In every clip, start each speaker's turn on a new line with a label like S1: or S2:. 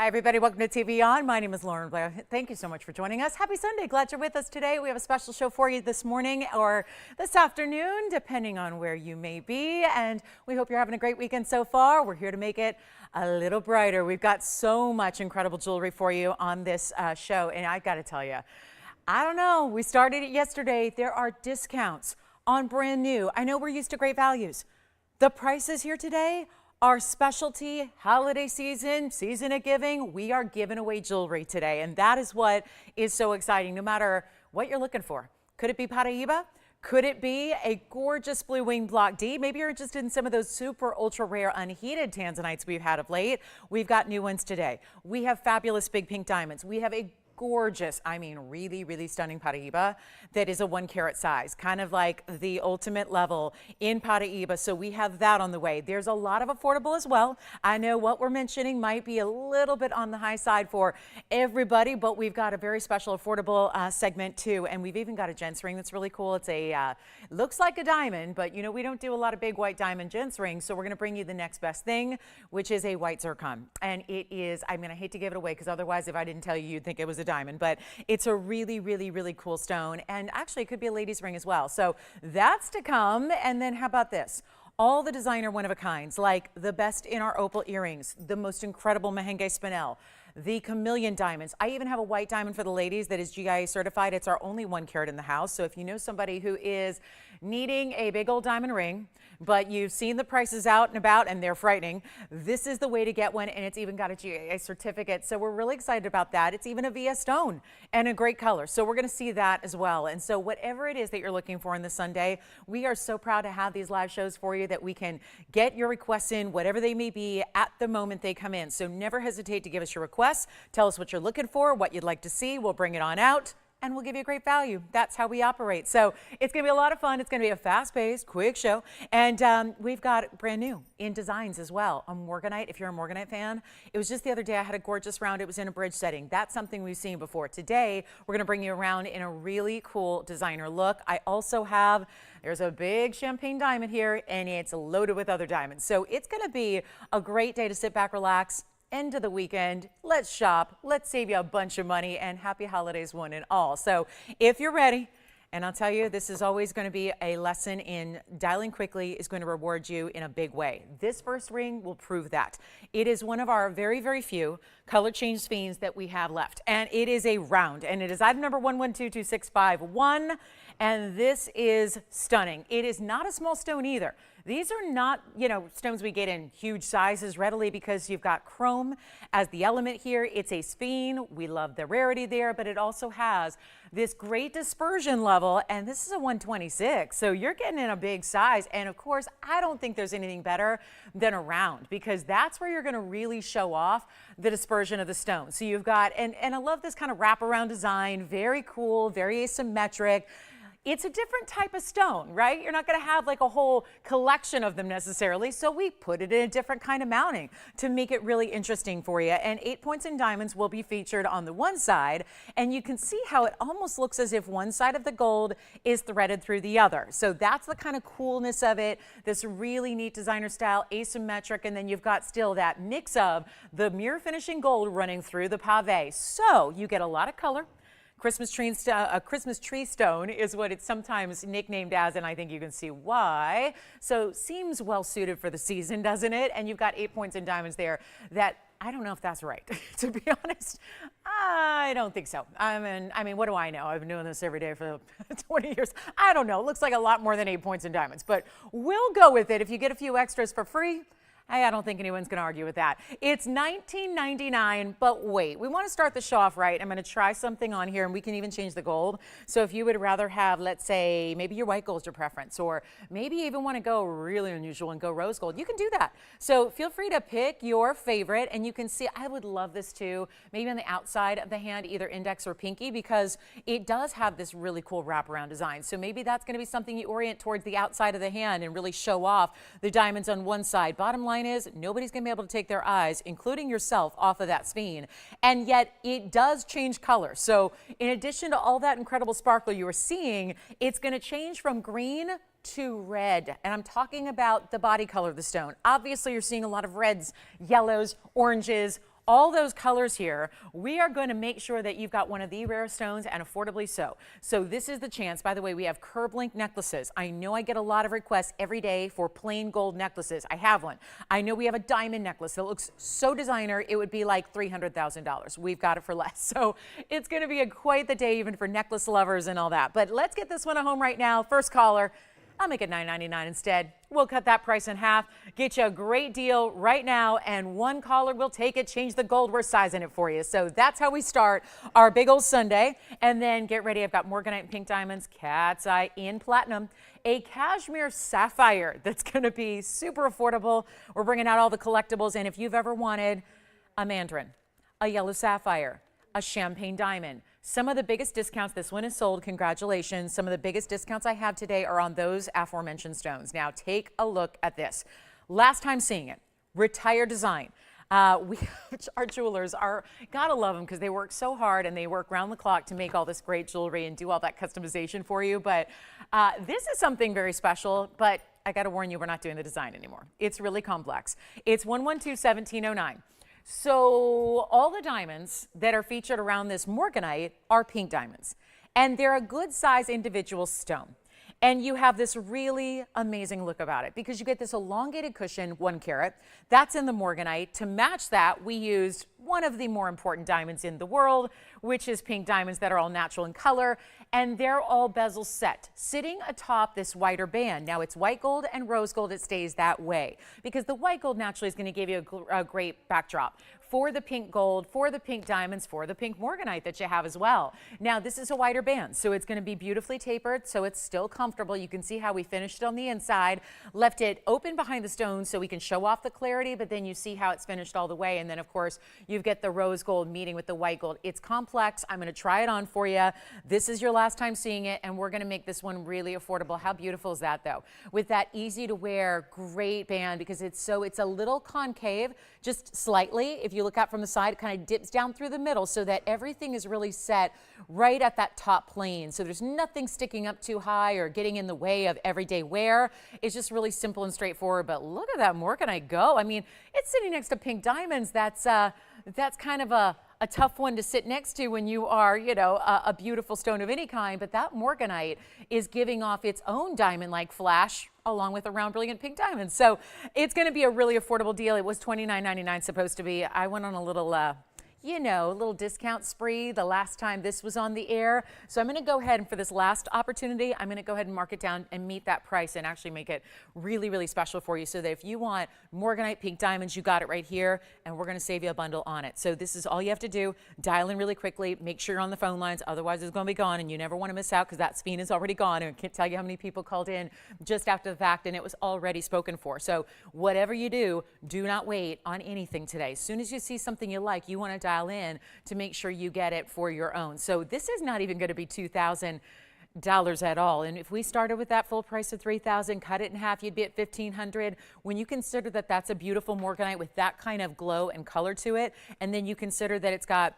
S1: Hi, everybody. Welcome to TVON. My name is Blair. Thank you so much for joining us. Happy Sunday. Glad you're with us today. We have a special show for you this morning or this afternoon, depending on where you may be. And we hope you're having a great weekend so far. We're here to make it a little brighter. We've got so much incredible jewelry for you on this show. And I've got to tell you, I don't know. We started it yesterday. There are discounts on brand new. I know we're used to great values. The prices here today, our specialty holiday season of giving, we are giving away jewelry today. And that is what is so exciting, no matter what you're looking for. Could it be Paraiba? Could it be a gorgeous blue wing block D? Maybe you're interested in some of those super ultra rare unheated tanzanites we've had of late. We've got new ones today. We have fabulous big pink diamonds. We have a gorgeous, I mean really stunning Paraiba that is a 1 carat size, kind of like the ultimate level in Paraiba. So we have that on the way. There's a lot of affordable as well. I know what we're mentioning might be a little bit on the high side for everybody, but we've got a very special affordable segment too. And we've even got a gents ring that's really cool. It's a, looks like a diamond, but you know, we don't do a lot of big white diamond gents rings. So we're going to bring you the next best thing, which is a white zircon. And it is, I mean, I hate to give it away because otherwise if I didn't tell you, you'd think it was a diamond, but it's a really cool stone, and actually it could be a lady's ring as well. So that's to come. And then how about this? All the designer one-of-a-kinds, like the best in our opal earrings, the most incredible Mahenge spinel, the Chameleon diamonds. I even have a white diamond for the ladies that is GIA certified. It's our only 1 carat in the house. So if you know somebody who is needing a big old diamond ring, but you've seen the prices out and about and they're frightening, this is the way to get one. And it's even got a GIA certificate. So we're really excited about that. It's even a VS stone and a great color. So we're going to see that as well. And so whatever it is that you're looking for on this Sunday, we are so proud to have these live shows for you that we can get your requests in, whatever they may be, at the moment they come in. So never hesitate to give us your requests. Tell us what you're looking for, what you'd like to see. We'll bring it on out, and we'll give you a great value. That's how we operate. So it's going to be a lot of fun. It's going to be a fast-paced, quick show. And we've got brand new in designs as well. A Morganite, if you're a Morganite fan. It was just the other day I had a gorgeous round. It was in a bridge setting. That's something we've seen before. Today, we're going to bring you around in a really cool designer look. I also have, there's a big champagne diamond here, and it's loaded with other diamonds. So it's going to be a great day to sit back, relax, end of the weekend. Let's shop. Let's save you a bunch of money, and happy holidays one and all. So if you're ready, and I'll tell you, this is always going to be a lesson in dialing quickly is going to reward you in a big way. This first ring will prove that. It is one of our very few color change sphenes that we have left. And it is a round, and it is item number 11226551. And this is stunning. It is not a small stone either. These are not, you know, stones we get in huge sizes readily because you've got chrome as the element here. It's a sphene. We love the rarity there, but it also has this great dispersion level, and this is a 126. So you're getting in a big size. And of course, I don't think there's anything better than a round, because that's where you're going to really show off the dispersion of the stone. So you've got, and I love this kind of wraparound design, very cool, very asymmetric. It's a different type of stone, right? You're not going to have like a whole collection of them necessarily. So we put it in a different kind of mounting to make it really interesting for you. And 8 points in diamonds will be featured on the one side. And you can see how it almost looks as if one side of the gold is threaded through the other. So that's the kind of coolness of it. This really neat designer style, asymmetric. And then you've got still that mix of the mirror finishing gold running through the pave. So you get a lot of color. Christmas tree stone is what it's sometimes nicknamed as, and I think you can see why. So seems well suited for the season, doesn't it? And you've got 8 points in diamonds there that I don't know if that's right. To be honest, I don't think so. I mean, what do I know? I've been doing this every day for 20 years. I don't know. It looks like a lot more than 8 points in diamonds, but we'll go with it. If you get a few extras for free, I don't think anyone's going to argue with that. It's $19.99, but wait, we want to start the show off right. I'm going to try something on here, and we can even change the gold. So if you would rather have, let's say, maybe your white gold's your preference, or maybe you even want to go really unusual and go rose gold, you can do that. So feel free to pick your favorite, and you can see, I would love this too, maybe on the outside of the hand, either index or pinky, because it does have this really cool wraparound design. So maybe that's going to be something you orient towards the outside of the hand and really show off the diamonds on one side. Bottom line is nobody's going to be able to take their eyes, including yourself, off of that sphene. And yet it does change color. So in addition to all that incredible sparkle you are seeing, it's going to change from green to red. And I'm talking about the body color of the stone. Obviously, you're seeing a lot of reds, yellows, oranges, all those colors here, we are going to make sure that you've got one of the rarest stones, and affordably so. So this is the chance. By the way, we have curb link necklaces. I know I get a lot of requests every day for plain gold necklaces. I have one. I know we have a diamond necklace that looks so designer, it would be like $300,000. We've got it for less. So it's going to be quite the day even for necklace lovers and all that. But let's get this one at home right now. First caller, I'll make it $9.99 instead. We'll cut that price in half, get you a great deal right now, and one caller will take it, change the gold, we're sizing it for you. So that's how we start our big old Sunday. And then get ready, I've got Morganite pink diamonds, cat's eye in platinum, a Kashmir sapphire that's gonna be super affordable. We're bringing out all the collectibles, and if you've ever wanted a Mandarin, a yellow sapphire, a champagne diamond, some of the biggest discounts, this one is sold, congratulations. Some of the biggest discounts I have today are on those aforementioned stones. Now take a look at this. Last time seeing it, retired design. Our jewelers are, gotta love them because they work so hard and they work round the clock to make all this great jewelry and do all that customization for you. But this is something very special, but I gotta warn you, we're not doing the design anymore. It's really complex. It's 112-1709. So all the diamonds that are featured around this Morganite are pink diamonds, and they're a good size individual stone. And you have this really amazing look about it because you get this elongated cushion, 1 carat. That's in the Morganite. To match that, we used one of the more important diamonds in the world, which is pink diamonds that are all natural in color, and they're all bezel set, sitting atop this wider band. Now it's white gold and rose gold. It stays that way because the white gold naturally is going to give you a great backdrop for the pink gold, for the pink diamonds, for the pink Morganite that you have as well. Now this is a wider band, so it's going to be beautifully tapered, so it's still comfortable. You can see how we finished it on the inside, left it open behind the stones so we can show off the clarity, but then you see how it's finished all the way. And then of course you get the rose gold meeting with the white gold. It's complex. I'm going to try it on for you. This is your last time seeing it, and we're going to make this one really affordable. How beautiful is that though? With that easy to wear, great band, because it's a little concave, just slightly. If you look out from the side, it kind of dips down through the middle so that everything is really set right at that top plane. So there's nothing sticking up too high or getting in the way of everyday wear. It's just really simple and straightforward. But look at that Morganite go. I mean, it's sitting next to pink diamonds. That's kind of a tough one to sit next to when you are, you know, a beautiful stone of any kind. But that Morganite is giving off its own diamond-like flash along with a round brilliant pink diamond. So it's going to be a really affordable deal. It was $29.99 supposed to be. I went on a little little discount spree the last time this was on the air. So I'm going to go ahead and for this last opportunity, I'm going to go ahead and mark it down and meet that price and actually make it really, really special for you so that if you want Morganite pink diamonds, you got it right here, and we're going to save you a bundle on it. So this is all you have to do. Dial in really quickly. Make sure you're on the phone lines. Otherwise, it's going to be gone, and you never want to miss out because that sphene is already gone. And I can't tell you how many people called in just after the fact, and it was already spoken for. So whatever you do not wait on anything today. As soon as you see something you like, you want to dial in to make sure you get it for your own. So this is not even going to be $2,000 at all. And if we started with that full price of $3,000, cut it in half, you'd be at $1,500. When you consider that that's a beautiful Morganite with that kind of glow and color to it, and then you consider that it's got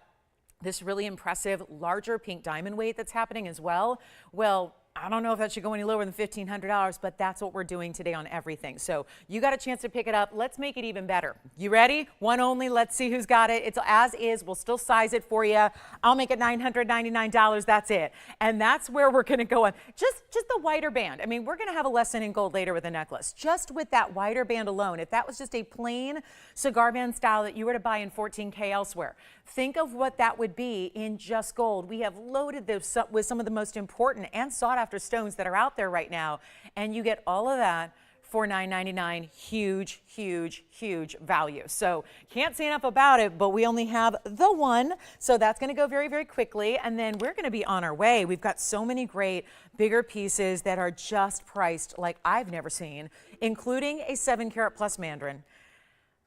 S1: this really impressive larger pink diamond weight that's happening as well, well, I don't know if that should go any lower than $1,500, but that's what we're doing today on everything. So you got a chance to pick it up. Let's make it even better. You ready? One only. Let's see who's got it. It's as is. We'll still size it for you. I'll make it $999. That's it. And that's where we're going to go on. Just the wider band. I mean, we're going to have a lesson in gold later with a necklace. Just with that wider band alone, if that was just a plain cigar band style that you were to buy in 14K elsewhere, think of what that would be in just gold. We have loaded those with some of the most important and sought after stones that are out there right now, and you get all of that for $9.99. Huge, huge, huge value. So can't say enough about it, but we only have the one, so that's going to go very, very quickly, and then we're going to be on our way. We've got so many great bigger pieces that are just priced like I've never seen, including a 7-carat plus Mandarin.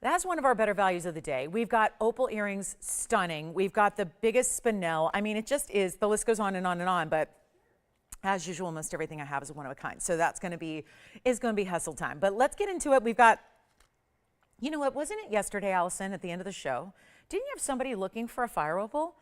S1: That's one of our better values of the day. We've got opal earrings, stunning. We've got the biggest spinel. I mean, it just is, the list goes on and on and on, but as usual, most everything I have is one of a kind. So that's going to be hustle time. But let's get into it. We've got, you know what, wasn't it yesterday, Allison, at the end of the show? Didn't you have somebody looking for a fire opal?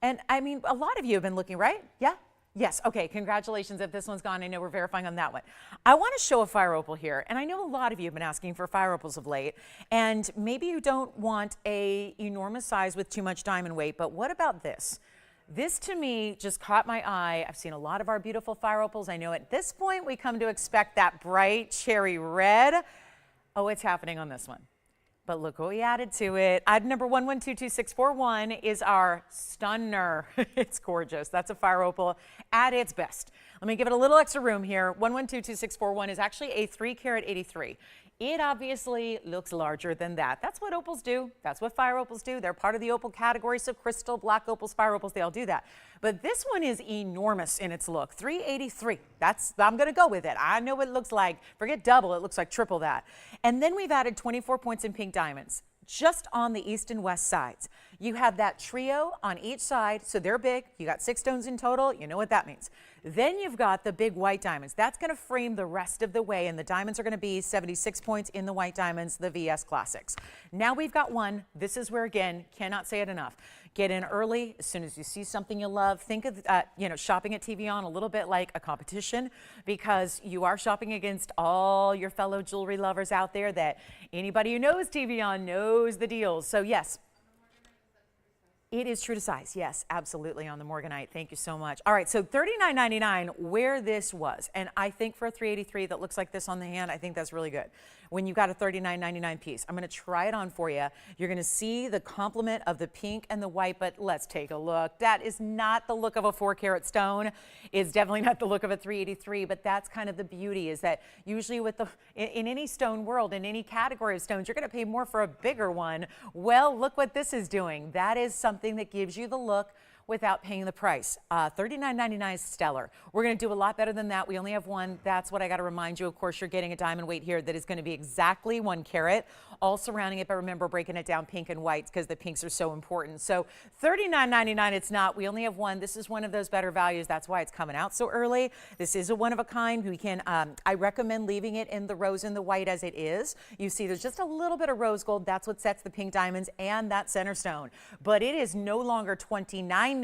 S1: And I mean, a lot of you have been looking, right? Yeah? Yes, okay, congratulations if this one's gone. I know we're verifying on that one. I want to show a fire opal here, and I know a lot of you have been asking for fire opals of late, and maybe you don't want a enormous size with too much diamond weight, but what about this? This to me just caught my eye. I've seen a lot of our beautiful fire opals. I know at this point we come to expect that bright cherry red. Oh, it's happening on this one. But look what we added to it. Item number 11222641 is our stunner. It's gorgeous. That's a fire opal at its best. Let me give it a little extra room here. 11222641 is actually a 3-carat 83. It obviously looks larger than that. That's what opals do. That's what fire opals do. They're part of the opal category, so crystal, black opals, fire opals, they all do that. But this one is enormous in its look. 383. I'm going to go with it. I know what it looks like. Forget double, it looks like triple that. And then we've added 24 points in pink diamonds just on the east and west sides. You have that trio on each side, so they're big. You got 6 stones in total. You know what that means. Then you've got the big white diamonds. That's going to frame the rest of the way, and the diamonds are going to be 76 points in the white diamonds, the VS Classics. Now we've got one. This is where, again, cannot say it enough. Get in early as soon as you see something you love. Think of shopping at TVON a little bit like a competition, because you are shopping against all your fellow jewelry lovers out there. That anybody who knows TVON knows the deals. So yes. It is true to size. Yes, absolutely on the Morganite. Thank you so much. All right, so $39.99 where this was. And I think for a 383 that looks like this on the hand, I think that's really good. When you've got a $39.99 piece. I'm going to try it on for you. You're going to see the complement of the pink and the white, but let's take a look. That is not the look of a 4-carat stone. It's definitely not the look of a 383, but that's kind of the beauty, is that usually with in any stone world, in any category of stones, you're going to pay more for a bigger one. Well, look what this is doing. That is something that gives you the look without paying the price. $39.99 is stellar. We're going to do a lot better than that. We only have one. That's what I got to remind you. Of course, you're getting a diamond weight here that is going to be exactly 1 carat, all surrounding it. But remember, breaking it down pink and whites, because the pinks are so important. So $39.99, it's not. We only have one. This is one of those better values. That's why it's coming out so early. This is a one of a kind. We can, I recommend leaving it in the rose and the white as it is. You see, there's just a little bit of rose gold. That's what sets the pink diamonds and that center stone. But it is no longer $29.99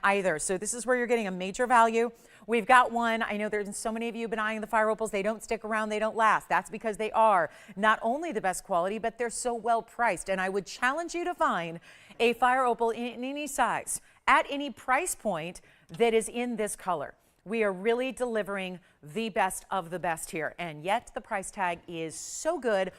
S1: either. So this is where you're getting a major value. We've got one. I know there's so many of you have been eyeing the fire opals. They don't stick around. They don't last. That's because they are not only the best quality, but they're so well priced. And I would challenge you to find a fire opal in any size at any price point that is in this color. We are really delivering the best of the best here. And yet the price tag is so good,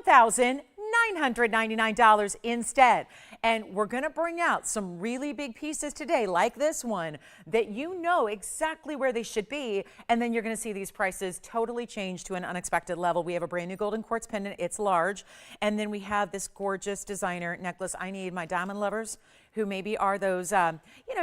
S1: $1,999 instead. And we're going to bring out some really big pieces today, like this one, that you know exactly where they should be. And then you're going to see these prices totally change to an unexpected level. We have a brand new golden quartz pendant. It's large. And then we have this gorgeous designer necklace. I need my diamond lovers who maybe are those,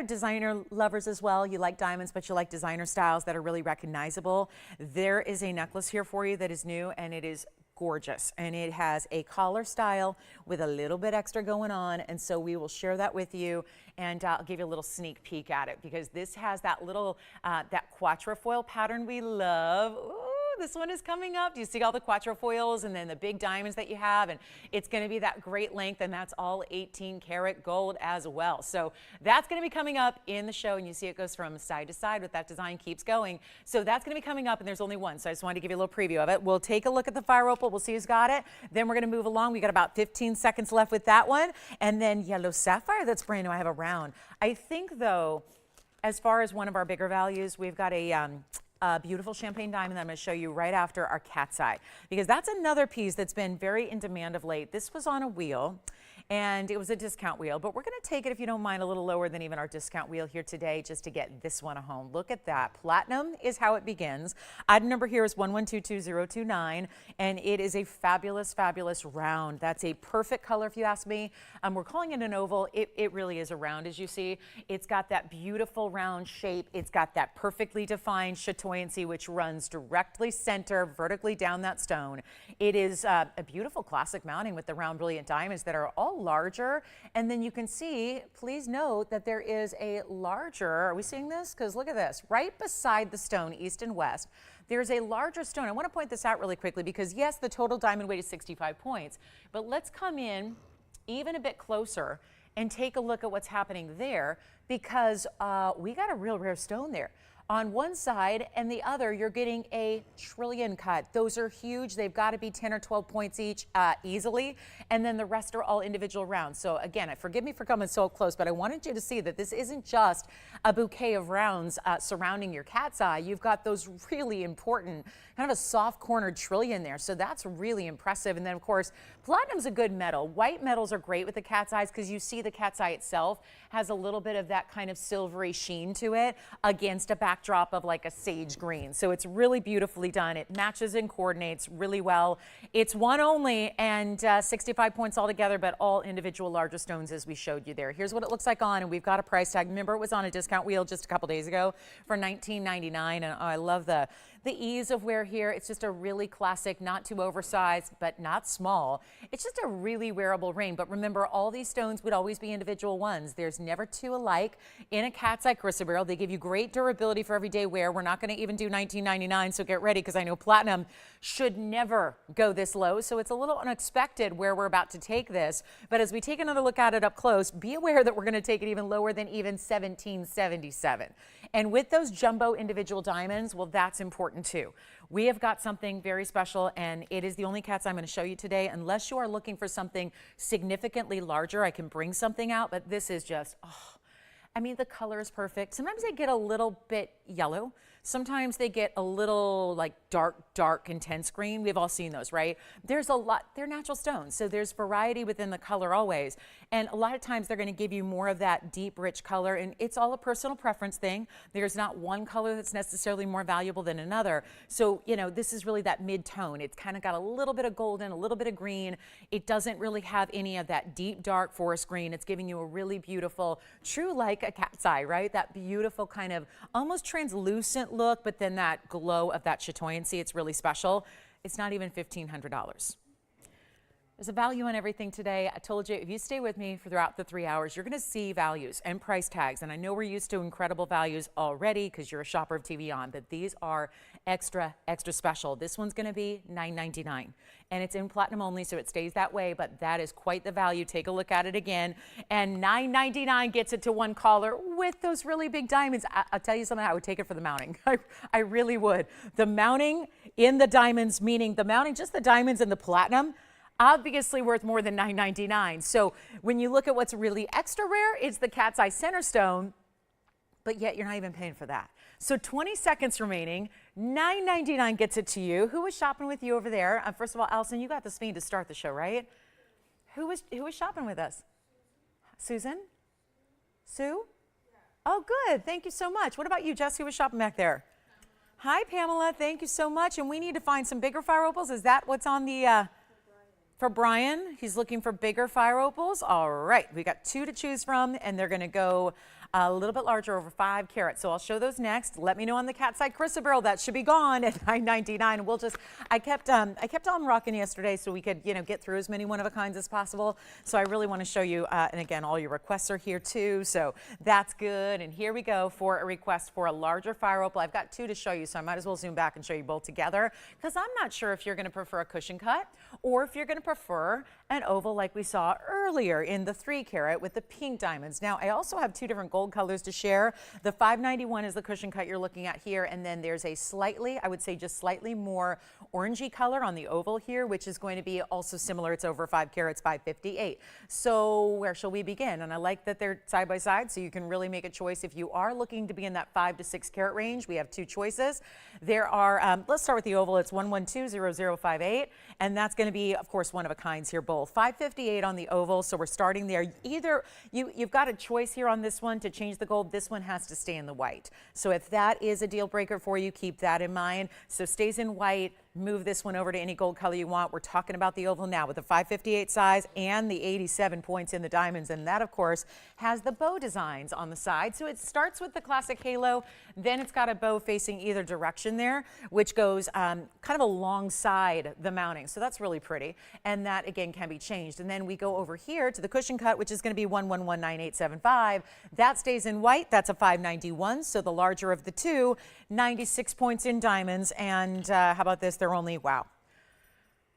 S1: designer lovers as well. You like diamonds, but you like designer styles that are really recognizable. There is a necklace here for you that is new, and it is gorgeous. And it has a collar style with a little bit extra going on. And so we will share that with you, and I'll give you a little sneak peek at it, because this has that little, that quatrefoil pattern we love. Ooh. This one is coming up. Do you see all the quatrefoils and then the big diamonds that you have? And it's going to be that great length, and that's all 18-karat gold as well. So that's going to be coming up in the show, and you see it goes from side to side with that design keeps going. So that's going to be coming up, and there's only one. So I just wanted to give you a little preview of it. We'll take a look at the fire opal. We'll see who's got it. Then we're going to move along. We got about 15 seconds left with that one. And then yellow sapphire, that's brand new. I have a round. I think, though, as far as one of our bigger values, we've got a beautiful champagne diamond that I'm going to show you right after our cat's eye, because that's another piece that's been very in demand of late. This was on a wheel, and it was a discount wheel, but we're going to take it, if you don't mind, a little lower than even our discount wheel here today, just to get this one home. Look at that. Platinum is how it begins. Item number here is 1122029, and it is a fabulous, fabulous round. That's a perfect color, if you ask me. We're calling it an oval. It really is a round, as you see. It's got that beautiful round shape. It's got that perfectly defined chatoyancy, which runs directly center, vertically down that stone. It is a beautiful classic mounting with the round brilliant diamonds that are all larger. And then you can see, please note that there is a larger, are we seeing this? Because look at this, right beside the stone, east and west, there's a larger stone. I want to point this out really quickly, because yes, the total diamond weight is 65 points, but let's come in even a bit closer and take a look at what's happening there, because we got a real rare stone there. On one side and the other, you're getting a trillion cut. Those are huge. They've got to be 10 or 12 points each easily. And then the rest are all individual rounds. So again, forgive me for coming so close, but I wanted you to see that this isn't just a bouquet of rounds surrounding your cat's eye. You've got those really important, kind of a soft cornered trillion there. So that's really impressive. And then of course, platinum's a good metal. White metals are great with the cat's eyes because you see the cat's eye itself has a little bit of that kind of silvery sheen to it against a backdrop of like a sage green. So it's really beautifully done. It matches and coordinates really well. It's one only and 65 points altogether, but all individual larger stones as we showed you there. Here's what it looks like on, and we've got a price tag. Remember, it was on a discount wheel just a couple days ago for $19.99, and I love the ease of wear here. It's just a really classic, not too oversized, but not small. It's just a really wearable ring. But remember, all these stones would always be individual ones. There's never two alike in a cat's eye chrysoberyl. They give you great durability for everyday wear. We're not going to even do $19.99, so get ready, because I know platinum should never go this low. So it's a little unexpected where we're about to take this. But as we take another look at it up close, be aware that we're going to take it even lower than even $17.77. And with those jumbo individual diamonds, well, that's important too. We have got something very special, and it is the only cat's I'm going to show you today. Unless you are looking for something significantly larger, I can bring something out, but this is just, oh, I mean, the color is perfect. Sometimes they get a little bit yellow. Sometimes they get a little like dark, intense green. We've all seen those, right? There's a lot, they're natural stones, so there's variety within the color always. And a lot of times they're gonna give you more of that deep, rich color, and it's all a personal preference thing. There's not one color that's necessarily more valuable than another. So, you know, this is really that mid-tone. It's kind of got a little bit of golden, a little bit of green. It doesn't really have any of that deep, dark forest green. It's giving you a really beautiful, true like a cat's eye, right? That beautiful kind of almost translucent look, but then that glow of that chatoyancy. It's really special. It's not even $1,500. There's a value on everything today. I told you, if you stay with me throughout the 3 hours, you're going to see values and price tags. And I know we're used to incredible values already because you're a shopper of TVON, but these are extra special. This one's going to be $9.99, and it's in platinum only, so it stays that way, but that is quite the value. Take a look at it again. And $9.99 gets it to one caller with those really big diamonds. I'll tell you something, I would take it for the mounting. I really would. The mounting in the diamonds, meaning the mounting, just the diamonds and the platinum, obviously worth more than $9.99. So when you look at what's really extra rare, it's the cat's eye center stone, but yet you're not even paying for that. So 20 seconds remaining, $9.99 gets it to you. Who was shopping with you over there? First of all, Allison, you got the sphene to start the show, right? Who was shopping with us? Susan? Sue? Yeah. Oh, good. Thank you so much. What about you, Jess? Who was shopping back there? Hi, Pamela. Thank you so much. And we need to find some bigger fire opals. Is that what's on the... For Brian, he's looking for bigger fire opals. All right, we got 2 to choose from, and they're going to go a little bit larger, over 5 carats. So I'll show those next. Let me know on the cat's eye chrysoberyl. That should be gone at $9.99. We'll just, I kept on rocking yesterday so we could, you know, get through as many one-of-a-kinds as possible. So I really want to show you, and again, all your requests are here too. So that's good. And here we go for a request for a larger fire opal. I've got 2 to show you, so I might as well zoom back and show you both together, because I'm not sure if you're going to prefer a cushion cut or if you're going to prefer an oval like we saw earlier in the 3 carat with the pink diamonds. Now, I also have 2 different gold colors to share. The 591 is the cushion cut you're looking at here, and then there's a slightly, I would say just slightly more orangey color on the oval here, which is going to be also similar. It's over 5 carats, 558. So where shall we begin? And I like that they're side by side, so you can really make a choice. If you are looking to be in that 5 to 6 carat range, we have 2 choices. There are, let's start with the oval. It's 1120058, and that's going to be, of course, one of a kinds here, both 558 on the oval. So we're starting there. Either you've got a choice here on this one to change the gold. This one has to stay in the white. So if that is a deal breaker for you, keep that in mind. So stays in white. Move this one over to any gold color you want. We're talking about the oval now with the 558 size and the 87 points in the diamonds. And that, of course, has the bow designs on the side. So it starts with the classic halo. Then it's got a bow facing either direction there, which goes kind of alongside the mounting. So that's really pretty. And that, again, can be changed. And then we go over here to the cushion cut, which is going to be 1119875. That stays in white. That's a 591. So the larger of the 2, 96 points in diamonds. And how about this? They're only, wow,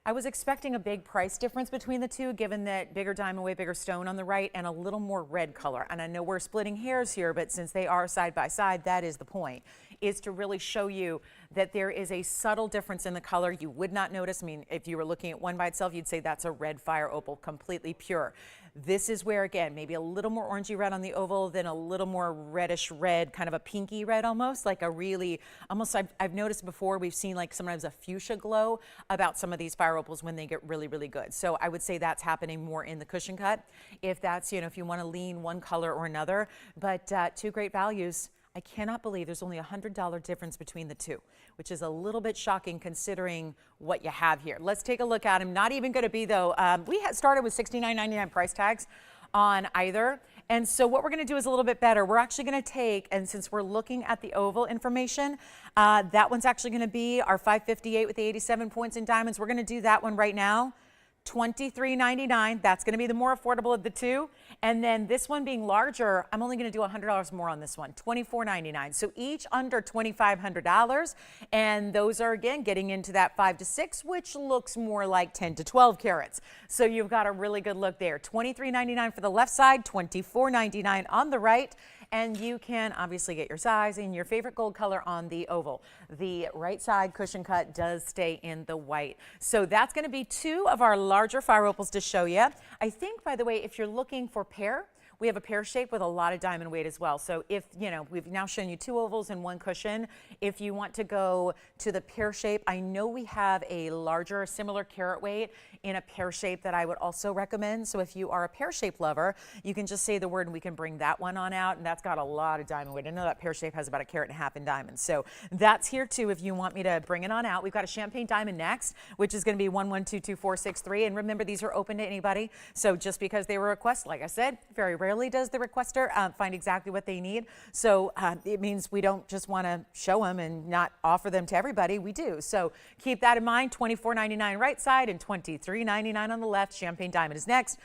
S1: I was expecting a big price difference between the two, given that bigger diamond weight, bigger stone on the right, and a little more red color. And I know we're splitting hairs here, but since they are side by side, that is the point, is to really show you that there is a subtle difference in the color you would not notice. I mean, if you were looking at one by itself, you'd say that's a red fire opal, completely pure. This is where, again, maybe a little more orangey red on the oval, then a little more reddish red, kind of a pinky red almost, like a really, almost I've noticed before, we've seen like sometimes a fuchsia glow about some of these fire opals when they get really, really good. So I would say that's happening more in the cushion cut, if that's, you know, if you want to lean one color or another. But two great values. I cannot believe there's only a $100 difference between the two, which is a little bit shocking considering what you have here. Let's take a look at them. Not even going to be, though, we had started with $69.99 price tags on either. And so what we're going to do is a little bit better. We're actually going to take, and since we're looking at the oval information, that one's actually going to be our 558 with the 87 points in diamonds. We're going to do that one right now. $23.99. That's going to be the more affordable of the two. And then this one being larger, I'm only going to do $100 more on this one, $24.99. So each under $2,500. And those are, again, getting into that 5 to 6, which looks more like 10 to 12 carats. So you've got a really good look there. $23.99 for the left side, $24.99 on the right. And you can obviously get your size and your favorite gold color on the oval. The right side cushion cut does stay in the white. So that's going to be two of our larger fire opals to show you. I think, by the way, if you're looking for pear, we have a pear shape with a lot of diamond weight as well. So if, you know, we've now shown you two ovals and one cushion. If you want to go to the pear shape, I know we have a larger, similar carat weight in a pear shape that I would also recommend. So if you are a pear shape lover, you can just say the word and we can bring that one on out. And that's got a lot of diamond weight. I know that pear shape has about 1.5 carats in diamonds. So that's here too if you want me to bring it on out. We've got a champagne diamond next, which is going to be 11222463. And remember, these are open to anybody. So just because they were requested, like I said, very rarely does the requester find exactly what they need. So it means we don't just want to show them and not offer them to everybody. We do. So keep that in mind. $24.99 right side and $23.99 on the left. Champagne diamond is next.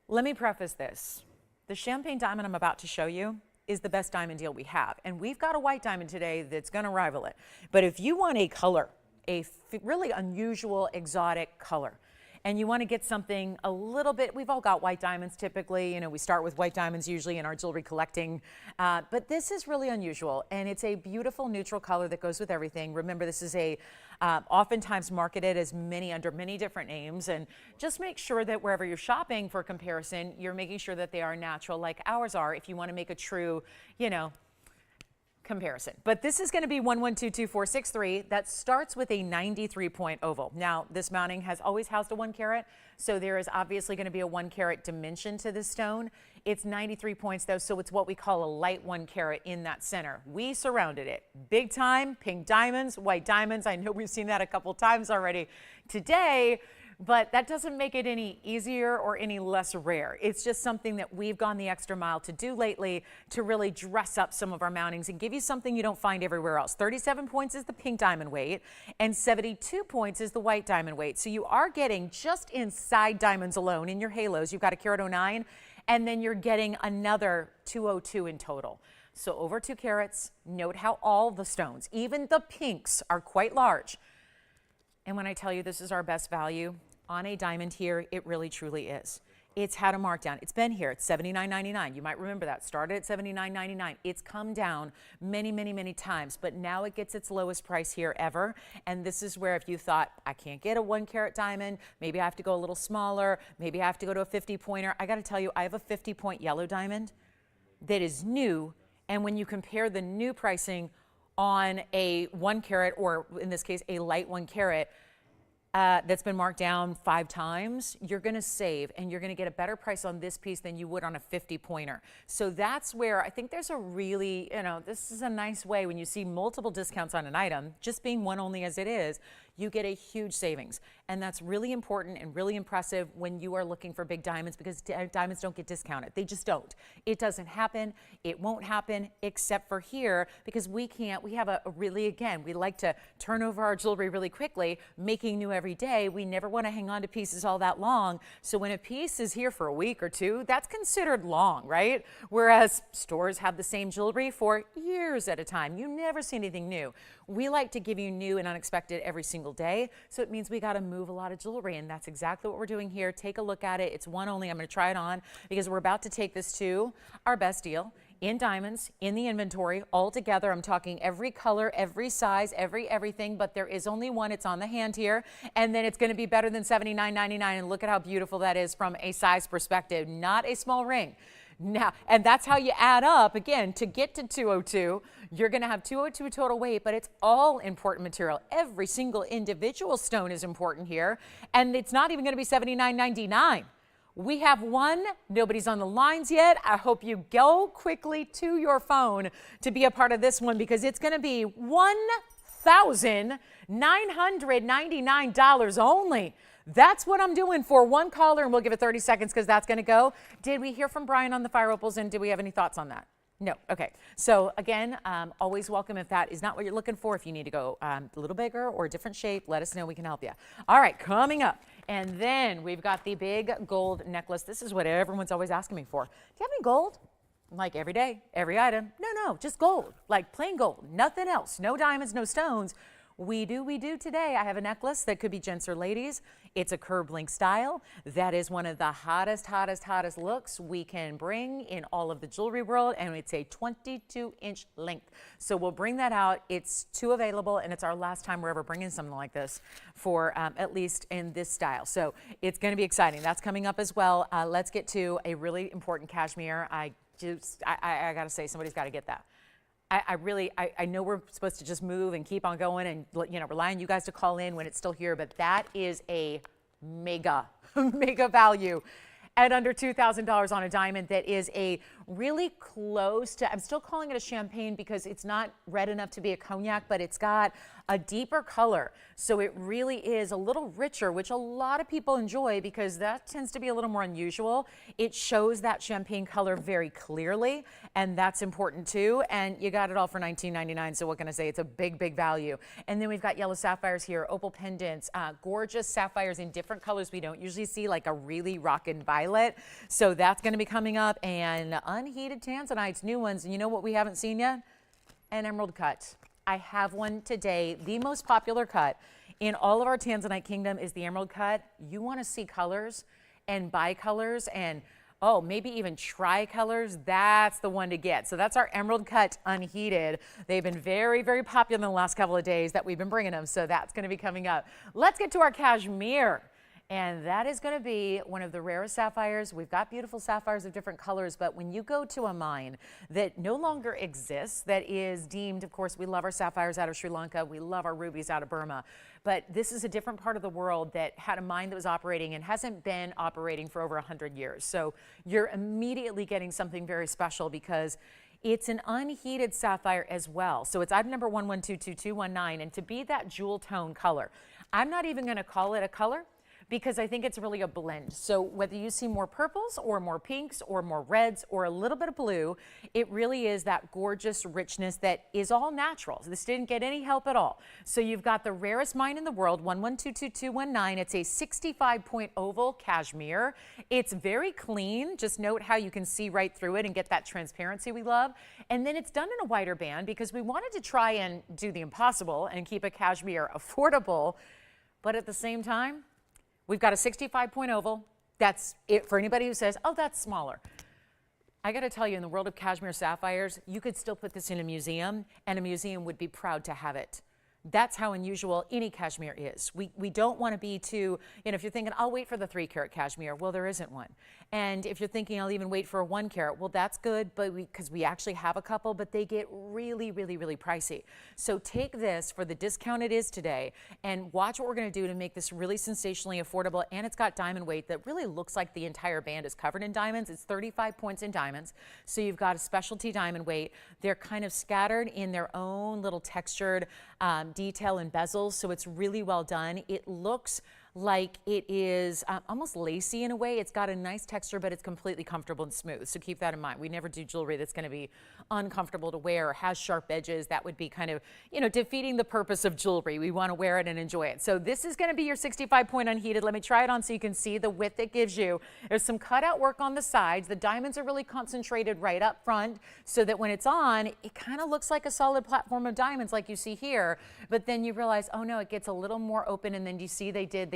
S1: Let me preface this. The champagne diamond I'm about to show you is the best diamond deal we have. And we've got a white diamond today that's going to rival it. But if you want a color, a really unusual, exotic color, and you want to get something a little bit, we've all got white diamonds typically, you know, we start with white diamonds usually in our jewelry collecting, but this is really unusual, and it's a beautiful neutral color that goes with everything. Remember, this is a oftentimes marketed as under many different names, and just make sure that wherever you're shopping for comparison, you're making sure that they are natural like ours are if you want to make a true, you know, comparison. But this is going to be 11222463. That starts with a 93-point oval. Now, this mounting has always housed a 1 carat, so there is obviously going to be a 1 carat dimension to this stone. It's 93 points though, so it's what we call a light 1 carat in that center. We surrounded it. Big time, pink diamonds, white diamonds. I know we've seen that a couple times already today, but that doesn't make it any easier or any less rare. It's just something that we've gone the extra mile to do lately to really dress up some of our mountings and give you something you don't find everywhere else. 37 points is the pink diamond weight and 72 points is the white diamond weight. So you are getting just inside diamonds alone in your halos, you've got a carat 09, and then you're getting another 202 in total. So over 2 carats. Note how all the stones, even the pinks, are quite large. And when I tell you this is our best value on a diamond here, it really truly is. It's had a markdown. It's been here. It's $79.99. You might remember that. Started at $79.99. It's come down many, many, many times, but now it gets its lowest price here ever. And this is where if you thought, I can't get a 1 carat diamond, maybe I have to go a little smaller, maybe I have to go to a 50-pointer. I got to tell you, I have a 50-point yellow diamond that is new. And when you compare the new pricing on a 1 carat, or in this case, a light 1 carat, that's been marked down 5 times, you're going to save and you're going to get a better price on this piece than you would on a 50-pointer. So that's where I think there's a really, you know, this is a nice way when you see multiple discounts on an item, just being one only as it is, you get a huge savings. And that's really important and really impressive when you are looking for big diamonds, because diamonds don't get discounted. They just don't. It doesn't happen. It won't happen except for here, because we have a really, again, we like to turn over our jewelry really quickly, making new every day. We never want to hang on to pieces all that long. So when a piece is here for a week or 2, that's considered long, right? Whereas stores have the same jewelry for years at a time. You never see anything new. We like to give you new and unexpected every single day. So it means we got to move a lot of jewelry, and that's exactly what we're doing here. Take a look at it. It's one only. I'm going to try it on because we're about to take this to our best deal in diamonds, in the inventory, all together. I'm talking every color, every size, everything, but there is only one. It's on the hand here, and then it's going to be better than $79.99, and look at how beautiful that is from a size perspective, not a small ring. Now, and that's how you add up, again, to get to 202, you're going to have 202 total weight, but it's all important material. Every single individual stone is important here, and it's not even going to be $79.99. We have one. Nobody's on the lines yet. I hope you go quickly to your phone to be a part of this one because it's going to be $1,999 only. That's what I'm doing for one caller, and we'll give it 30 seconds because that's going to go. Did we hear from Brian on the fire opals, and do we have any thoughts on that? No. Okay. So again, always welcome if that is not what you're looking for. If you need to go a little bigger or a different shape, let us know. We can help you. All right, coming up. And then we've got the big gold necklace. This is what everyone's always asking me for. Do you have any gold? Like every day, every item? No, just gold. Like plain gold, nothing else. No diamonds, no stones. We do today. I have a necklace that could be gents or ladies. It's a curved link style. That is one of the hottest looks we can bring in all of the jewelry world, and it's a 22-inch length. So we'll bring that out. It's 2 available, and it's our last time we're ever bringing something like this for at least in this style. So it's going to be exciting. That's coming up as well. Let's get to a really important cashmere. I got to say, somebody's got to get that. I know we're supposed to just move and keep on going and, you know, rely on you guys to call in when it's still here, but that is a mega value at under $2,000 on a diamond that is a really close to, I'm still calling it a champagne because it's not red enough to be a cognac, but it's got a deeper color. So it really is a little richer, which a lot of people enjoy because that tends to be a little more unusual. It shows that champagne color very clearly, and that's important too. And you got it all for $19.99, so what can I say? It's a big value. And then we've got yellow sapphires here, opal pendants, gorgeous sapphires in different colors we don't usually see, like a really rockin' violet. So that's gonna be coming up, and unheated tanzanites, new ones. And you know what we haven't seen yet? An emerald cut. I have one today. The most popular cut in all of our Tanzanite kingdom is the emerald cut. You want to see colors and bicolors and, oh, maybe even tricolors. That's the one to get. So that's our emerald cut unheated. They've been very popular in the last couple of days that we've been bringing them. So that's going to be coming up. Let's get to our Kashmir. And that is going to be one of the rarest sapphires. We've got beautiful sapphires of different colors, but when you go to a mine that no longer exists, that is deemed, of course, we love our sapphires out of Sri Lanka, we love our rubies out of Burma, but this is a different part of the world that had a mine that was operating and hasn't been operating for over 100 years. So you're immediately getting something very special because it's an unheated sapphire as well. So it's item number 11222219, and to be that jewel tone color, I'm not even going to call it a color, because I think it's really a blend. So whether you see more purples or more pinks or more reds or a little bit of blue, it really is that gorgeous richness that is all natural. So this didn't get any help at all. So you've got the rarest mine in the world, 11222219. It's a 65-point oval cashmere. It's very clean. Just note how you can see right through it and get that transparency we love. And then it's done in a wider band because we wanted to try and do the impossible and keep a cashmere affordable, but at the same time, we've got a 65-point oval. That's it for anybody who says, oh, that's smaller. I got to tell you, in the world of cashmere sapphires, you could still put this in a museum, and a museum would be proud to have it. That's how unusual any cashmere is. We don't want to be too, you know, if you're thinking, I'll wait for the 3-carat cashmere, well, there isn't one. And if you're thinking, I'll even wait for a 1-carat, well, that's good, but because we actually have a couple, but they get really pricey. So take this for the discount it is today and watch what we're going to do to make this really sensationally affordable. And it's got diamond weight that really looks like the entire band is covered in diamonds. It's 35 points in diamonds. So you've got a specialty diamond weight. They're kind of scattered in their own little textured detail and bezels, so it's really well done. It looks like it is almost lacy in a way. It's got a nice texture, but it's completely comfortable and smooth. So keep that in mind. We never do jewelry that's going to be uncomfortable to wear or has sharp edges. That would be kind of, defeating the purpose of jewelry. We want to wear it and enjoy it. So this is going to be your 65-point unheated. Let me try it on so you can see the width it gives you. There's some cutout work on the sides. The diamonds are really concentrated right up front so that when it's on, it kind of looks like a solid platform of diamonds like you see here. But then you realize, oh no, it gets a little more open, and then you see they did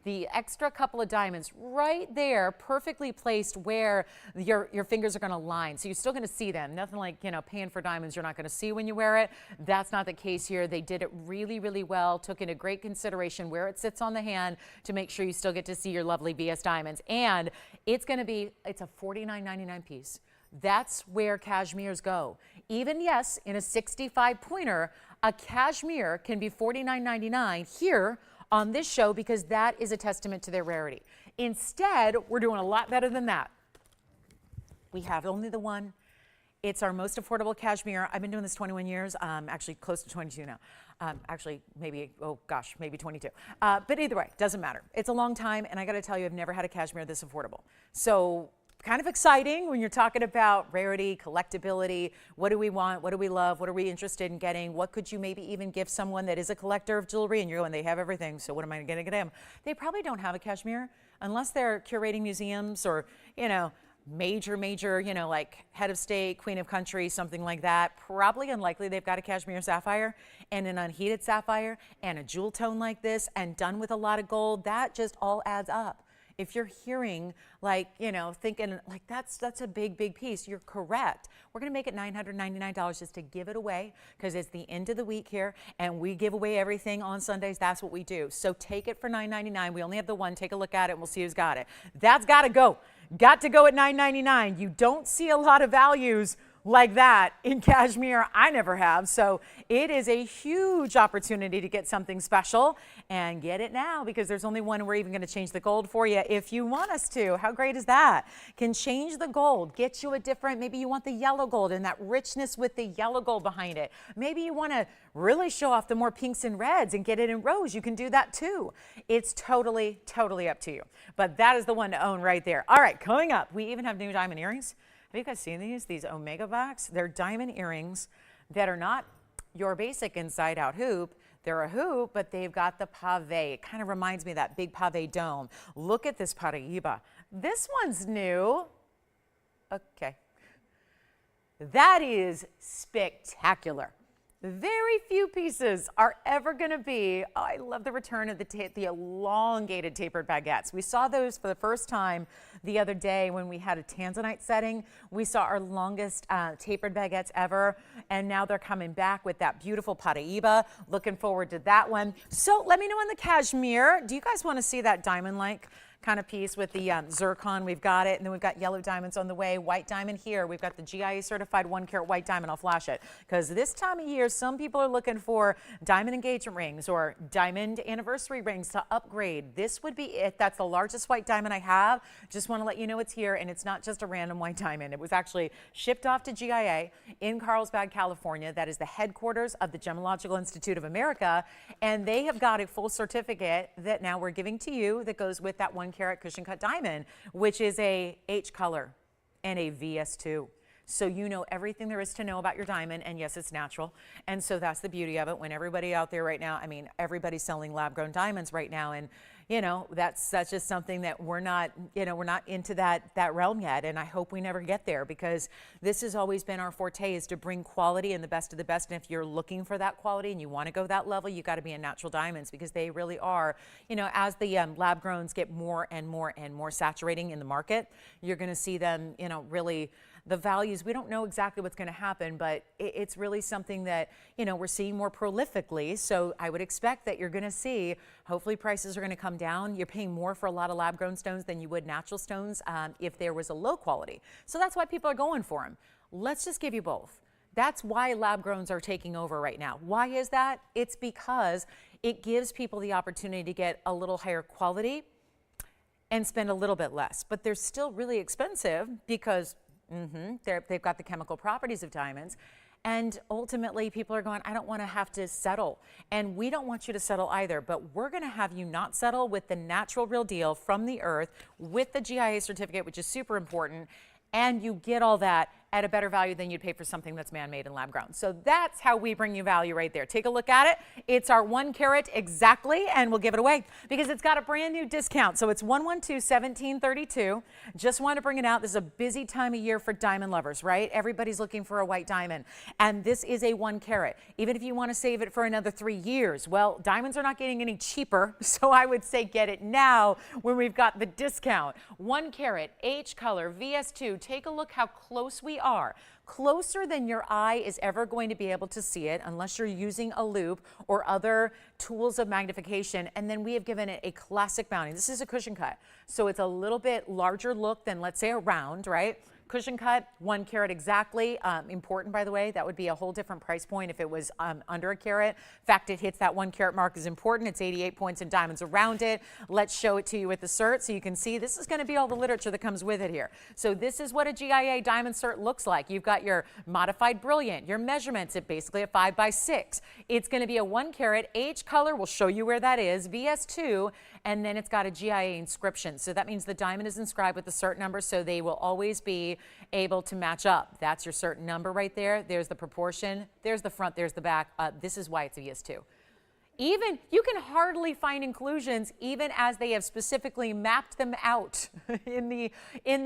S1: the extra couple of diamonds right there, perfectly placed where your fingers are going to line. So you're still going to see them. Nothing like, paying for diamonds you're not going to see when you wear it. That's not the case here. They did it really, really well, took into great consideration where it sits on the hand to make sure you still get to see your lovely VS diamonds. And it's a $49.99 piece. That's where cashmeres go. Even, yes, in a 65-pointer, a cashmere can be $49.99 here on this show because that is a testament to their rarity. Instead, we're doing a lot better than that. We have only the one. It's our most affordable cashmere. I've been doing this 21 years, actually close to 22 now. Actually, maybe 22. But either way, doesn't matter. It's a long time, and I gotta tell you, I've never had a cashmere this affordable. So kind of exciting when you're talking about rarity, collectability. What do we want? What do we love? What are we interested in getting? What could you maybe even give someone that is a collector of jewelry and you're going, they have everything, so what am I going to get them? They probably don't have a cashmere unless they're curating museums or, major, like head of state, queen of country, something like that. Probably unlikely they've got a cashmere sapphire and an unheated sapphire and a jewel tone like this and done with a lot of gold. That just all adds up. If you're hearing thinking like that's a big piece, you're correct. We're going to make it $999 just to give it away because it's the end of the week here and we give away everything on Sundays. That's what we do. So take it for $999. We only have the one. Take a look at it and we'll see who's got it. That's got to go. Got to go at $999. You don't see a lot of values like that in cashmere. I never have. So it is a huge opportunity to get something special and get it now because there's only one. We're even going to change the gold for you if you want us to. How great is that? Can change the gold, get you a different, maybe you want the yellow gold and that richness with the yellow gold behind it. Maybe you want to really show off the more pinks and reds and get it in rose. You can do that too. It's totally up to you. But that is the one to own right there. All right, coming up, we even have new diamond earrings. Have you guys seen these Omega Vacs? They're diamond earrings that are not your basic inside out hoop. They're a hoop, but they've got the pave. It kind of reminds me of that big pave dome. Look at this Paraiba. This one's new. Okay. That is spectacular. Very few pieces are ever going to be, I love the return of the elongated tapered baguettes. We saw those for the first time the other day when we had a tanzanite setting. We saw our longest tapered baguettes ever, and now they're coming back with that beautiful Paraiba. Looking forward to that one. So let me know on the cashmere. Do you guys want to see that diamond-like kind of piece with the zircon? We've got it, and then we've got yellow diamonds on the way, white diamond here. We've got the GIA certified 1-carat white diamond. I'll flash it because this time of year some people are looking for diamond engagement rings or diamond anniversary rings to upgrade. This would be it. That's the largest white diamond I have. Just want to let you know it's here, and it's not just a random white diamond. It was actually shipped off to GIA in Carlsbad, California. That is the headquarters of the Gemological Institute of America, and they have got a full certificate that now we're giving to you that goes with that 1-carat cushion cut diamond, which is a H color and a VS2. So you know everything there is to know about your diamond, and yes, it's natural. And so that's the beauty of it. When everybody out there right now, I mean, everybody's selling lab-grown diamonds right now, and that's just something that we're not into that realm yet, and I hope we never get there because this has always been our forte, is to bring quality and the best of the best. And if you're looking for that quality and you want to go that level, you got to be in natural diamonds because they really are, as the lab growns get more and more saturating in the market, you're going to see them, really. The values, we don't know exactly what's going to happen, but it's really something that, we're seeing more prolifically. So I would expect that you're going to see, hopefully prices are going to come down. You're paying more for a lot of lab-grown stones than you would natural stones if there was a low quality. So that's why people are going for them. Let's just give you both. That's why lab-growns are taking over right now. Why is that? It's because it gives people the opportunity to get a little higher quality and spend a little bit less. But they're still really expensive because they've got the chemical properties of diamonds, And ultimately, people are going, I don't want to have to settle. And we don't want you to settle either, but we're going to have you not settle with the natural real deal from the earth with the GIA certificate, which is super important. And you get all that at a better value than you'd pay for something that's man-made and lab-grown. So that's how we bring you value right there. Take a look at it. It's our 1 carat exactly, and we'll give it away because it's got a brand new discount. So it's 112-1732. Just want to bring it out. This is a busy time of year for diamond lovers, right? Everybody's looking for a white diamond, and this is a 1 carat. Even if you want to save it for another 3 years, well, diamonds are not getting any cheaper, so I would say get it now when we've got the discount. 1 carat, H color, VS2. Take a look how close we are. Closer than your eye is ever going to be able to see it unless you're using a loupe or other tools of magnification. And then we have given it a classic mounting. This is a cushion cut, so it's a little bit larger look than, let's say, a round, right? Cushion cut, 1 carat exactly. Important, by the way, that would be a whole different price point if it was under a carat. Fact it hits that 1 carat mark is important. It's 88 points and diamonds around it. Let's show it to you with the cert so you can see this is going to be all the literature that comes with it here. So this is what a GIA diamond cert looks like. You've got your modified brilliant, your measurements at basically a 5x6. It's going to be a 1 carat H color. We'll show you where that is. VS2. And then it's got a GIA inscription. So that means the diamond is inscribed with the cert number, so they will always be able to match up. That's your cert number right there. There's the proportion. There's the front. There's the back. This is why it's a VS2. Even, you can hardly find inclusions even as they have specifically mapped them out in the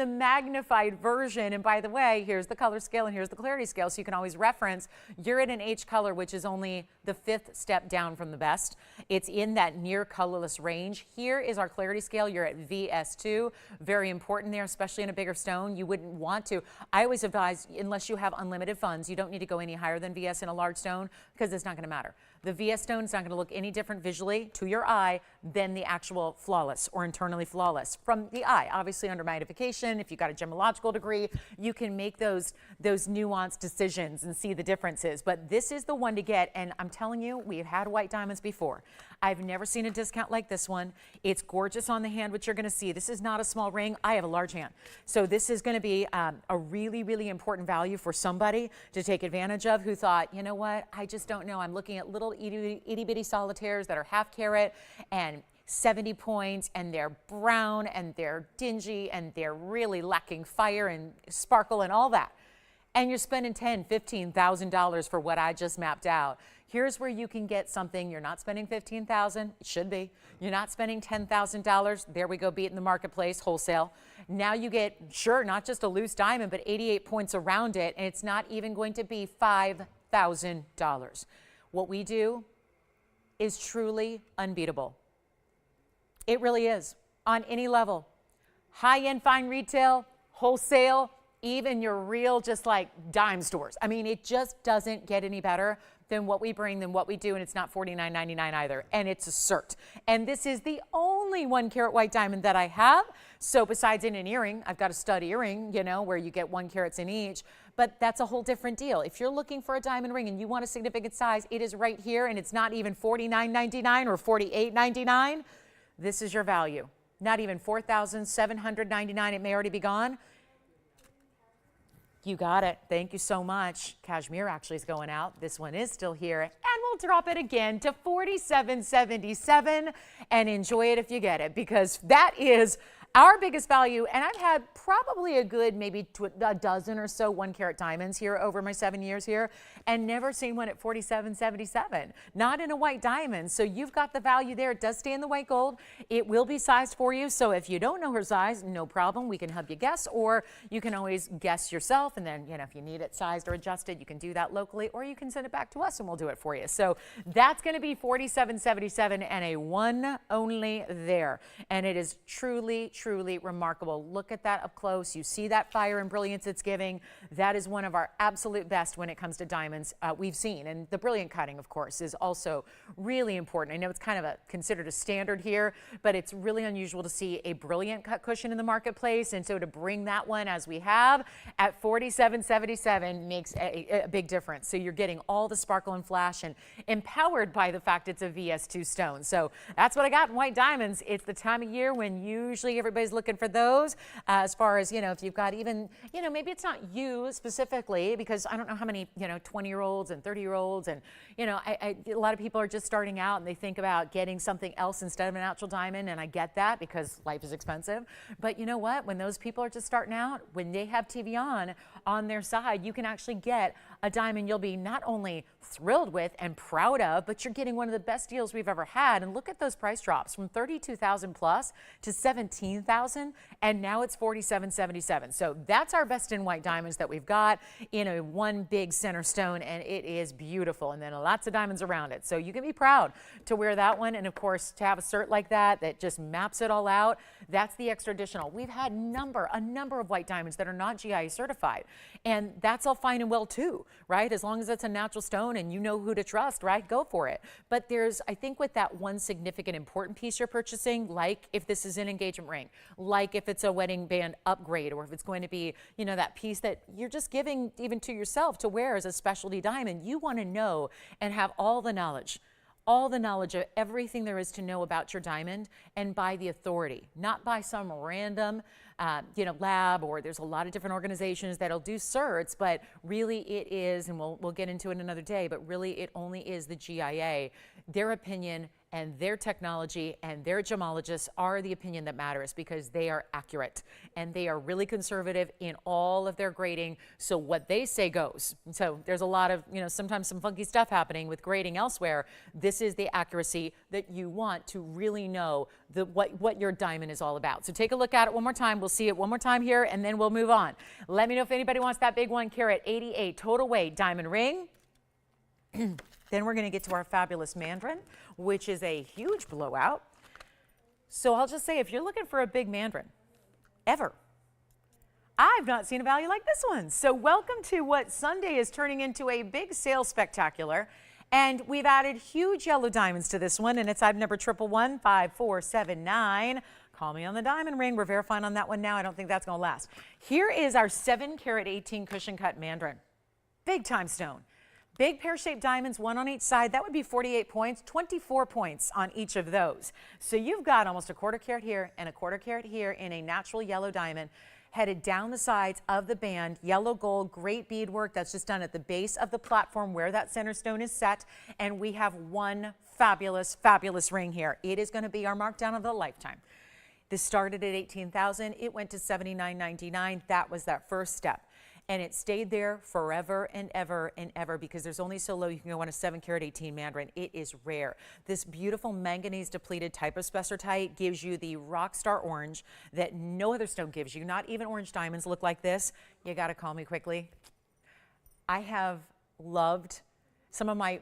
S1: magnified version. And by the way, here's the color scale and here's the clarity scale, so you can always reference. You're at an H color, which is only the 5th step down from the best. It's in that near colorless range. Here is our clarity scale. You're at VS2. Very important there, especially in a bigger stone. You wouldn't want to. I always advise, unless you have unlimited funds, you don't need to go any higher than VS in a large stone because it's not going to matter. The VS stone is not going to look any different visually to your eye than the actual flawless or internally flawless from the eye. Obviously, under magnification, if you've got a gemological degree, you can make those nuanced decisions and see the differences. But this is the one to get, and I'm telling you, we've had white diamonds before. I've never seen a discount like this one. It's gorgeous on the hand, which you're going to see. This is not a small ring. I have a large hand. So this is going to be a really, really important value for somebody to take advantage of who thought, you know what, I just don't know. I'm looking at little itty bitty solitaires that are half carat and 70 points, and they're brown and they're dingy and they're really lacking fire and sparkle and all that. And you're spending $10,000, $15,000 for what I just mapped out. Here's where you can get something. You're not spending $15,000. It should be. You're not spending $10,000. There we go, beat in the marketplace, wholesale. Now you get, sure, not just a loose diamond, but 88 points around it, and it's not even going to be $5,000. What we do is truly unbeatable. It really is, on any level. High-end fine retail, wholesale, even your real just like dime stores. I mean, it just doesn't get any better than what we bring, than what we do, and it's not $49.99 either, and it's a cert. And this is the only 1 carat white diamond that I have. So besides in an earring, I've got a stud earring, you know, where you get 1 carats in each, but that's a whole different deal. If you're looking for a diamond ring and you want a significant size, it is right here, and it's not even $49.99 or $48.99. This is your value. Not even $4,799. It may already be gone. You got it. Thank you so much. Kashmir actually is going out. This one is still here. And we'll drop it again to $47.77 and enjoy it if you get it, because that is our biggest value. And I've had probably a good maybe a dozen or so 1 carat diamonds here over my 7 years here, and never seen one at $47.77. Not in a white diamond. So you've got the value there. It does stay in the white gold. It will be sized for you. So if you don't know her size, no problem. We can help you guess, or you can always guess yourself. And then, you know, if you need it sized or adjusted, you can do that locally, or you can send it back to us and we'll do it for you. So that's going to be $47.77 and a one only there. And it is truly, truly remarkable. Look at that up close. You see that fire and brilliance it's giving. That is one of our absolute best when it comes to diamonds we've seen. And the brilliant cutting, of course, is also really important. I know it's kind of considered a standard here, but it's really unusual to see a brilliant cut cushion in the marketplace. And so to bring that one as we have at $47.77 makes a big difference. So you're getting all the sparkle and flash and empowered by the fact it's a VS2 stone. So that's what I got in white diamonds. It's the time of year when usually everybody everybody's looking for those. As far as, if you've got even, maybe it's not you specifically, because I don't know how many, 20-year-olds and 30-year-olds and, a lot of people are just starting out and they think about getting something else instead of a natural diamond, and I get that because life is expensive. But you know what? When those people are just starting out, when they have TVON on their side, you can actually get a diamond you'll be not only thrilled with and proud of, but you're getting one of the best deals we've ever had. And look at those price drops from $32,000 plus to $17,000, and now it's $47.77. So that's our best in white diamonds that we've got in a one big center stone, and it is beautiful. And then lots of diamonds around it. So you can be proud to wear that one. And of course, to have a cert like that just maps it all out, that's the extra additional. We've had a number of white diamonds that are not GIA certified, and that's all fine and well too, right? As long as it's a natural stone and you know who to trust, right? Go for it. But there's, I think, with that one significant important piece you're purchasing, like if this is an engagement ring, like if it's a wedding band upgrade, or if it's going to be, that piece that you're just giving even to yourself to wear as a specialty diamond, you want to know and have all the knowledge of everything there is to know about your diamond, and by the authority, not by some random lab, or there's a lot of different organizations that'll do certs, but really it is, and we'll get into it another day, but really it only is the GIA. Their opinion and their technology and their gemologists are the opinion that matters, because they are accurate and they are really conservative in all of their grading. So what they say goes. So there's a lot of, sometimes some funky stuff happening with grading elsewhere. This is the accuracy that you want to really know what your diamond is all about. So take a look at it one more time. We'll see it one more time here, and then we'll move on. Let me know if anybody wants that big 1 carat 88 total weight diamond ring. Then we're going to get to our fabulous Mandarin, which is a huge blowout. So I'll just say, if you're looking for a big Mandarin, ever, I've not seen a value like this one. So welcome to what Sunday is turning into a big sales spectacular. And we've added huge yellow diamonds to this one, and it's item number 1115479. Call me on the diamond ring. We're verifying on that one now. I don't think that's going to last. Here is our 7 carat 18 cushion cut Mandarin. Big time stone. Big pear-shaped diamonds, one on each side. That would be 48 points, 24 points on each of those. So you've got almost a 1/4 carat here and a 1/4 carat here in a natural yellow diamond headed down the sides of the band, yellow gold, great beadwork that's just done at the base of the platform where that center stone is set. And we have one fabulous, fabulous ring here. It is going to be our markdown of the lifetime. This started at $18,000. It went to $79.99. That was that first step. And it stayed there forever and ever and ever, because there's only so low you can go on a 7 carat 18 Mandarin. It is rare. This beautiful manganese depleted type of spessartite gives you the rock star orange that no other stone gives you. Not even orange diamonds look like this. You got to call me quickly. I have loved, some of my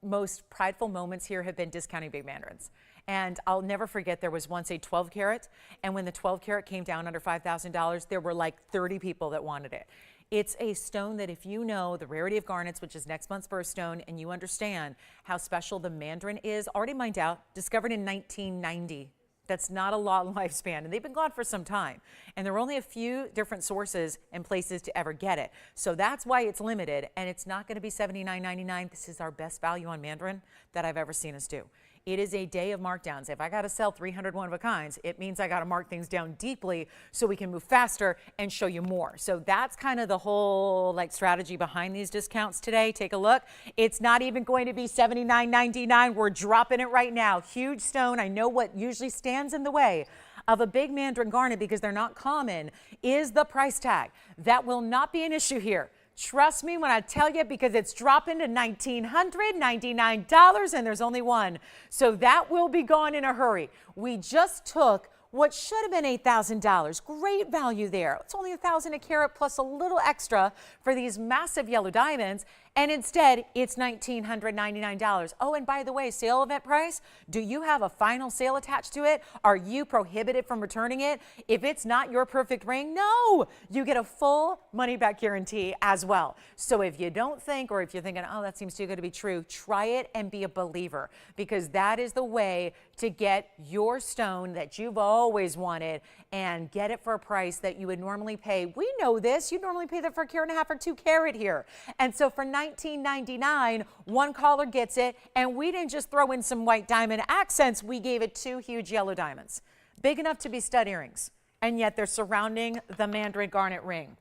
S1: most prideful moments here have been discounting big Mandarins. And I'll never forget, there was once a 12 carat, and when the 12 carat came down under $5,000, there were like 30 people that wanted it. It's a stone that, if you know the rarity of garnets, which is next month's birthstone, and you understand how special the Mandarin is, already mined out, discovered in 1990. That's not a long lifespan, and they've been gone for some time. And there are only a few different sources and places to ever get it. So that's why it's limited, and it's not going to be $79.99. This is our best value on Mandarin that I've ever seen us do. It is a day of markdowns. If I got to sell 300 one-of-a-kinds, it means I got to mark things down deeply so we can move faster and show you more. So that's kind of the whole strategy behind these discounts today. Take a look. It's not even going to be $79.99. We're dropping it right now. Huge stone. I know what usually stands in the way of a big Mandarin garnet, because they're not common, is the price tag. That will not be an issue here. Trust me when I tell you, because it's dropping to $1,999, and there's only one. So that will be gone in a hurry. We just took what should have been $8,000. Great value there. It's only $1,000 a carat plus a little extra for these massive yellow diamonds. And instead, it's $1,999. Oh, and by the way, sale event price, do you have a final sale attached to it? Are you prohibited from returning it? If it's not your perfect ring, no, you get a full money back guarantee as well. So if you don't think, or if you're thinking, oh, that seems too good to be true, try it and be a believer, because that is the way to get your stone that you've always wanted and get it for a price that you would normally pay. We know this. You'd normally pay that for 1.5 carat or 2 carat here. And so for $19.99, one caller gets it, and we didn't just throw in some white diamond accents. We gave it 2 huge yellow diamonds. big enough to be stud earrings, and yet they're surrounding the Mandarin garnet ring.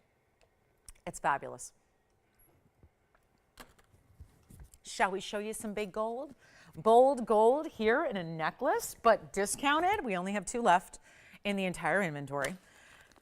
S1: It's fabulous. Shall we show you some big gold? Bold gold here in a necklace, but discounted. We only have 2 left in the entire inventory.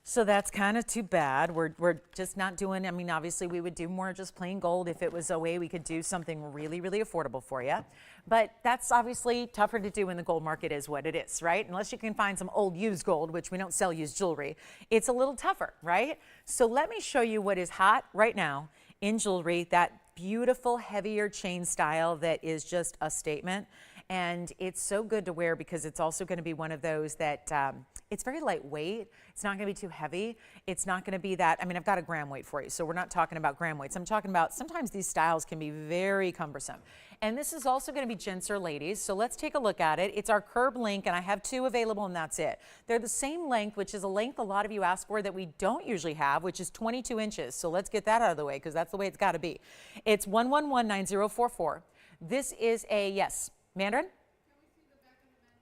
S1: So that's kind of too bad. We're just not doing, I mean, obviously we would do more just plain gold if it was a way we could do something really, really affordable for you. But that's obviously tougher to do when the gold market is what it is, right? Unless you can find some old used gold, which we don't sell used jewelry, it's a little tougher, right? So let me show you what is hot right now in jewelry, that beautiful heavier chain style that is just a statement. And it's so good to wear because it's also going to be one of those that it's very lightweight. It's not going to be too heavy. It's not going to be that, I mean, I've got a gram weight for you, so we're not talking about gram weights. I'm talking about sometimes these styles can be very cumbersome. And this is also going to be gents or ladies, so let's take a look at it. It's our curb link, and I have 2 available, and that's it. They're the same length, which is a length a lot of you ask for that we don't usually have, which is 22 inches. So let's get that out of the way because that's the way it's got to be. It's 1119044. This is a, yes, Mandarin?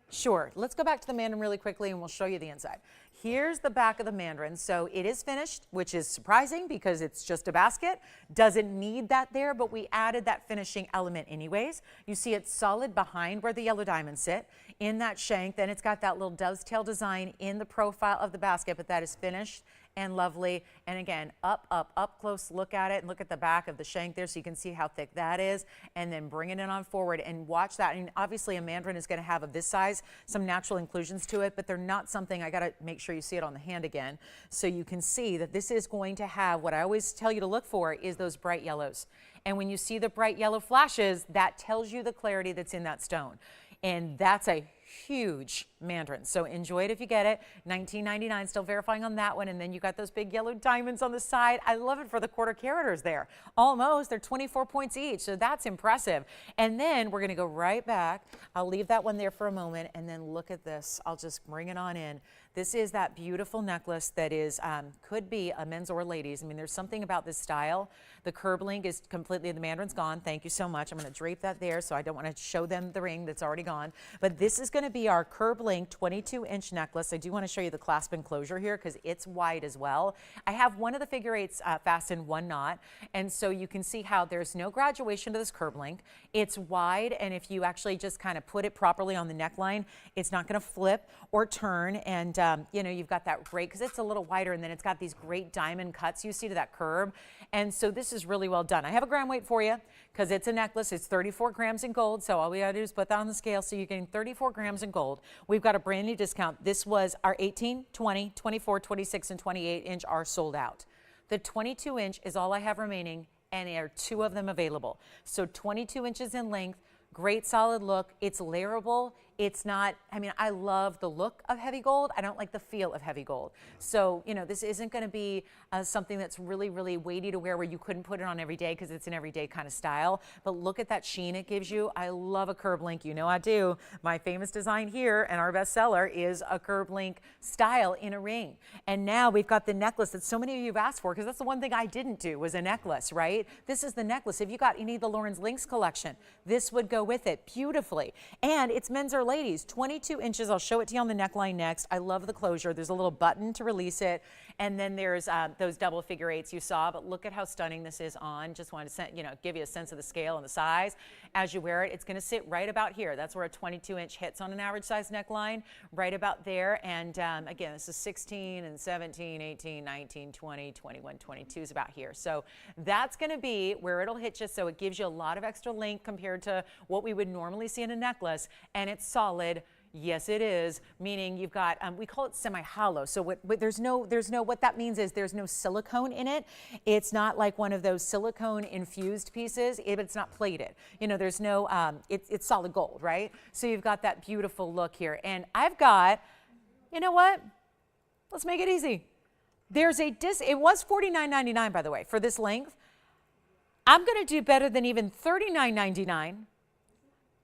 S1: Sure. Let's go back to the Mandarin really quickly and we'll show you the inside. Here's the back of the Mandarin. So it is finished, which is surprising because it's just a basket. Doesn't need that there, but we added that finishing element anyways. You see it's solid behind where the yellow diamonds sit in that shank. Then it's got that little dovetail design in the profile of the basket, but that is finished and lovely. And again, up close look at it and look at the back of the shank there so you can see how thick that is, and then bringing it on forward and watch that. I mean, obviously a Mandarin is going to have of this size some natural inclusions to it, but they're not something, I got to make sure you see it on the hand again so you can see that this is going to have what I always tell you to look for is those bright yellows. And when you see the bright yellow flashes, that tells you the clarity that's in that stone. And that's a huge Mandarin. So enjoy it if you get it. $19.99, still verifying on that one. And then you got those big yellow diamonds on the side. I love it for the quarter caraters there. Almost, they're 24 points each. So that's impressive. And then we're going to go right back. I'll leave that one there for a moment. And then look at this. I'll just bring it on in. This is that beautiful necklace that is, could be a men's or ladies. I mean, there's something about this style. The curb link is completely, the Mandarin's gone. Thank you so much. I'm going to drape that there so I don't want to show them the ring that's already gone. But this is going to be our curb link 22-inch necklace. I do want to show you the clasp enclosure here because it's wide as well. I have one of the figure eights fastened, one not. And so you can see how there's no graduation to this curb link. It's wide, and if you actually just kind of put it properly on the neckline, it's not going to flip or turn. And you know, you've got that great, because it's a little wider, and then it's got these great diamond cuts you see to that curb. And so this is really well done. I have a gram weight for you because it's a necklace. It's 34 grams in gold. So all we got to do is put that on the scale. So you're getting 34 grams in gold. We've got a brand new discount. This was our 18, 20, 24, 26, and 28 inch are sold out. The 22 inch is all I have remaining, and there are 2 of them available. So 22 inches in length, great solid look. It's layerable. It's not, I mean, I love the look of heavy gold. I don't like the feel of heavy gold. So, you know, this isn't going to be something that's really, really weighty to wear where you couldn't put it on every day because it's an everyday kind of style. But look at that sheen it gives you. I love a curb link. You know I do. My famous design here and our best seller is a curb link style in a ring. And now we've got the necklace that so many of you have asked for, because that's the one thing I didn't do was a necklace, right? This is the necklace. If you got any of the Lauren's Links collection, this would go with it beautifully. And it's men's or ladies, 22 inches. I'll show it to you on the neckline next. I love the closure. There's a little button to release it. And then there's those double figure eights you saw, but look at how stunning this is on. Just wanted to, you know, give you a sense of the scale and the size. As you wear it, it's going to sit right about here. That's where a 22 inch hits on an average size neckline, right about there. And again, this is 16 and 17, 18, 19, 20, 21, 22 is about here. So that's going to be where it'll hit you. So it gives you a lot of extra length compared to what we would normally see in a necklace, and it's solid. Yes, it is, meaning you've got, we call it semi-hollow. So what that means is there's no silicone in it. It's not like one of those silicone infused pieces, but it's not plated. You know, there's no, it's solid gold, right? So you've got that beautiful look here. And I've got, you know what? Let's make it easy. There's a it was $49.99, by the way, for this length. I'm going to do better than even $39.99.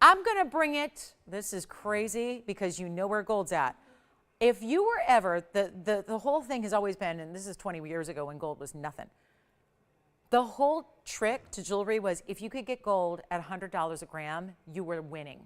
S1: I'm going to bring it, this is crazy because you know where gold's at. If you were ever, the whole thing has always been, and this is 20 years ago when gold was nothing. The whole trick to jewelry was if you could get gold at $100 a gram, you were winning.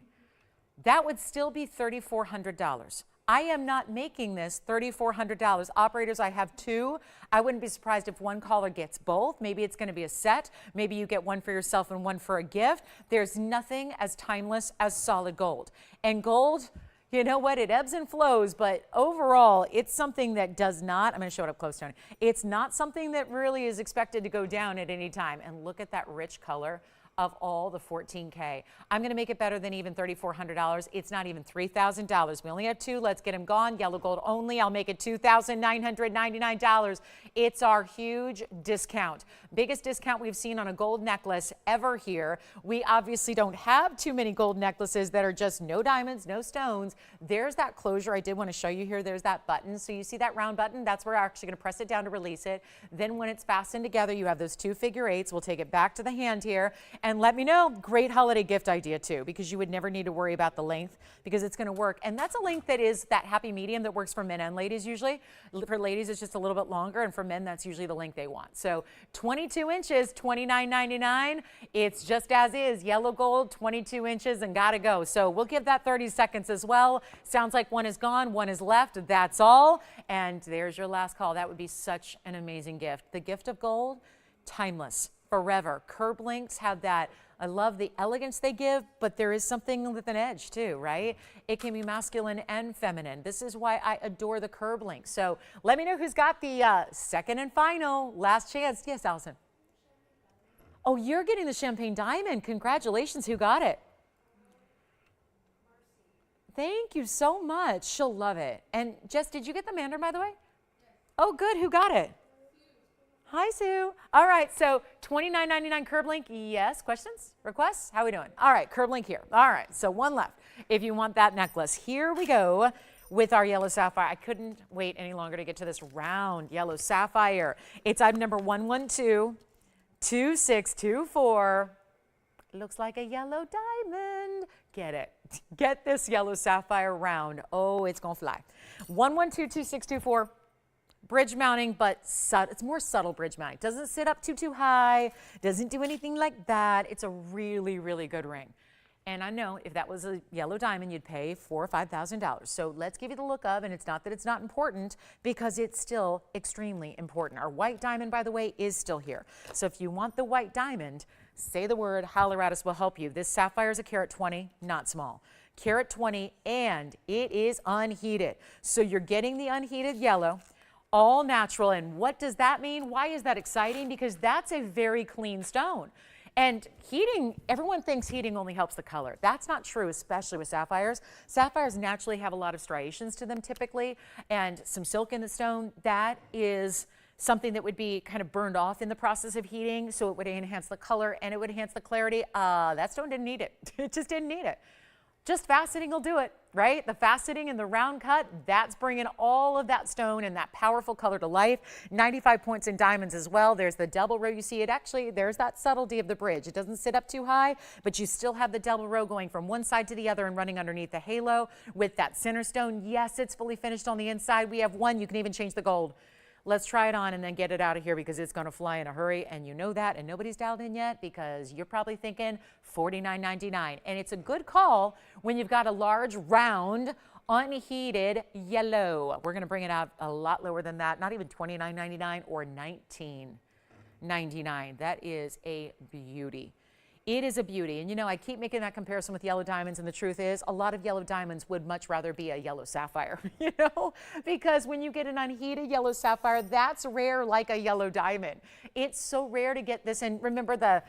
S1: That would still be $3,400. I am not making this $3,400. Operators, I have two. I wouldn't be surprised if one caller gets both. Maybe it's going to be a set. Maybe you get one for yourself and one for a gift. There's nothing as timeless as solid gold. And gold, you know what? It ebbs and flows, but overall, it's something that does not, I'm going to show it up close, Tony. It's not something that really is expected to go down at any time. And look at that rich color of all the 14K. I'm going to make it better than even $3,400. It's not even $3,000. We only have two. Let's get them gone. Yellow gold only. I'll make it $2,999. It's our huge discount. Biggest discount we've seen on a gold necklace ever here. We obviously don't have too many gold necklaces that are just no diamonds, no stones. There's that closure I did want to show you here. There's that button. So you see that round button? That's where we're actually going to press it down to release it. Then when it's fastened together, you have those two figure eights. We'll take it back to the hand here. And let me know, great holiday gift idea too, because you would never need to worry about the length because it's going to work. And that's a length that is that happy medium that works for men and ladies usually. For ladies, it's just a little bit longer, and for men, that's usually the length they want. So 22 inches, $29.99. It's just as is, yellow gold, 22 inches, and gotta go. So we'll give that 30 seconds as well. Sounds like one is gone, one is left. That's all. And there's your last call. That would be such an amazing gift. The gift of gold, timeless. Forever. Curb links have that. I love the elegance they give, but there is something with an edge too, right? It can be masculine and feminine. This is why I adore the curb link. So let me know who's got the second and final last chance. Yes, Allison. Oh, you're getting the champagne diamond. Congratulations. Who got it? Thank you so much. She'll love it. And Jess, did you get the Mandarin, by the way? Oh, good. Who got it? Hi, Sue. All right, so $29.99 curb link. Yes, questions, requests? How are we doing? All right, curb link here. All right, so one left. If you want that necklace, here we go with our yellow sapphire. I couldn't wait any longer to get to this round yellow sapphire. It's item number 112-2624. Looks like a yellow diamond. Get it. Get this yellow sapphire round. Oh, it's going to fly. 112-2624. Bridge mounting, but it's more subtle bridge mounting. Doesn't sit up too high, doesn't do anything like that. It's a really, really good ring. And I know if that was a yellow diamond, you'd pay $4,000 or $5,000. So let's give you the look of, and it's not that it's not important, because it's still extremely important. Our white diamond, by the way, is still here. So if you want the white diamond, say the word, holler at us, we'll help you. This sapphire is a carat 20, not small. Carat 20, and it is unheated. So you're getting the unheated yellow, all natural. And what does that mean? Why is that exciting? Because that's a very clean stone. And heating, everyone thinks heating only helps the color. That's not true, especially with sapphires. Sapphires naturally have a lot of striations to them typically, and some silk in the stone. That is something that would be kind of burned off in the process of heating, so it would enhance the color and it would enhance the clarity. That stone didn't need it. It just didn't need it. Just faceting will do it, right? The faceting and the round cut, that's bringing all of that stone and that powerful color to life. 95 points in diamonds as well. There's the double row. You see it actually, there's that subtlety of the bridge. It doesn't sit up too high, but you still have the double row going from one side to the other and running underneath the halo with that center stone. Yes, it's fully finished on the inside. We have one. You can even change the gold. Let's try it on and then get it out of here because it's going to fly in a hurry, and you know that, and nobody's dialed in yet because you're probably thinking $49.99. And it's a good call when you've got a large, round, unheated yellow. We're going to bring it out a lot lower than that, not even $29.99 or $19.99. That is a beauty. It is a beauty. And you know, I keep making that comparison with yellow diamonds, and the truth is a lot of yellow diamonds would much rather be a yellow sapphire, you know, because when you get an unheated yellow sapphire, that's rare like a yellow diamond. It's so rare to get this. And remember, the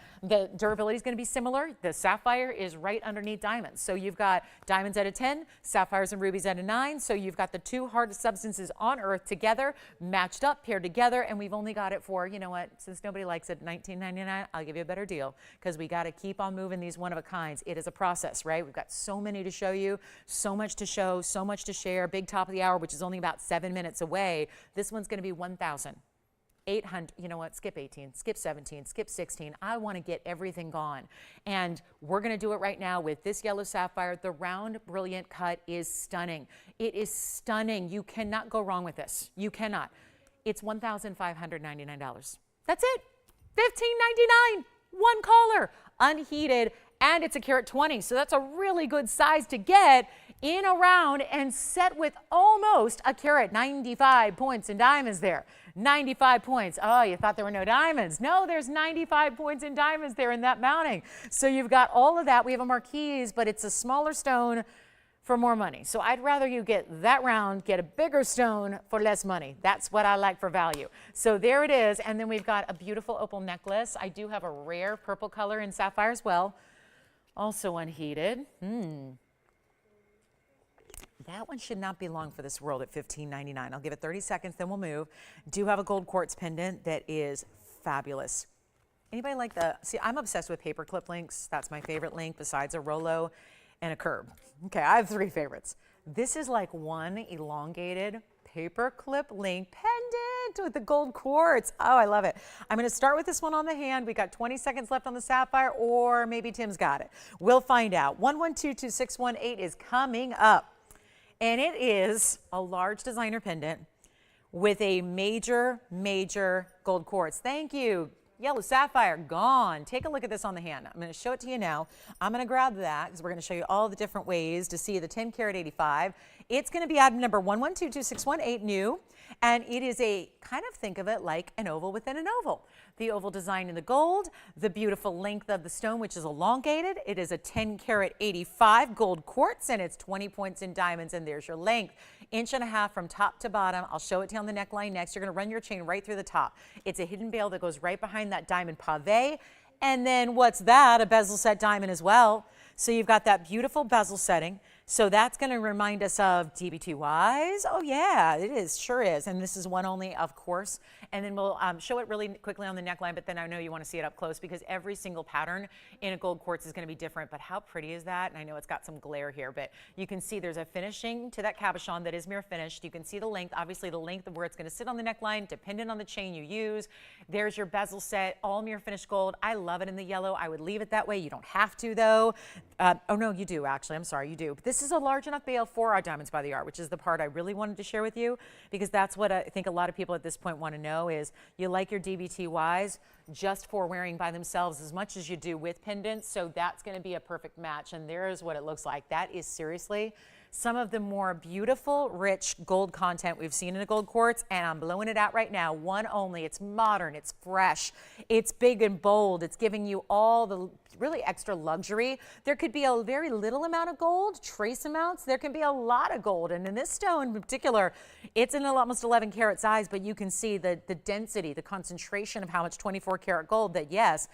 S1: durability is going to be similar. The sapphire is right underneath diamonds. So you've got diamonds at a 10, sapphires and rubies at a 9. So you've got the two hardest substances on earth together, matched up, paired together, and we've only got it for, you know what, since nobody likes it, $19.99, I'll give you a better deal because we got to keep on moving these one-of-a-kinds. It is a process, right? We've got so many to show you, so much to show, so much to share. Big top of the hour, which is only about 7 minutes away. This one's going to be 1,800. You know what? Skip 18, skip 17, skip 16. I want to get everything gone. And we're going to do it right now with this yellow sapphire. The round, brilliant cut is stunning. It is stunning. You cannot go wrong with this. You cannot. It's $1,599. That's it. $1,599. One caller, unheated, and it's a carat 20. So that's a really good size to get in a round and set with almost a carat, 95 points in diamonds there. 95 points. Oh, you thought there were no diamonds. No, there's 95 points in diamonds there in that mounting. So you've got all of that. We have a Marquise, but it's a smaller stone for more money. So I'd rather you get that round, get a bigger stone for less money. That's what I like for value. So there it is. And then we've got a beautiful opal necklace. I do have a rare purple color in sapphire as well. Also unheated. That one should not be long for this world at $15.99. I'll give it 30 seconds, then we'll move. Do have a gold quartz pendant that is fabulous. Anybody like see, I'm obsessed with paperclip links. That's my favorite link besides a Rolo and a curb. Okay, I have 3 favorites. This is like one elongated paperclip link pendant with the gold quartz. Oh, I love it. I'm going to start with this one on the hand. We got 20 seconds left on the sapphire, or maybe Tim's got it. We'll find out. 1122618 is coming up, and it is a large designer pendant with a major gold quartz. Thank you. Yellow sapphire, gone. Take a look at this on the hand. I'm going to show it to you now. I'm going to grab that because we're going to show you all the different ways to see the 10 karat 85. It's going to be item number 1122618, new, and it is a kind of, think of it like an oval within an oval. The oval design in the gold, the beautiful length of the stone, which is elongated. It is a 10 karat 85 gold quartz, and it's 20 points in diamonds, and there's your length. 1.5 inches from top to bottom. I'll show it to you on the neckline next. You're going to run your chain right through the top. It's a hidden bail that goes right behind that diamond pave. And then what's that? A bezel set diamond as well. So you've got that beautiful bezel setting. So that's going to remind us of DBTYs. Oh yeah, it is, sure is. And this is one only, of course. And then we'll show it really quickly on the neckline, but then I know you want to see it up close because every single pattern in a gold quartz is going to be different. But how pretty is that? And I know it's got some glare here, but you can see there's a finishing to that cabochon that is mirror finished. You can see the length, obviously the length of where it's going to sit on the neckline, dependent on the chain you use. There's your bezel set, all mirror finished gold. I love it in the yellow. I would leave it that way. You don't have to though. Oh no, you do actually. I'm sorry, you do. But this is a large enough bail for our diamonds by the yard, which is the part I really wanted to share with you because that's what I think a lot of people at this point want to know is you like your DBTYs just for wearing by themselves as much as you do with pendants. So that's going to be a perfect match. And there's what it looks like. That is seriously some of the more beautiful, rich gold content we've seen in a gold quartz, and I'm blowing it out right now. One only. It's modern, it's fresh, it's big and bold. It's giving you all the really extra luxury. There could be a very little amount of gold, trace amounts. There can be a lot of gold, and in this stone in particular, it's in almost 11 karat size, but you can see the density, the concentration of how much 24 karat gold that, yes,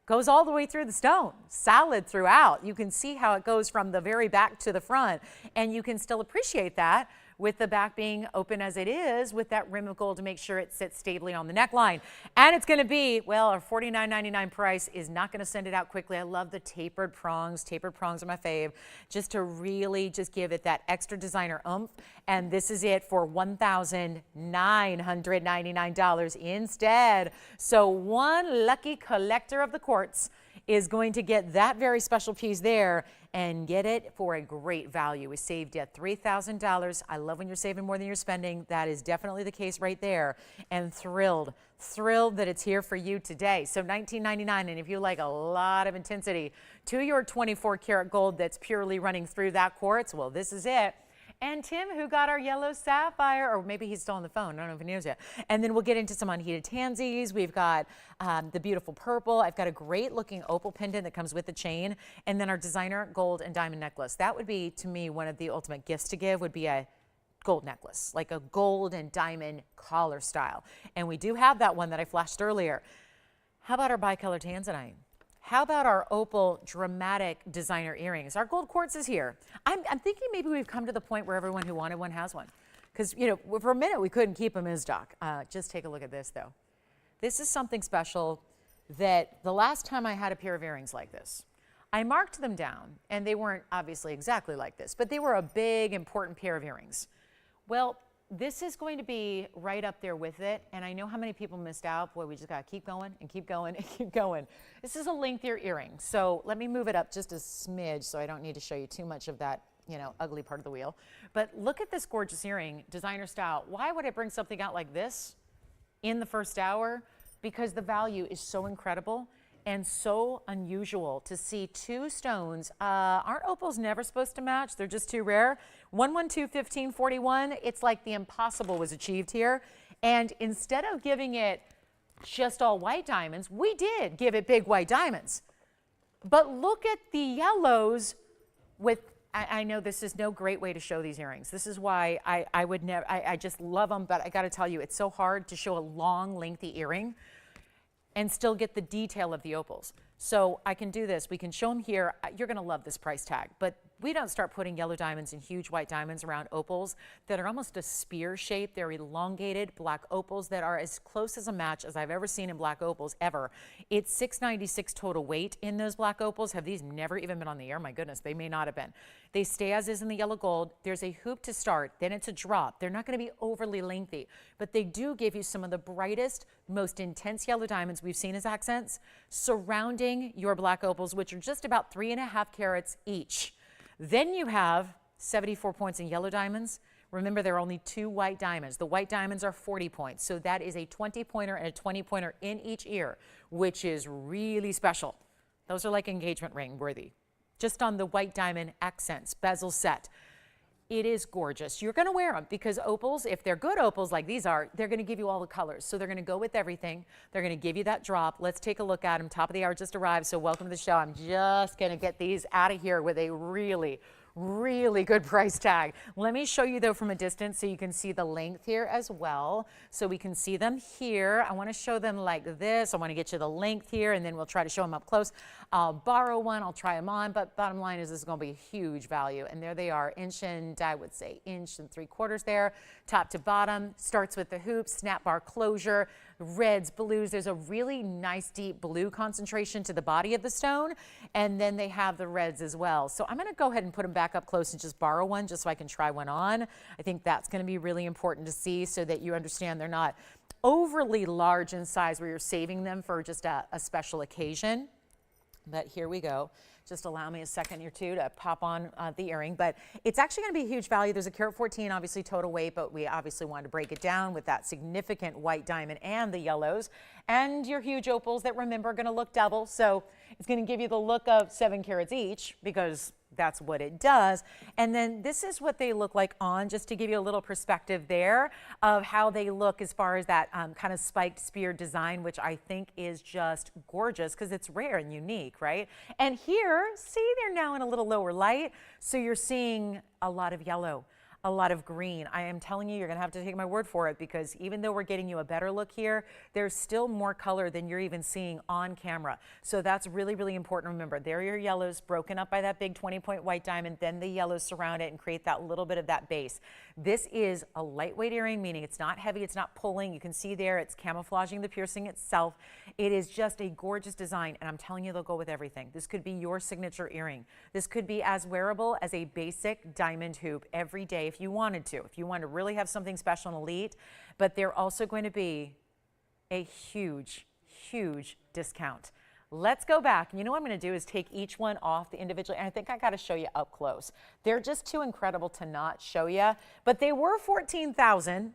S1: goes all the way through the stone, solid throughout. You can see how it goes from the very back to the front, and you can still appreciate that with the back being open as it is with that rim of gold to make sure it sits stably on the neckline. And it's going to be, well, our $49.99 price is not going to send it out quickly. I love the tapered prongs. Tapered prongs are my fave, just to really just give it that extra designer oomph. And this is it for $1,999 instead. So one lucky collector of the quartz is going to get that very special piece there and get it for a great value. We saved you $3,000. I love when you're saving more than you're spending. That is definitely the case right there. And thrilled that it's here for you today. So $19.99, and if you like a lot of intensity to your 24 karat gold that's purely running through that quartz, well, this is it. And Tim, who got our yellow sapphire, or maybe he's still on the phone. I don't know if he knows yet. And then we'll get into some unheated tansies. We've got the beautiful purple. I've got a great looking opal pendant that comes with the chain. And then our designer gold and diamond necklace. That would be, to me, one of the ultimate gifts to give would be a gold necklace, like a gold and diamond collar style. And we do have that one that I flashed earlier. How about our bicolor tanzanite? How about our opal dramatic designer earrings? Our gold quartz is here. I'm thinking maybe we've come to the point where everyone who wanted one has one. Because, you know, for a minute we couldn't keep them in stock. Just take a look at this, though. This is something special that the last time I had a pair of earrings like this, I marked them down, and they weren't obviously exactly like this, but they were a big, important pair of earrings. Well, this is going to be right up there with it, and I know how many people missed out. Boy, we just got to keep going and keep going and keep going. This is a lengthier earring, so let me move it up just a smidge so I don't need to show you too much of that, you know, ugly part of the wheel. But look at this gorgeous earring, designer style. Why would I bring something out like this in the first hour? Because the value is so incredible. and so unusual to see two stones. Aren't opals never supposed to match? They're just too rare. 112-1541, it's like the impossible was achieved here. And instead of giving it just all white diamonds, we did give it big white diamonds. But look at the yellows with, I know this is no great way to show these earrings. This is why I would never, I just love them, but I gotta tell you, it's so hard to show a long, lengthy earring and still get the detail of the opals. So I can do this, we can show them here. You're gonna love this price tag, but we don't start putting yellow diamonds and huge white diamonds around opals that are almost a spear shape. They're elongated black opals that are as close as a match as I've ever seen in black opals ever. It's $696 total weight in those black opals. Have these never even been on the air? My goodness, they may not have been. They stay as is in the yellow gold. There's a hoop to start, then it's a drop. They're not gonna be overly lengthy, but they do give you some of the brightest, most intense yellow diamonds we've seen as accents surrounding your black opals, which are just about 3.5 carats each. Then you have 74 points in yellow diamonds. Remember, there are only 2 white diamonds. The white diamonds are 40 points. So that is a 20-pointer and a 20-pointer in each ear, which is really special. Those are like engagement ring worthy. Just on the white diamond accents, bezel set. It is gorgeous. You're going to wear them because opals, if they're good opals like these are, they're going to give you all the colors. So they're going to go with everything. They're going to give you that drop. Let's take a look at them. Top of the hour just arrived, so welcome to the show. I'm just going to get these out of here with a really good price tag. Let me show you though from a distance so you can see the length here as well. So we can see them here. I want to show them like this. I want to get you the length here and then we'll try to show them up close. I'll borrow one, I'll try them on, but bottom line is this is going to be a huge value. And there they are, inch and I would say 1 3/4 there, top to bottom. Starts with the hoop, snap bar closure, reds, blues. There's a really nice deep blue concentration to the body of the stone. And then they have the reds as well. So I'm going to go ahead and put them back up close and just borrow one just so I can try one on. I think that's going to be really important to see so that you understand they're not overly large in size where you're saving them for just a special occasion. But here we go. Just allow me a second or two to pop on the earring, but it's actually going to be a huge value. There's a carat 14, obviously total weight, but we obviously wanted to break it down with that significant white diamond and the yellows and your huge opals that remember are going to look double. So it's going to give you the look of 7 carats each because that's what it does. And then this is what they look like on, just to give you a little perspective there of how they look as far as that kind of spiked spear design, which I think is just gorgeous because it's rare and unique, right? And here, see, they're now in a little lower light. So you're seeing a lot of yellow, a lot of green. I am telling you, you're gonna have to take my word for it because even though we're getting you a better look here, there's still more color than you're even seeing on camera. So that's really, really important to remember. There are your yellows broken up by that big 20-point white diamond, then the yellows surround it and create that little bit of that base. This is a lightweight earring, meaning it's not heavy, it's not pulling. You can see there, it's camouflaging the piercing itself. It is just a gorgeous design, and I'm telling you, they'll go with everything. This could be your signature earring. This could be as wearable as a basic diamond hoop every day if you wanted to, if you want to really have something special and elite, but they're also going to be a huge discount. Let's go back. You know what I'm going to do is take each one off the individually, and I think I got to show you up close. They're just too incredible to not show you, but they were $14,000.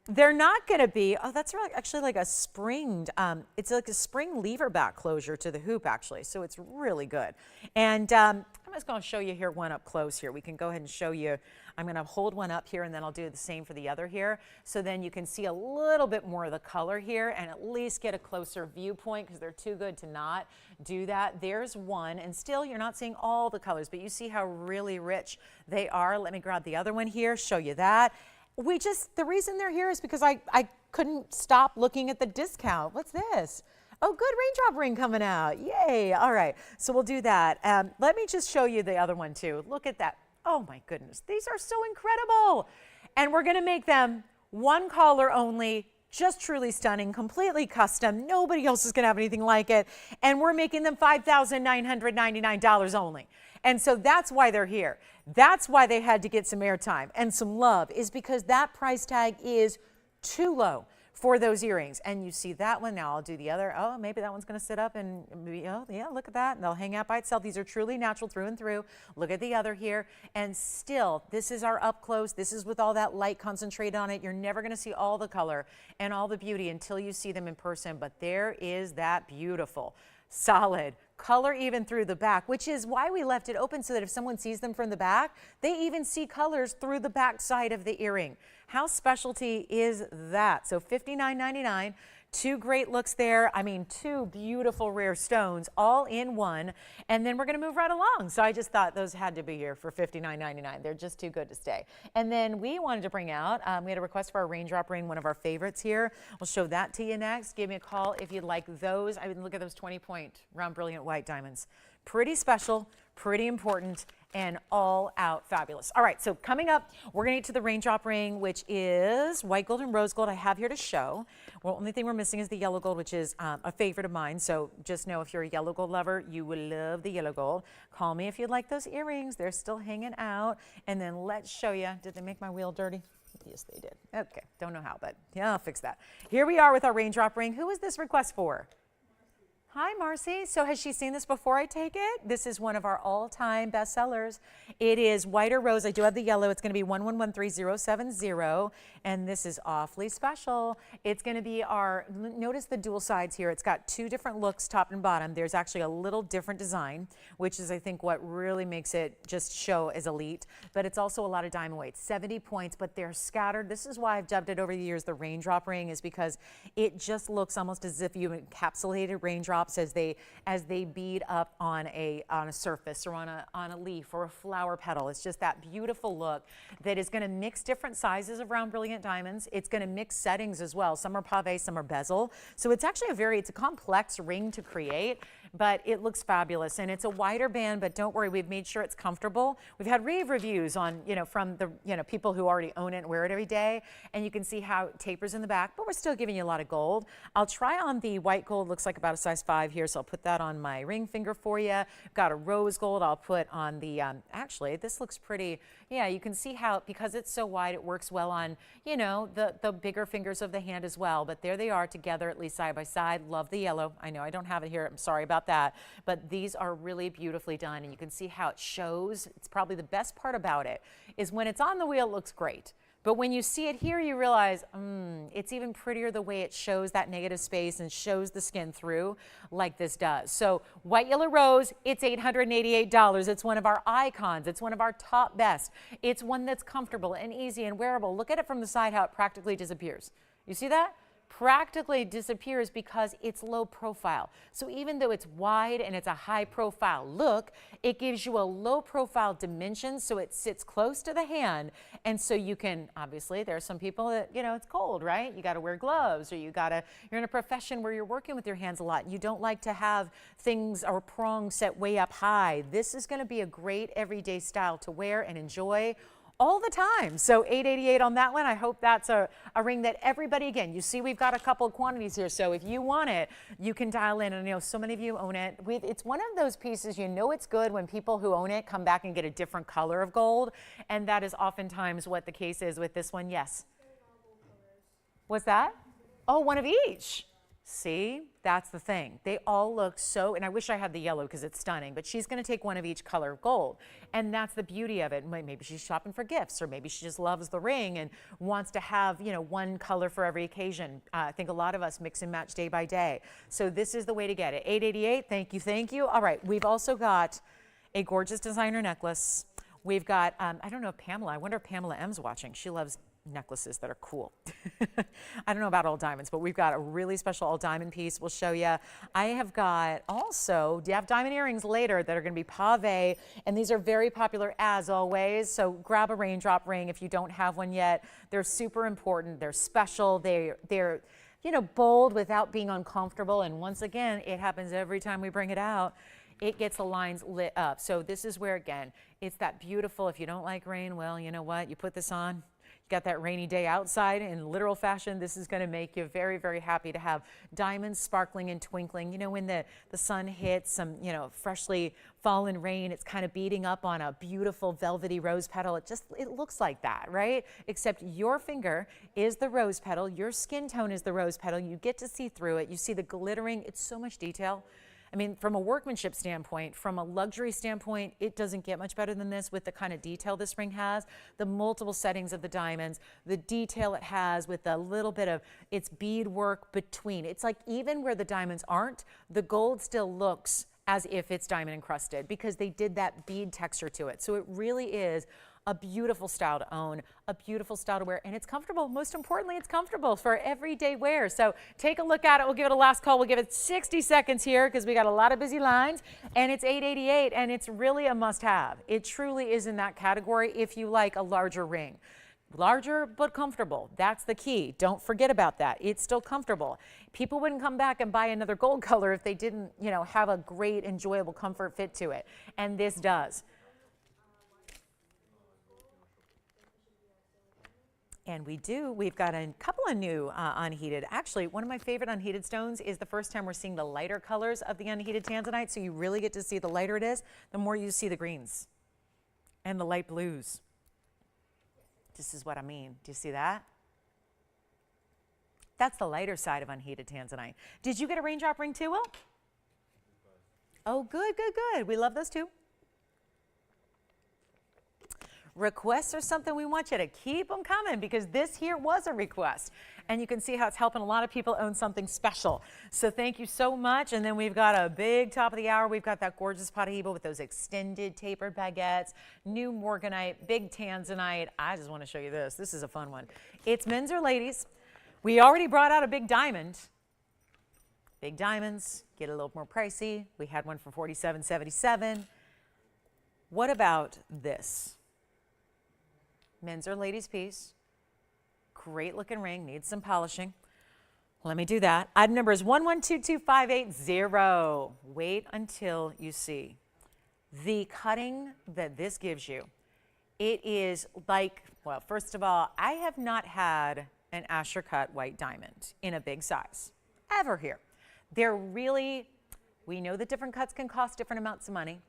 S1: They're not going to be, oh, that's really actually like a springed, it's like a spring lever back closure to the hoop actually, so it's really good. And I'm just going to show you here one up close here. We can go ahead and show you, I'm going to hold one up here and then I'll do the same for the other here. So then you can see a little bit more of the color here and at least get a closer viewpoint because they're too good to not do that. There's one, and still you're not seeing all the colors, but you see how really rich they are. Let me grab the other one here, show you that. The reason they're here is because I couldn't stop looking at the discount. What's this? Oh, good, Raindrop ring coming out. Yay. All right. So we'll do that. Let me just show you the other one too. Look at that. Oh my goodness. These are so incredible. And we're going to make them one collar only, just truly stunning, completely custom. Nobody else is going to have anything like it. And we're making them $5,999 only. And so that's why they're here. That's why they had to get some airtime and some love, is because that price tag is too low for those earrings. And you see that one. Now I'll do the other. Oh, maybe that one's going to sit up and be, oh yeah, look at that. And they'll hang out by itself. These are truly natural through and through. Look at the other here. And still, this is our up close. This is with all that light concentrated on it. You're never going to see all the color and all the beauty until you see them in person. But there is that beautiful solid. Color even through the back, which is why we left it open so that if someone sees them from the back, they even see colors through the back side of the earring. How specialty is that? So $59.99. Two great looks there. I mean, two beautiful rare stones all in one. And then we're going to move right along. So I just thought those had to be here for $59.99. They're just too good to stay. And then we wanted to bring out, we had a request for our Raindrop ring, one of our favorites here. We'll show that to you next. Give me a call if you'd like those. I would look at those 20-point round brilliant white diamonds. Pretty special, pretty important, and all out fabulous. All right, so coming up, we're gonna get to the Raindrop ring, which is white gold and rose gold I have here to show. Well, only thing we're missing is the yellow gold, which is a favorite of mine. So just know if you're a yellow gold lover, you will love the yellow gold. Call me if you'd like those earrings. They're still hanging out. And then let's show you, did they make my wheel dirty? Yes, they did. Okay, don't know how, but yeah, I'll fix that. Here we are with our Raindrop ring. Who was this request for? Hi, Marcy. So has she seen this before, I take it? This is one of our all-time bestsellers. It is white or rose. I do have the yellow. It's going to be 1113070, and this is awfully special. It's going to be our, notice the dual sides here. It's got two different looks, top and bottom. There's actually a little different design, which is, I think, what really makes it just show as elite. But it's also a lot of diamond weight, 70 points, but they're scattered. This is why I've dubbed it over the years the Raindrop ring, is because it just looks almost as if you encapsulated raindrops as they bead up on a surface or on a leaf or a flower petal. It's just that beautiful look that is going to mix different sizes of round brilliant diamonds. It's going to mix settings as well. Some are pave, some are bezel. So it's actually it's a complex ring to create, but it looks fabulous. And it's a wider band, but don't worry, we've made sure it's comfortable. We've had rave reviews on, from the, people who already own it and wear it every day. And you can see how it tapers in the back, but we're still giving you a lot of gold. I'll try on the white gold, looks like about a size 5 here, so I'll put that on my ring finger for you. Got a rose gold I'll put on the, actually, this looks pretty, yeah, you can see how, because it's so wide, it works well on, the bigger fingers of the hand as well. But there they are together, at least side by side. Love the yellow. I know I don't have it here. I'm sorry about that. But these are really beautifully done, and you can see how it shows. It's probably the best part about it is when it's on the wheel, it looks great. But when you see it here, you realize it's even prettier the way it shows that negative space and shows the skin through like this does. So white, yellow, rose, it's $888. It's one of our icons. It's one of our top best. It's one that's comfortable and easy and wearable. Look at it from the side, how it practically disappears. You see that? Practically disappears because it's low profile. So even though it's wide and it's a high profile look, it gives you a low profile dimension, so it sits close to the hand. And so you can, obviously, there are some people that, it's cold, right? You got to wear gloves, or you're in a profession where you're working with your hands a lot. You don't like to have things or prongs set way up high. This is going to be a great everyday style to wear and enjoy all the time. So $888 on that one. I hope that's a ring that everybody, again, you see we've got a couple of quantities here. So if you want it, you can dial in. And I know so many of you own it. It's one of those pieces, it's good when people who own it come back and get a different color of gold. And that is oftentimes what the case is with this one. Yes. What's that? Oh, one of each. See, that's the thing. They all look so, and I wish I had the yellow because it's stunning, but she's going to take one of each color of gold. And that's the beauty of it. Maybe she's shopping for gifts, or maybe she just loves the ring and wants to have, one color for every occasion. I think a lot of us mix and match day by day. So this is the way to get it. $888, thank you, thank you. All right, we've also got a gorgeous designer necklace. We've got, I don't know if I wonder if Pamela M's watching. She loves necklaces that are cool. I don't know about all diamonds, but we've got a really special all diamond piece we'll show you. I have got also, you have diamond earrings later that are going to be pave, and these are very popular as always. So grab a Raindrop ring if you don't have one yet. They're super important. They're special. They're bold without being uncomfortable. And once again, it happens every time we bring it out. It gets the lines lit up. So this is where, again, it's that beautiful, if you don't like rain, well, you know what? You put this on. Got that rainy day outside in literal fashion. This is going to make you very, very happy to have diamonds sparkling and twinkling. When the sun hits some, freshly fallen rain, it's kind of beating up on a beautiful velvety rose petal. It looks like that, right? Except your finger is the rose petal. Your skin tone is the rose petal. You get to see through it. You see the glittering. It's so much detail. I mean, from a workmanship standpoint, from a luxury standpoint, it doesn't get much better than this with the kind of detail this ring has, the multiple settings of the diamonds, the detail it has with a little bit of its bead work between. It's like even where the diamonds aren't, the gold still looks as if it's diamond encrusted because they did that bead texture to it. So it really is a beautiful style to own, a beautiful style to wear, and it's comfortable. Most importantly, it's comfortable for everyday wear. So take a look at it. We'll give it a last call. We'll give it 60 seconds here because we got a lot of busy lines, and it's $888, and it's really a must-have. It truly is in that category if you like a larger ring. Larger but comfortable. That's the key. Don't forget about that. It's still comfortable. People wouldn't come back and buy another gold color if they didn't, you know, have a great, enjoyable comfort fit to it, and this does. And we do. We've got a couple of new unheated. Actually, one of my favorite unheated stones is the first time we're seeing the lighter colors of the unheated tanzanite. So you really get to see the lighter it is, the more you see the greens and the light blues. This is what I mean. Do you see that? That's the lighter side of unheated tanzanite. Did you get a raindrop ring too, Will? Oh, good, good, good. We love those too. Requests are something we want you to keep them coming because this here was a request. And you can see how it's helping a lot of people own something special. So thank you so much. And then we've got a big top of the hour. We've got that gorgeous Paraiba with those extended tapered baguettes, new Morganite, big tanzanite. I just want to show you this. This is a fun one. It's men's or ladies. We already brought out a big diamond. Big diamonds get a little more pricey. We had one for $47.77. What about this? Men's or ladies piece. Great looking ring, needs some polishing. Let me do that. Item number is 1122580. Wait until you see the cutting that this gives you. It is like, well, first of all, I have not had an Asher cut white diamond in a big size ever here. They're really, we know that different cuts can cost different amounts of money.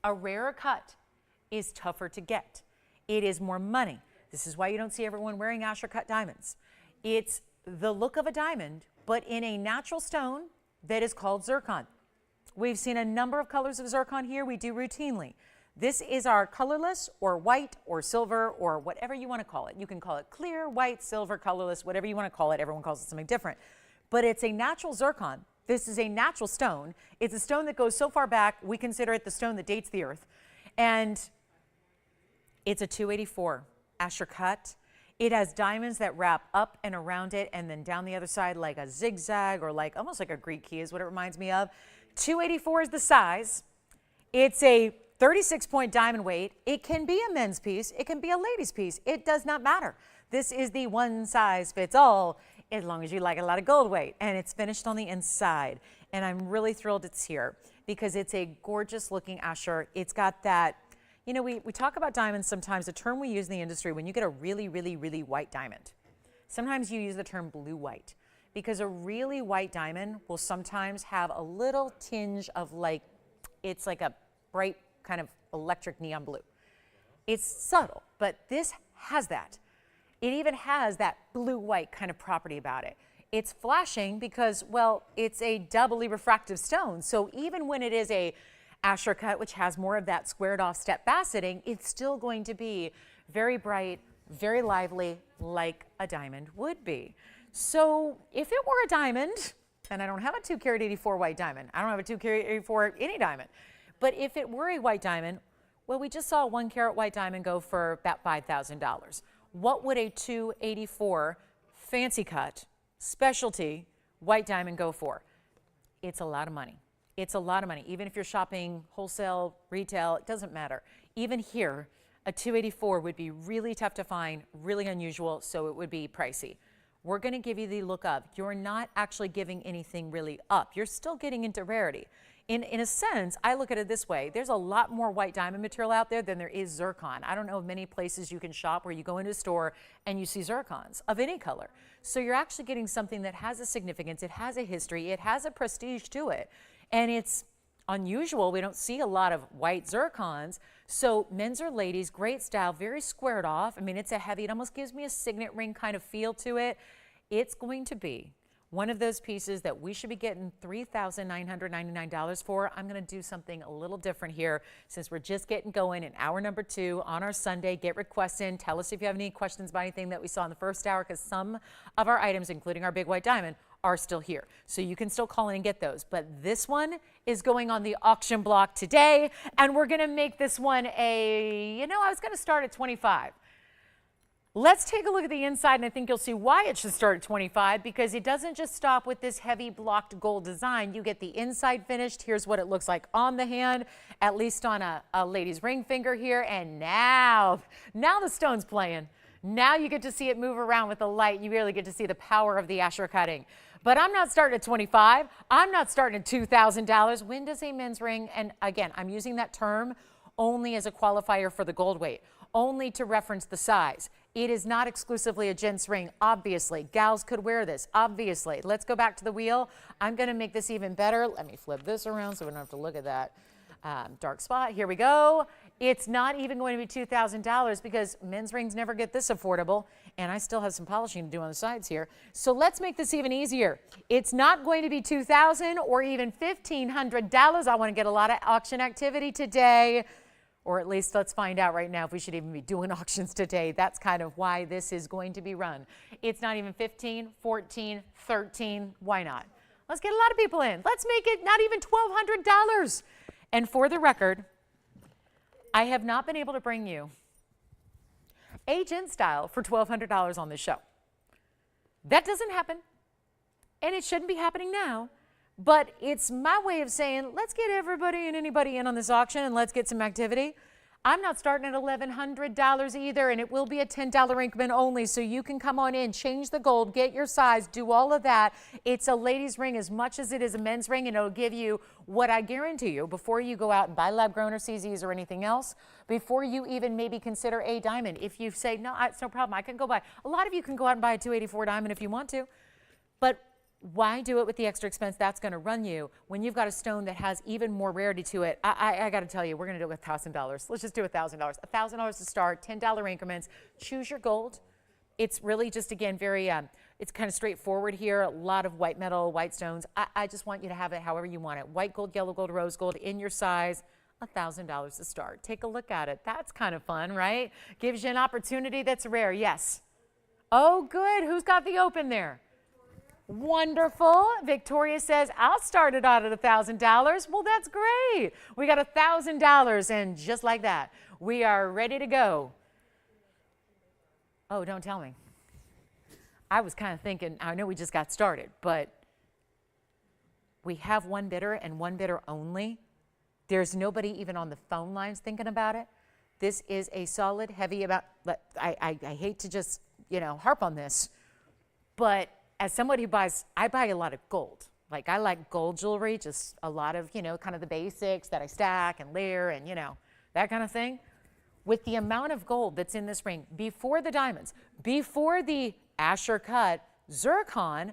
S1: A rarer cut is tougher to get. It is more money. This is why you don't see everyone wearing Asher cut diamonds. It's the look of a diamond, but in a natural stone that is called zircon. We've seen a number of colors of zircon here. We do routinely. This is our colorless or white or silver or whatever you want to call it. You can call it clear, white, silver, colorless, whatever you want to call it. Everyone calls it something different. But it's a natural zircon. This is a natural stone. It's a stone that goes so far back, we consider it the stone that dates the earth. And it's a 284 Asher cut. It has diamonds that wrap up and around it and then down the other side like a zigzag or like almost like a Greek key is what it reminds me of. 284 is the size. It's a 36-point diamond weight. It can be a men's piece. It can be a ladies' piece. It does not matter. This is the one size fits all as long as you like a lot of gold weight. And it's finished on the inside. And I'm really thrilled it's here because it's a gorgeous looking Asher. It's got that. You know, we talk about diamonds sometimes, a term we use in the industry when you get a really, really, really white diamond. Sometimes you use the term blue white because a really white diamond will sometimes have a little tinge of like, it's like a bright kind of electric neon blue. It's subtle, but this has that. It even has that blue-white kind of property about it. It's flashing because, well, it's a doubly refractive stone. So even when it is a Asher cut, which has more of that squared off step faceting, it's still going to be very bright, very lively, like a diamond would be. So if it were a diamond, and I don't have a 2-carat 84 white diamond, I don't have a 2-carat 84 any diamond, but if it were a white diamond, well, we just saw a 1-carat white diamond go for about $5,000. What would a 284 fancy cut, specialty white diamond go for? It's a lot of money. It's a lot of money. Even if you're shopping wholesale, retail, it doesn't matter. Even here, a 284 would be really tough to find, really unusual, so it would be pricey. We're going to give you the look up. You're not actually giving anything really up. You're still getting into rarity. In a sense, I look at it this way. There's a lot more white diamond material out there than there is zircon. I don't know of many places you can shop where you go into a store and you see zircons of any color. So you're actually getting something that has a significance. It has a history. It has a prestige to it. And it's unusual. We don't see a lot of white zircons. So men's or ladies, great style, very squared off. I mean, it's a heavy, it almost gives me a signet ring kind of feel to it. It's going to be one of those pieces that we should be getting $3,999 for. I'm going to do something a little different here since we're just getting going in hour number 2 on our Sunday. Get requests in. Tell us if you have any questions about anything that we saw in the first hour, because some of our items, including our big white diamond, are still here. So you can still call in and get those. But this one is going on the auction block today, and we're going to make this one a, I was going to start at 25. Let's take a look at the inside, and I think you'll see why it should start at 25, because it doesn't just stop with this heavy blocked gold design. You get the inside finished. Here's what it looks like on the hand, at least on a lady's ring finger here. And now the stone's playing. Now you get to see it move around with the light. You really get to see the power of the Asher cutting. But I'm not starting at 25. I'm not starting at $2,000. When does a men's ring, and again, I'm using that term only as a qualifier for the gold weight, only to reference the size. It is not exclusively a gent's ring, obviously. Gals could wear this, obviously. Let's go back to the wheel. I'm going to make this even better. Let me flip this around so we don't have to look at that dark spot. Here we go. It's not even going to be $2,000 because men's rings never get this affordable, and I still have some polishing to do on the sides here. So let's make this even easier. It's not going to be $2,000 or even $1,500. I want to get a lot of auction activity today. Or at least let's find out right now if we should even be doing auctions today. That's kind of why this is going to be run. It's not even 15, 14, 13. Why not? Let's get a lot of people in. Let's make it not even $1,200. And for the record, I have not been able to bring you a gent style for $1,200 on this show. That doesn't happen, and it shouldn't be happening now. But it's my way of saying, let's get everybody and anybody in on this auction and let's get some activity. I'm not starting at $1,100 either, and it will be a $10 increment only, so you can come on in, change the gold, get your size, do all of that. It's a ladies' ring as much as it is a men's ring, and it'll give you what I guarantee you before you go out and buy lab-grown or CZs or anything else, before you even maybe consider a diamond. If you say, no, it's no problem, I can go buy. A lot of you can go out and buy a 284 diamond if you want to, but why do it with the extra expense that's going to run you when you've got a stone that has even more rarity to it? I got to tell you, we're going to do it with $1,000. Let's just do $1,000. $1,000 to start, $10 increments. Choose your gold. It's really just, again, very, it's kind of straightforward here. A lot of white metal, white stones. I just want you to have it however you want it. White gold, yellow gold, rose gold in your size. $1,000 to start. Take a look at it. That's kind of fun, right? Gives you an opportunity that's rare. Yes. Oh, good. Who's got the open there? Wonderful. Victoria says, I'll start it out at $1,000. Well, that's great. We got $1,000, and just like that, we are ready to go. Oh, don't tell me. I was kind of thinking, I know we just got started, but we have one bidder and one bidder only. There's nobody even on the phone lines thinking about it. This is a solid, heavy amount. I hate to just, harp on this, but as somebody who buys, I buy a lot of gold. Like, I like gold jewelry, just a lot of, kind of the basics that I stack and layer and, that kind of thing. With the amount of gold that's in this ring, before the diamonds, before the Asher cut zircon,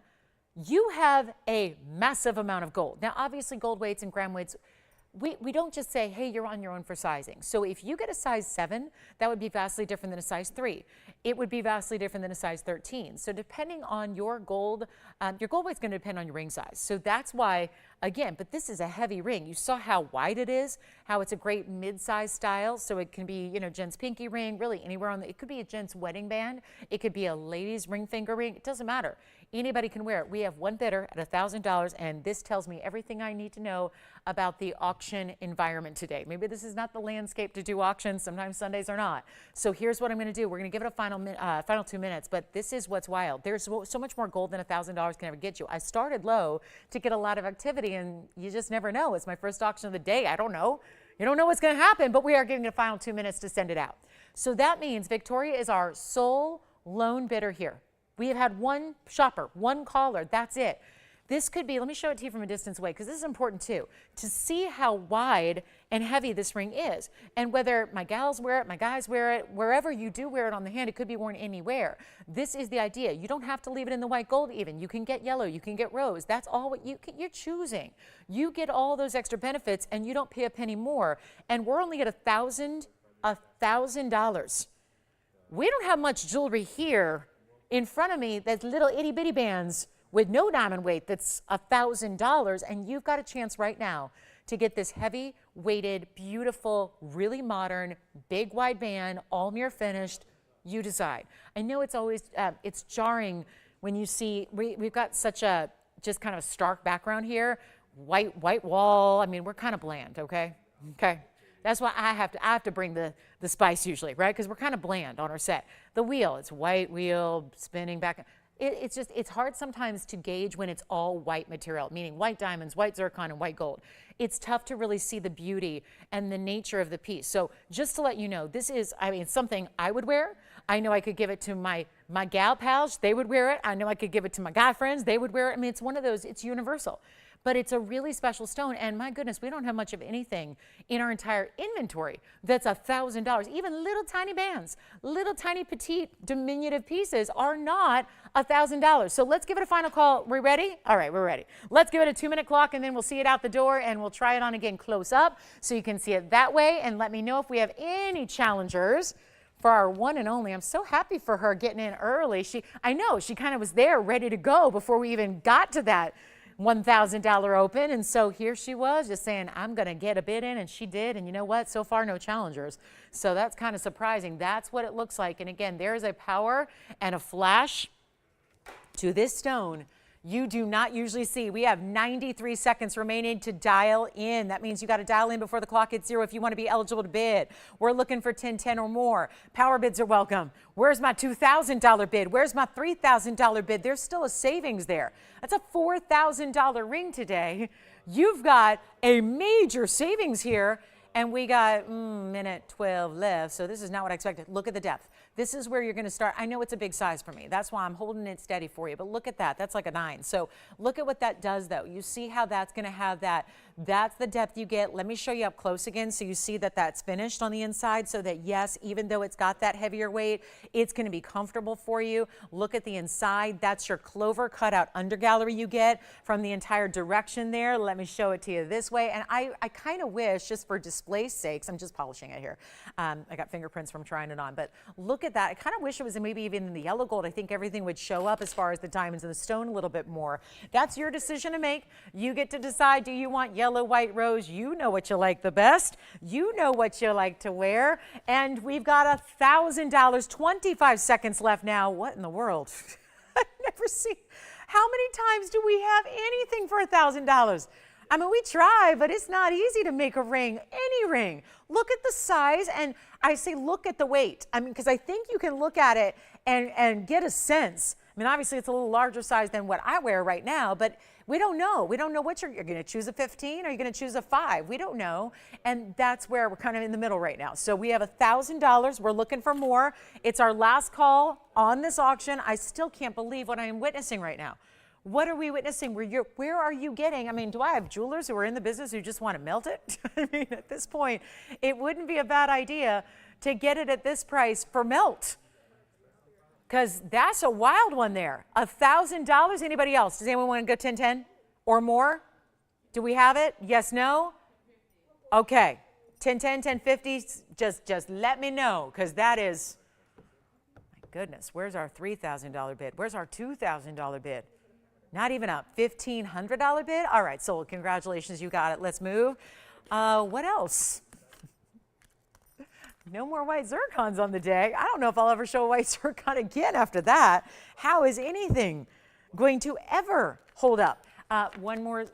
S1: you have a massive amount of gold. Now, obviously, gold weights and gram weights, we don't just say, hey, you're on your own for sizing. So if you get a size 7, that would be vastly different than a size 3. It would be vastly different than a size 13. So depending on your gold weight's going to depend on your ring size. So that's why, again, but this is a heavy ring. You saw how wide it is, how it's a great mid-size style. So it can be, gent's pinky ring, really anywhere on it could be a gent's wedding band. It could be a lady's ring finger ring. It doesn't matter. Anybody can wear it. We have one bidder at $1,000, and this tells me everything I need to know about the auction environment today. Maybe this is not the landscape to do auctions. Sometimes Sundays are not. So here's what I'm going to do. We're going to give it a final 2 minutes, but this is what's wild. There's so much more gold than $1,000 can ever get you. I started low to get a lot of activity, and you just never know. It's my first auction of the day. I don't know. You don't know what's going to happen, but we are giving it a final 2 minutes to send it out. So that means Victoria is our sole lone bidder here. We have had one shopper, one caller. That's it. This could be, let me show it to you from a distance away, because this is important too, to see how wide and heavy this ring is. And whether my gals wear it, my guys wear it, wherever you do wear it on the hand, it could be worn anywhere. This is the idea. You don't have to leave it in the white gold even. You can get yellow, you can get rose. That's all what you're choosing. You get all those extra benefits and you don't pay a penny more. And we're only at $1,000. We don't have much jewelry here in front of me that's little itty bitty bands with no diamond weight that's $1,000, and you've got a chance right now to get this heavy weighted, beautiful, really modern, big wide band, all mirror finished. You decide. I know it's always, it's jarring when you see, we've got such a, just kind of a stark background here, white wall. I mean, we're kind of bland, okay? Okay. That's why I have to bring the spice usually, right? Because we're kind of bland on our set. The wheel, it's white wheel, spinning back. It's just, it's hard sometimes to gauge when it's all white material, meaning white diamonds, white zircon, and white gold. It's tough to really see the beauty and the nature of the piece. So just to let you know, this is, I mean, something I would wear. I know I could give it to my gal pals, they would wear it. I know I could give it to my guy friends, they would wear it. I mean, it's one of those, it's universal. But it's a really special stone, and my goodness, we don't have much of anything in our entire inventory that's $1,000. Even little tiny bands, little tiny petite diminutive pieces are not $1,000. So let's give it a final call. We ready? All right, we're ready. Let's give it a 2-minute clock, and then we'll see it out the door, and we'll try it on again close up so you can see it that way, and let me know if we have any challengers for our one and only. I'm so happy for her getting in early. I know she kind of was there ready to go before we even got to that $1,000 open, and so here she was just saying, I'm gonna get a bid in, and she did. And you know what, so far no challengers, so that's kind of surprising. That's what it looks like. And again, there is a power and a flash to this stone you do not usually see. We have 93 seconds remaining to dial in. That means you got to dial in before the clock hits 0 if you want to be eligible to bid. We're looking for 1010 or more. Power bids are welcome. Where's my $2,000 bid? Where's my $3,000 bid? There's still a savings there. That's a $4,000 ring today. You've got a major savings here, and we got minute 12 left, so this is not what I expected. Look at the depth. This is where you're going to start. I know it's a big size for me. That's why I'm holding it steady for you. But look at that. That's like a 9. So look at what that does, though. You see how that's going to have that. That's the depth you get. Let me show you up close again so you see that that's finished on the inside, so that, yes, even though it's got that heavier weight, it's going to be comfortable for you. Look at the inside. That's your clover cutout undergallery you get from the entire direction there. Let me show it to you this way. And I kind of wish, just for display's sakes, I'm just polishing it here. I got fingerprints from trying it on, but look at that. I kind of wish it was maybe even in the yellow gold. I think everything would show up as far as the diamonds and the stone a little bit more. That's your decision to make. You get to decide, do you want yellow, white, rose? You know what you like the best. You know what you like to wear. And we've got $1,000, 25 seconds left now. What in the world? I've never seen. How many times do we have anything for $1,000? I mean, we try, but it's not easy to make a ring, any ring. Look at the size, and I say look at the weight. I mean, because I think you can look at it and get a sense. I mean, obviously, it's a little larger size than what I wear right now, but we don't know. We don't know what you're going to choose, a 15 or you're going to choose a 5. We don't know, and that's where we're kind of in the middle right now. So we have $1,000. We're looking for more. It's our last call on this auction. I still can't believe what I am witnessing right now. What are we witnessing? Where are you getting? I mean, do I have jewelers who are in the business who just want to melt it? I mean, at this point, it wouldn't be a bad idea to get it at this price for melt, because that's a wild one there. $1,000. Anybody else? Does anyone want to go 1010 or more? Do we have it? Yes, no? Okay. 1010, 1050. Just let me know, because that is, my goodness, where's our $3,000 bid? Where's our $2,000 bid? Not even a $1,500 bid? All right, so congratulations, you got it. Let's move. What else? No more white zircons on the day. I don't know if I'll ever show a white zircon again after that. How is anything going to ever hold up? One more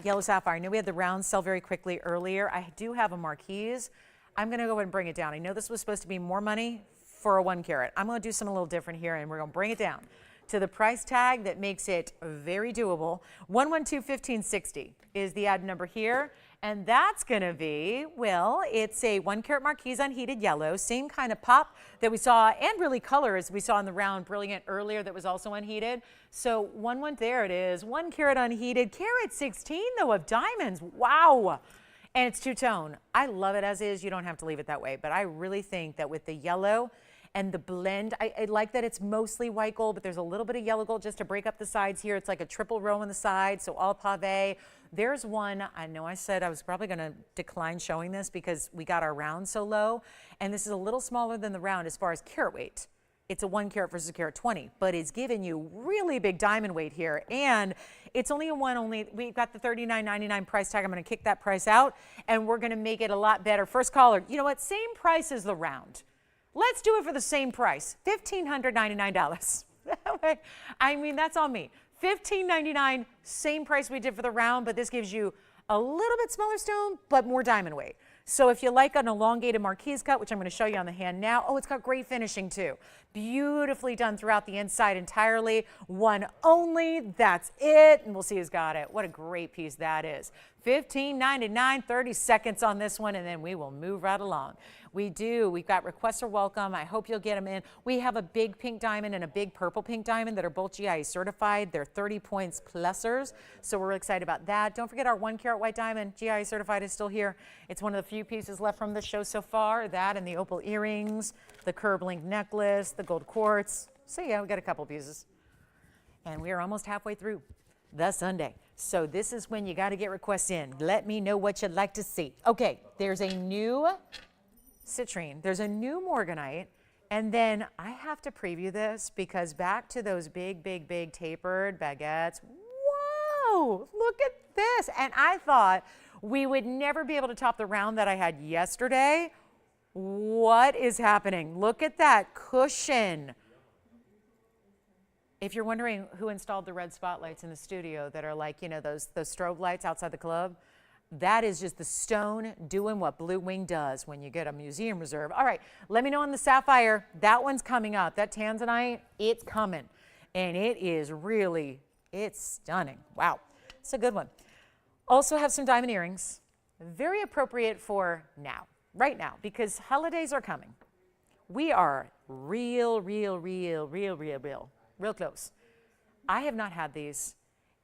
S1: yellow sapphire. I know we had the round sell very quickly earlier. I do have a Marquise. I'm going to go ahead and bring it down. I know this was supposed to be more money for a 1 carat. I'm going to do something a little different here, and we're going to bring it down to the price tag that makes it very doable. 112.1560 is the ad number here, and that's going to be, well, it's a 1 carat Marquise unheated yellow, same kind of pop that we saw, and really color as we saw in the round brilliant earlier that was also unheated. So there it is, 1 carat unheated, carat 16 though of diamonds. Wow. And it's two-tone. I love it as is. You don't have to leave it that way, but I really think that with the yellow and the blend, I like that it's mostly white gold, but there's a little bit of yellow gold just to break up the sides here. It's like a triple row on the side, so all pave. There's one, I know I said I was probably gonna decline showing this because we got our round so low, and this is a little smaller than the round as far as carat weight. it's a 1 carat versus a carat 20, but it's giving you really big diamond weight here. And it's only we've got the $39.99 price tag. I'm going to kick that price out, and we're going to make it a lot better. First caller, you know what? Same price as the round. Let's do it for the same price, $1,599. I mean, that's on me. $1,599, same price we did for the round, but this gives you a little bit smaller stone, but more diamond weight. So if you like an elongated Marquise cut, which I'm going to show you on the hand now, oh, it's got great finishing too. Beautifully done throughout the inside entirely. One only, that's it. And we'll see who's got it. What a great piece that is. $15.99, 30 seconds on this one, and then we will move right along. We've got requests are welcome. I hope you'll get them in. We have a big pink diamond and a big purple pink diamond that are both GIA certified. They're 30 points plusers, so we're really excited about that. Don't forget our 1 carat white diamond, GIA certified, is still here. It's one of the few pieces left from the show so far. That and the opal earrings, the curb link necklace, the gold quartz. So yeah, we got a couple pieces. And we are almost halfway through the Sunday. So this is when you got to get requests in. Let me know what you'd like to see. Okay, there's a new citrine, there's a new Morganite, and then I have to preview this because back to those big, big, big tapered baguettes. Whoa, look at this. And I thought we would never be able to top the round that I had yesterday. What is happening? Look at that cushion. If you're wondering who installed the red spotlights in the studio that are like, you know, those strobe lights outside the club, that is just the stone doing what Blue Wing does when you get a museum reserve. All right, let me know on the sapphire. That one's coming up. That tanzanite, it's coming. And it is really, it's stunning. Wow, it's a good one. Also have some diamond earrings. Very appropriate for now, right now, because holidays are coming. We are real close. I have not had these,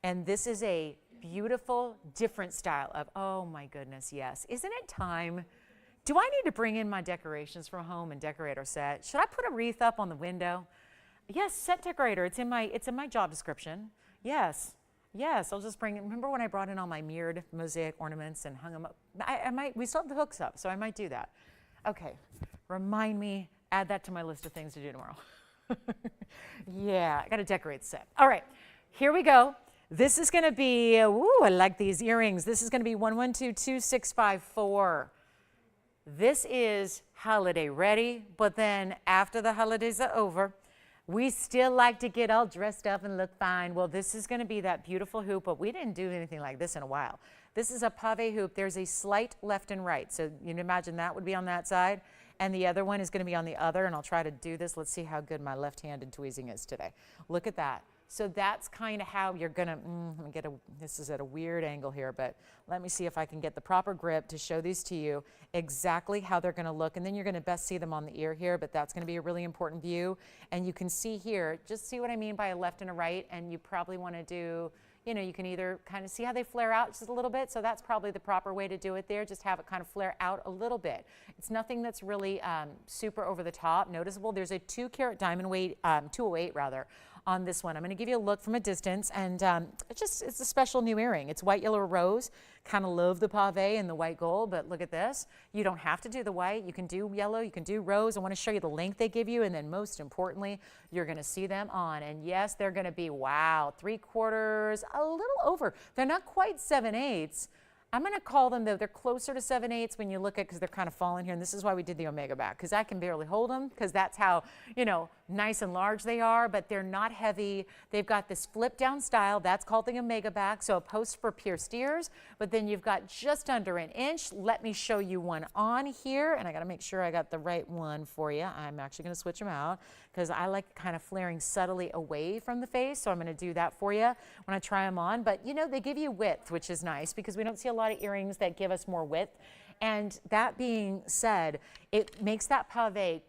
S1: and this is a beautiful, different style of, oh my goodness, yes. Isn't it time? Do I need to bring in my decorations from home and decorate our set? Should I put a wreath up on the window? Yes, set decorator. It's in my job description. Yes, I'll just bring it. Remember when I brought in all my mirrored mosaic ornaments and hung them up? We still have the hooks up, so I might do that. Okay, remind me, add that to my list of things to do tomorrow. Yeah, I got to decorate the set. All right, here we go. This is going to be, ooh, I like these earrings. This is going to be 1122-654. This is holiday ready, but then after the holidays are over, we still like to get all dressed up and look fine. Well, this is going to be that beautiful hoop, but we didn't do anything like this in a while. This is a pave hoop. There's a slight left and right. So you can imagine that would be on that side, and the other one is going to be on the other, and I'll try to do this. Let's see how good my left-handed tweezing is today. Look at that. So that's kind of how you're going to, this is at a weird angle here, but let me see if I can get the proper grip to show these to you exactly how they're going to look. And then you're going to best see them on the ear here, but that's going to be a really important view. And you can see here, just see what I mean by a left and a right. And you probably want to do, you know, you can either kind of see how they flare out just a little bit. So that's probably the proper way to do it there. Just have it kind of flare out a little bit. It's nothing that's really super over the top, noticeable. There's a 2 carat diamond weight, 208 rather, on this one. I'm going to give you a look from a distance, and it's a special new earring. It's white, yellow, rose. Kind of love the pave and the white gold, but look at this. You don't have to do the white. You can do yellow. You can do rose. I want to show you the length they give you, and then most importantly, you're going to see them on. And yes, they're going to be, wow, 3/4, a little over. They're not quite 7/8. I'm going to call them, though, they're closer to 7/8 when you look at, because they're kind of falling here, and this is why we did the Omega back, because I can barely hold them, because that's how, you know, nice and large they are, but they're not heavy. They've got this flip down style, that's called the Omega back, so a post for pierced ears, but then you've got just under an inch. Let me show you one on here, and I got to make sure I got the right one for you. I'm actually going to switch them out, because I like kind of flaring subtly away from the face, so I'm going to do that for you when I try them on. But, you know, they give you width, which is nice, because we don't see a lot of earrings that give us more width. And that being said, it makes that pave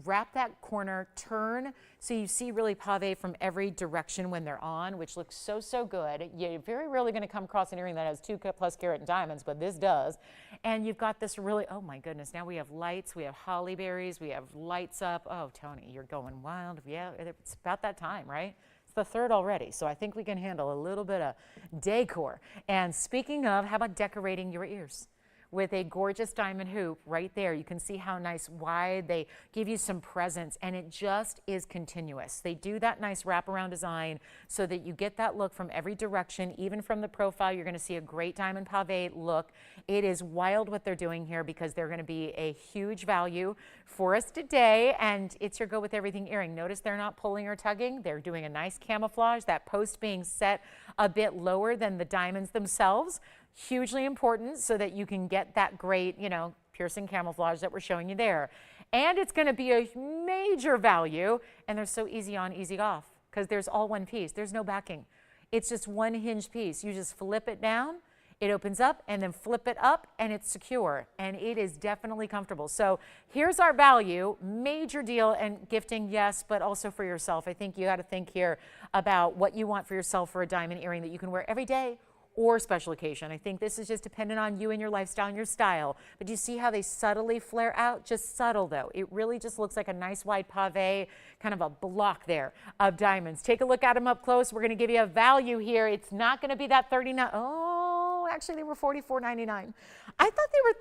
S1: wrap that corner, turn, so you see really pave from every direction when they're on, which looks so good. You're very rarely going to come across an earring that has 2+ carat diamonds, but this does. And you've got this really, oh my goodness, now we have lights, we have holly berries, we have lights up. Oh, Tony, you're going wild. Yeah, it's about that time, right? It's the 3rd already, so I think we can handle a little bit of decor. And speaking of, how about decorating your ears? with a gorgeous diamond hoop right there. You can see how nice wide. They give you some presence, and it just is continuous. They do that nice wraparound design so that you get that look from every direction. Even from the profile, you're going to see a great diamond pave look. It is wild what they're doing here because they're going to be a huge value for us today, and it's your go with everything earring. Notice they're not pulling or tugging. They're doing a nice camouflage, that post being set a bit lower than the diamonds themselves. Hugely important so that you can get that great, you know, piercing camouflage that we're showing you there. And it's going to be a major value, and they're so easy on, easy off because there's all one piece. There's no backing. It's just one hinge piece. You just flip it down, it opens up, and then flip it up, and it's secure, and it is definitely comfortable. So here's our value, major deal, and gifting, yes, but also for yourself. I think you got to think here about what you want for yourself for a diamond earring that you can wear every day or special occasion. I think this is just dependent on you and your lifestyle and your style. But you see how they subtly flare out? Just subtle though. It really just looks like a nice wide pave, kind of a block there of diamonds. Take a look at them up close. We're gonna give you a value here. It's not gonna be that $39. Oh, actually they were $44.99. I thought they were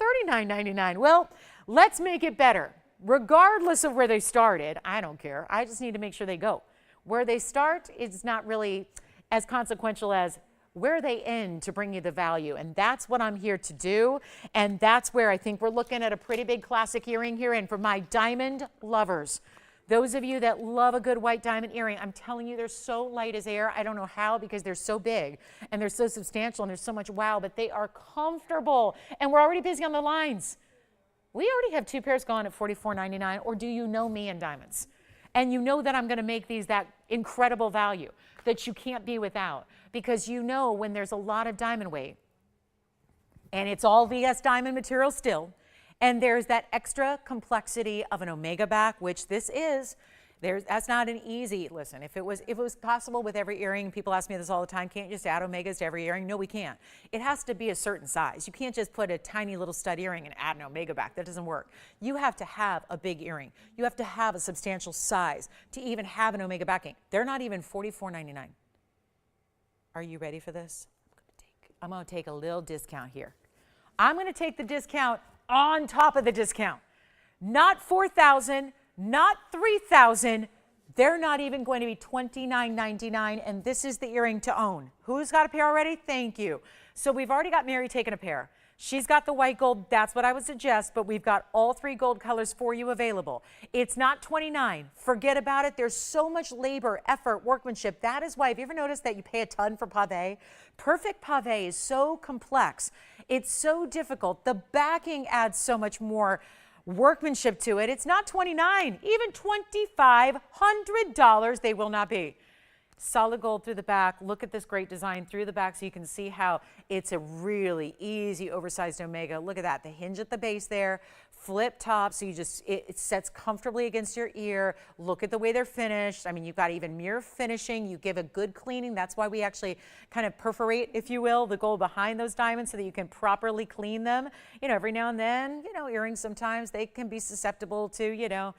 S1: $39.99. Well, let's make it better. Regardless of where they started, I don't care. I just need to make sure they go. Where they start is not really as consequential as where they end to bring you the value. And that's what I'm here to do. And that's where I think we're looking at a pretty big classic earring here. And for my diamond lovers, those of you that love a good white diamond earring, I'm telling you, they're so light as air. I don't know how, because they're so big and they're so substantial and there's so much wow, but they are comfortable. And we're already busy on the lines. We already have 2 pairs gone at $44.99. Or do you know me in diamonds? And you know that I'm going to make these that incredible value that you can't be without, because you know when there's a lot of diamond weight and it's all VS diamond material still, and there's that extra complexity of an omega back, which this is. That's not an easy, listen, if it was possible with every earring, people ask me this all the time, can't you just add omegas to every earring? No, we can't. It has to be a certain size. You can't just put a tiny little stud earring and add an omega back. That doesn't work. You have to have a big earring. You have to have a substantial size to even have an omega backing. They're not even $44.99. Are you ready for this? I'm going to take a little discount here. I'm going to take the discount on top of the discount. Not $4,000. Not $3,000. They're not even going to be $29.99, and this is the earring to own. Who's got a pair already? Thank you. So we've already got Mary taking a pair. She's got the white gold. That's what I would suggest, but we've got all 3 gold colors for you available. It's not $29. Forget about it. There's so much labor, effort, workmanship. That is why, have you ever noticed that you pay a ton for pave? Perfect pave is so complex. It's so difficult. The backing adds so much more workmanship to it. It's not $29, even $2,500 they will not be. Solid gold through the back. Look at this great design through the back so you can see how it's a really easy oversized omega. Look at that, the hinge at the base there, flip top, so you just, it sets comfortably against your ear. Look at the way they're finished. I mean, you've got even mirror finishing. You give a good cleaning. That's why we actually kind of perforate, if you will, the gold behind those diamonds so that you can properly clean them. You know, every now and then, you know, earrings sometimes they can be susceptible to, you know,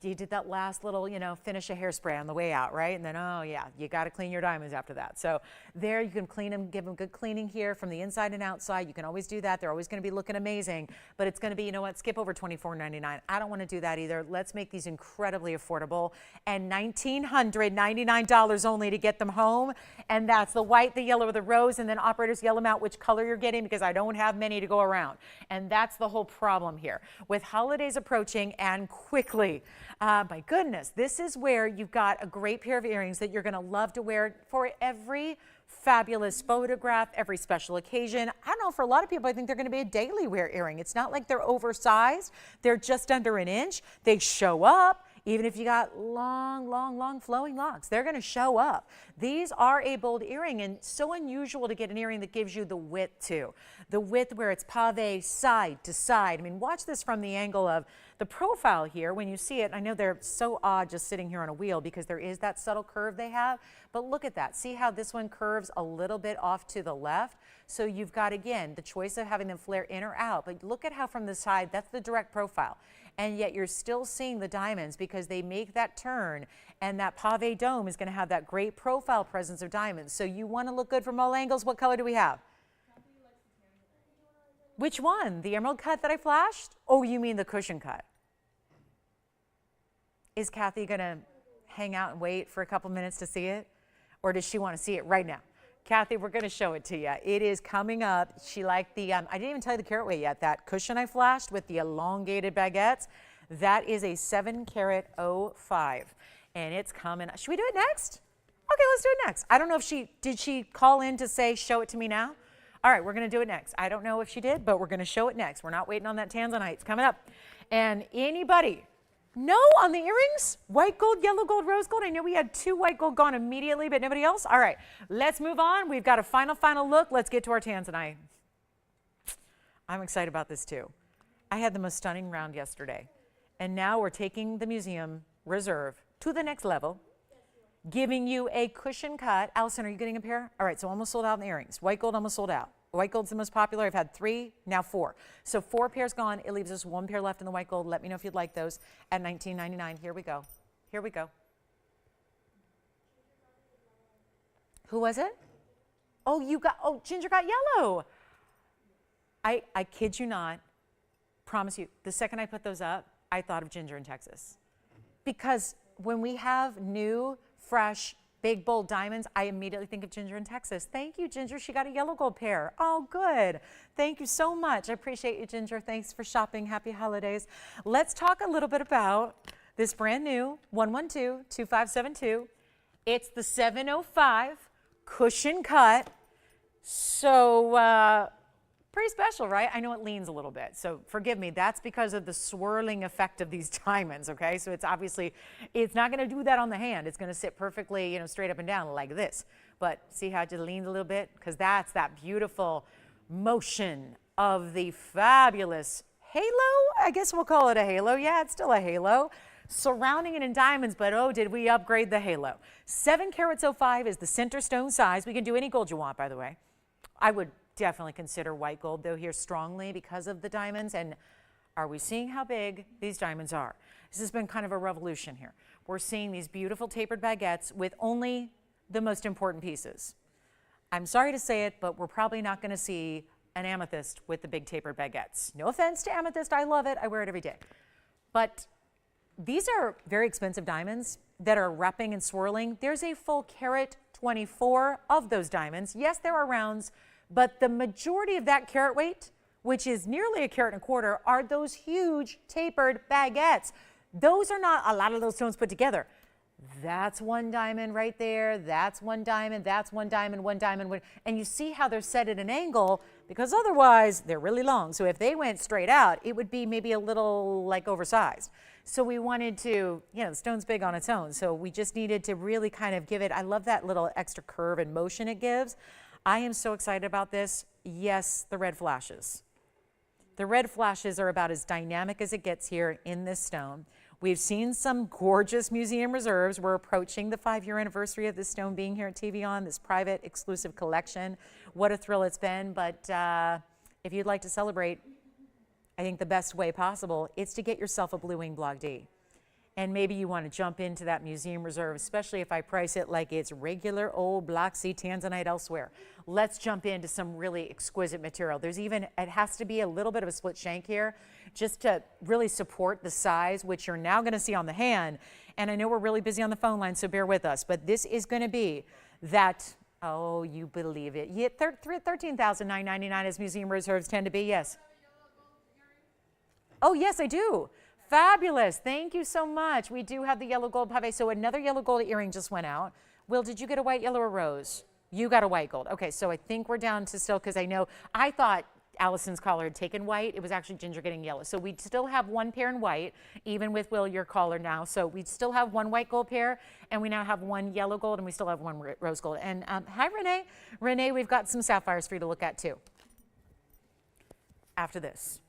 S1: you did that last little, you know, finish a hairspray on the way out, right? And then, oh yeah, you got to clean your diamonds after that. So there you can clean them, give them good cleaning here from the inside and outside. You can always do that. They're always going to be looking amazing, but it's going to be, you know what, skip over $24.99. I don't want to do that either. Let's make these incredibly affordable, and $1,999 only to get them home. And that's the white, the yellow, or the rose, and then operators yell them out which color you're getting, because I don't have many to go around. And that's the whole problem here. With holidays approaching and quickly, my goodness, this is where you've got a great pair of earrings that you're going to love to wear for every fabulous photograph, every special occasion. I don't know, for a lot of people, I think they're going to be a daily wear earring. It's not like they're oversized. They're just under an inch. They show up. Even if you got long, long, long flowing locks, they're going to show up. These are a bold earring, and so unusual to get an earring that gives you the width too. The width where it's pave side to side. I mean, watch this from the angle of the profile here. When you see it, I know they're so odd just sitting here on a wheel because there is that subtle curve they have, but look at that. See how this one curves a little bit off to the left? So you've got, again, the choice of having them flare in or out, but look at how from the side, that's the direct profile. And yet you're still seeing the diamonds because they make that turn, and that pave dome is going to have that great profile presence of diamonds. So you want to look good from all angles. What color do we have? Which one? The emerald cut that I flashed? Oh, you mean the cushion cut? Is Kathy going to hang out and wait for a couple minutes to see it? Or does she want to see it right now? Kathy, we're going to show it to you. It is coming up. She liked the, I didn't even tell you the carat weight yet. That cushion I flashed with the elongated baguettes, that is a 7 carat 05. And it's coming. Should we do it next? Okay, let's do it next. I don't know if did she call in to say, show it to me now? All right, we're going to do it next. I don't know if she did, but we're going to show it next. We're not waiting on that tanzanite. It's coming up. And anybody, no on the earrings? White gold, yellow gold, rose gold. I know we had 2 white gold gone immediately, but nobody else. All right, let's move on. We've got a final look. Let's get to our tanzanite. I'm excited about this too. I had the most stunning round yesterday. And now we're taking the museum reserve to the next level, giving you a cushion cut. Allison, are you getting a pair? All right, so almost sold out in the earrings. White gold almost sold out. White gold's the most popular. I've had 3, now 4. So 4 pairs gone. It leaves us 1 pair left in the white gold. Let me know if you'd like those at $19.99. Here we go. Here we go. Who was it? Oh, Ginger got yellow. I kid you not, promise you, the second I put those up, I thought of Ginger in Texas. Because when we have new, fresh, big, bold diamonds, I immediately think of Ginger in Texas. Thank you, Ginger. She got a yellow gold pair. Oh, good. Thank you so much. I appreciate you, Ginger. Thanks for shopping. Happy holidays. Let's talk a little bit about this brand new 112-2572. It's the 705 cushion cut. So, pretty special, right? I know it leans a little bit, so forgive me. That's because of the swirling effect of these diamonds, okay? So it's obviously, it's not gonna do that on the hand. It's gonna sit perfectly, straight up and down like this. But see how it just leans a little bit? Because that's that beautiful motion of the fabulous halo. I guess we'll call it a halo. Yeah, it's still a halo. Surrounding it in diamonds, but oh, did we upgrade the halo. 7 carats 05 is the center stone size. We can do any gold you want, by the way. I would definitely consider white gold though here strongly because of the diamonds. And are we seeing how big these diamonds are? This has been kind of a revolution here. We're seeing these beautiful tapered baguettes with only the most important pieces. I'm sorry to say it, but we're probably not going to see an amethyst with the big tapered baguettes. No offense to amethyst, I love it, I wear it every day. But these are very expensive diamonds that are wrapping and swirling. There's a full carat 24 of those diamonds. Yes, there are rounds, but the majority of that carat weight, which is nearly a carat and a quarter, are those huge tapered baguettes. Those are not a lot of those stones put together. That's 1 diamond right there. That's 1 diamond. That's 1 diamond, 1 diamond. And you see how they're set at an angle because otherwise they're really long. So if they went straight out, it would be maybe a little like oversized. So we wanted to, the stone's big on its own. So we just needed to really kind of give it, I love that little extra curve and motion it gives. I am so excited about this. Yes, the red flashes. The red flashes are about as dynamic as it gets here in this stone. We've seen some gorgeous museum reserves. We're approaching the 5-year anniversary of this stone being here at TVON, this private exclusive collection. What a thrill it's been. But if you'd like to celebrate, I think the best way possible is to get yourself a Blue Wing Block D. And maybe you want to jump into that museum reserve, especially if I price it like it's regular old Block C tanzanite elsewhere. Let's jump into some really exquisite material. There's even, it has to be a little bit of a split shank here just to really support the size, which you're now going to see on the hand. And I know we're really busy on the phone line, so bear with us. But this is going to be that, oh, you believe it. Yeah, $13,999 as museum reserves tend to be, yes. Oh, yes, I do. Fabulous. Thank you so much. We do have the yellow gold pave. So another yellow gold earring just went out. Will, did you get a white, yellow, or rose? You got a white gold. Okay, so I think we're down to still, because I thought Allison's collar had taken white. It was actually Ginger getting yellow. So we still have 1 pair in white, even with Will, your collar now. So we still have 1 white gold pair, and we now have 1 yellow gold, and we still have 1 rose gold. And hi, Renee. Renee, we've got some sapphires for you to look at too after this.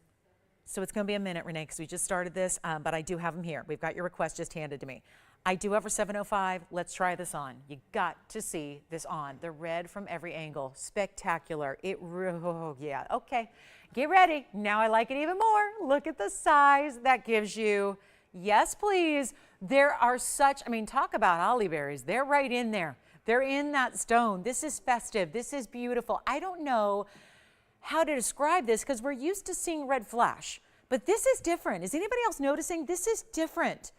S1: So it's going to be a minute, Renee, because we just started this, but I do have them here. We've got your request just handed to me. I do have for 705. Let's try this on. You got to see this on. The red from every angle. Spectacular. Oh, yeah. Okay. Get ready. Now I like it even more. Look at the size that gives you. Yes, please. There are such, talk about holly berries. They're right in there. They're in that stone. This is festive. This is beautiful. I don't know how to describe this because we're used to seeing red flash. But this is different. Is anybody else noticing? This is different.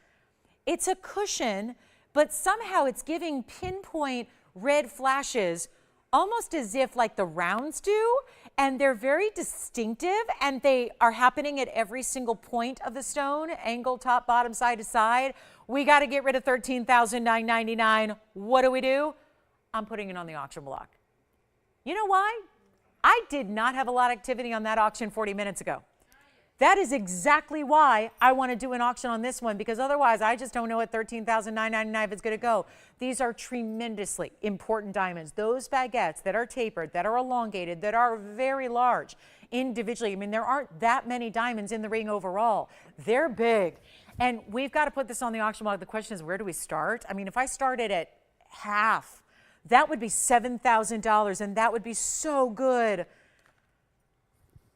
S1: It's a cushion, but somehow it's giving pinpoint red flashes almost as if like the rounds do, and they're very distinctive, and they are happening at every single point of the stone, angle, top, bottom, side to side. We got to get rid of $13,999. What do? I'm putting it on the auction block. You know why? I did not have a lot of activity on that auction 40 minutes ago. That is exactly why I want to do an auction on this one, because otherwise I just don't know at $13,999 is going to go. These are tremendously important diamonds. Those baguettes that are tapered, that are elongated, that are very large individually. I mean, there aren't that many diamonds in the ring overall. They're big. And we've got to put this on the auction block. The question is, where do we start? I mean, if I started at half, that would be $7,000, and that would be so good.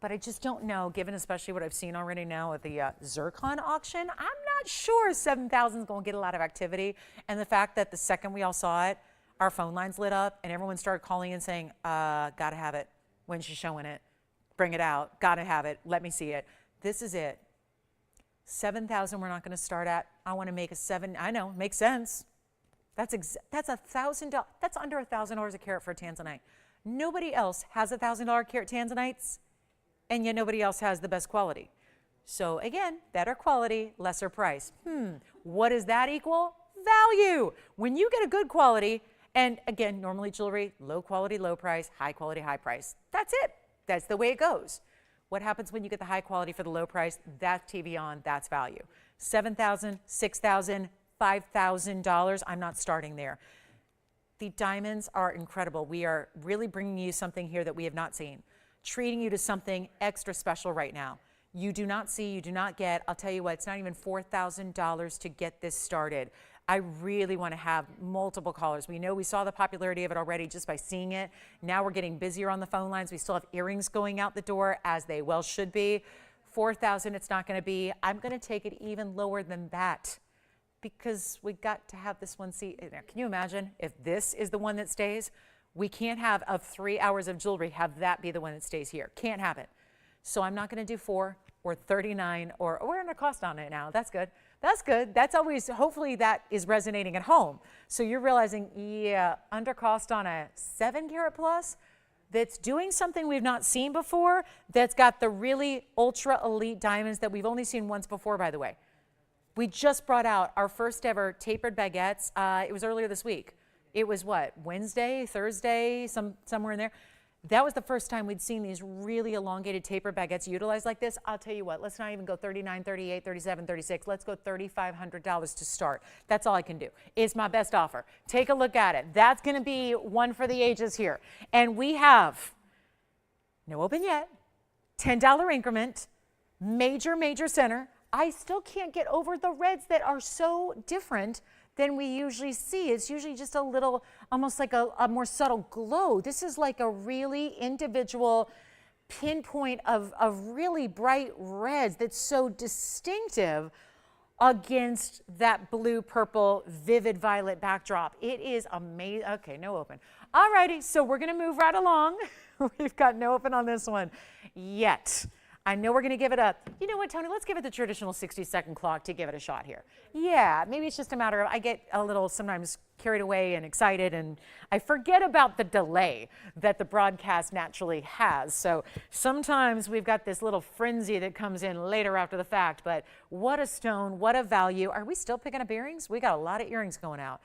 S1: But I just don't know, given especially what I've seen already now at the zircon auction, I'm not sure 7,000 is going to get a lot of activity. And the fact that the second we all saw it, our phone lines lit up and everyone started calling and saying, gotta have it. When's she showing it? Bring it out. Gotta have it. Let me see it. This is it. 7,000 we're not going to start at. I want to make a 7. I know, makes sense. That's $1,000. That's under $1,000 a carat for a tanzanite. Nobody else has $1,000 carat tanzanites. And yet nobody else has the best quality. So again, better quality, lesser price. What does that equal? Value. When you get a good quality, and again, normally jewelry, low quality, low price, high quality, high price. That's it. That's the way it goes. What happens when you get the high quality for the low price? That's TVON, that's value. $7,000, $6,000, $5,000, I'm not starting there. The diamonds are incredible. We are really bringing you something here that we have not seen. Treating you to something extra special right now. You do not see, you do not get. I'll tell you what, it's not even $4,000 to get this started. I really want to have multiple callers. We know we saw the popularity of it already just by seeing it. Now we're getting busier on the phone lines. We still have earrings going out the door, as they well should be. 4,000 it's not going to be. I'm going to take it even lower than that because we got to have this one see. Can you imagine if this is the one that stays? We can't have of 3 hours of jewelry have that be the one that stays here. Can't have it. So I'm not going to do 4 or 39 or we're under cost on it now. That's good. That's good. That's always, hopefully that is resonating at home. So you're realizing, yeah, under cost on a 7 carat plus that's doing something we've not seen before, that's got the really ultra elite diamonds that we've only seen once before, by the way. We just brought out our first ever tapered baguettes. It was earlier this week. It was what, Wednesday, Thursday, somewhere in there. That was the first time we'd seen these really elongated tapered baguettes utilized like this. I'll tell you what, let's not even go 39, 38, 37, 36. Let's go $3,500 to start. That's all I can do. It's my best offer. Take a look at it. That's going to be one for the ages here. And we have, no open yet, $10 increment, major center. I still can't get over the reds that are so different than we usually see. It's usually just a little, almost like a more subtle glow. This is like a really individual pinpoint of really bright reds that's so distinctive against that blue, purple, vivid violet backdrop. It is amazing. Okay, no open. All righty, so we're gonna move right along. We've got no open on this one yet. I know we're going to give it a, you know what, Tony, let's give it the traditional 60-second clock to give it a shot here. Yeah, maybe it's just a matter of, I get a little sometimes carried away and excited, and I forget about the delay that the broadcast naturally has. So sometimes we've got this little frenzy that comes in later after the fact, but what a stone, what a value. Are we still picking up earrings? We got a lot of earrings going out.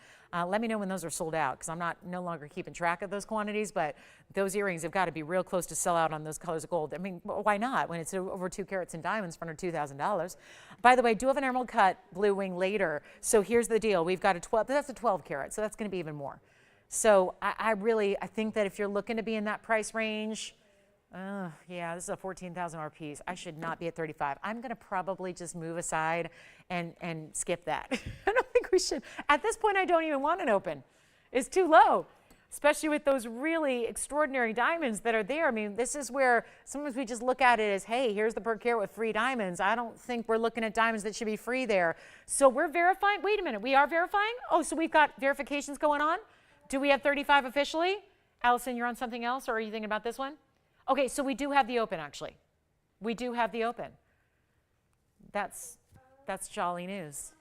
S1: Let me know when those are sold out because I'm no longer keeping track of those quantities, but those earrings have got to be real close to sell out on those colors of gold. I mean, why not when it's over 2 carats in diamonds for under $2,000? By the way, I do have an emerald cut blue wing later. So here's the deal. We've got a 12, that's a 12 carat, so that's going to be even more. So I think that if you're looking to be in that price range, yeah, this is a $14,000 piece. I should not be at 35. I'm going to probably just move aside and skip that. I don't think we should. At this point, I don't even want an open. It's too low, especially with those really extraordinary diamonds that are there. I mean, this is where sometimes we just look at it as, hey, here's the per carat with free diamonds. I don't think we're looking at diamonds that should be free there. So we're verifying. Wait a minute. We are verifying? Oh, so we've got verifications going on? Do we have 35 officially? Allison, you're on something else, or are you thinking about this one? Okay, so we do have the open, actually. We do have the open. That's jolly news.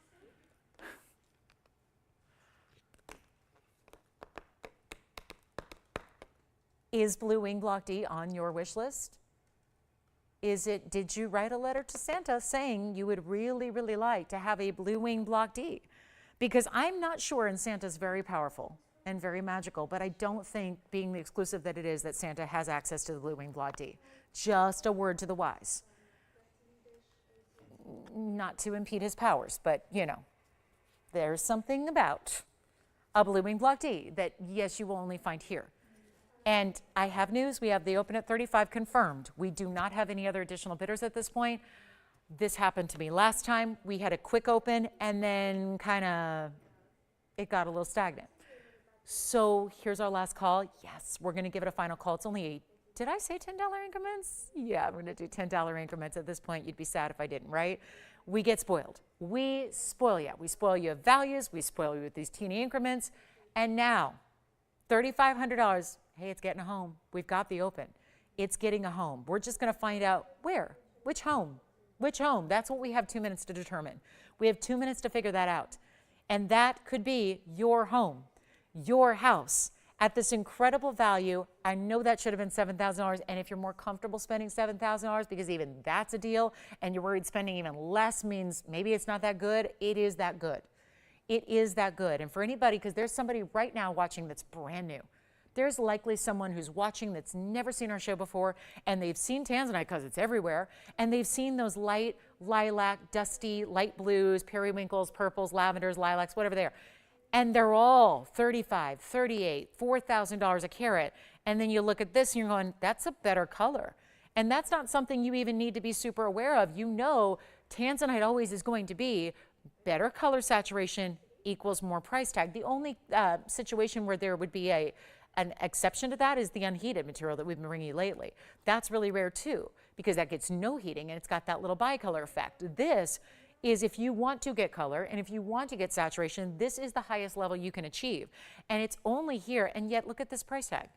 S1: Is Blue Wing Block D on your wish list? Did you write a letter to Santa saying you would really, really like to have a Blue Wing Block D? Because I'm not sure, and Santa's very powerful and very magical, but I don't think, being the exclusive that it is, that Santa has access to the Blue Wing Block D. Just a word to the wise. Not to impede his powers, but you know, there's something about a Blue Wing Block D that, yes, you will only find here. And I have news, we have the open at 35 confirmed. We do not have any other additional bidders at this point. This happened to me last time. We had a quick open and then it got a little stagnant. So here's our last call. Yes, we're gonna give it a final call. It's only did I say $10 increments? Yeah, I'm gonna do $10 increments at this point. You'd be sad if I didn't, right? We get spoiled. We spoil you. We spoil you of values. We spoil you with these teeny increments. And now, $3,500. Hey, it's getting a home. We've got the open. It's getting a home. We're just gonna find out where, which home, which home. That's what we have 2 minutes to determine. We have 2 minutes to figure that out. And that could be your home, your house at this incredible value. I know that should have been $7,000. And if you're more comfortable spending $7,000, because even that's a deal, and you're worried spending even less means maybe it's not that good, it is that good. It is that good. And for anybody, because there's somebody right now watching that's brand new. There's likely someone who's watching that's never seen our show before, and they've seen tanzanite because it's everywhere, and they've seen those light lilac, dusty, light blues, periwinkles, purples, lavenders, lilacs, whatever they are. And they're all $35, $38, $4,000 a carat. And then you look at this and you're going, that's a better color. And that's not something you even need to be super aware of. You know, tanzanite always is going to be better color saturation equals more price tag. The only situation where there would be an exception to that is the unheated material that we've been bringing you lately. That's really rare too, because that gets no heating and it's got that little bicolor effect. This is, if you want to get color and if you want to get saturation, this is the highest level you can achieve. And it's only here, and yet look at this price tag.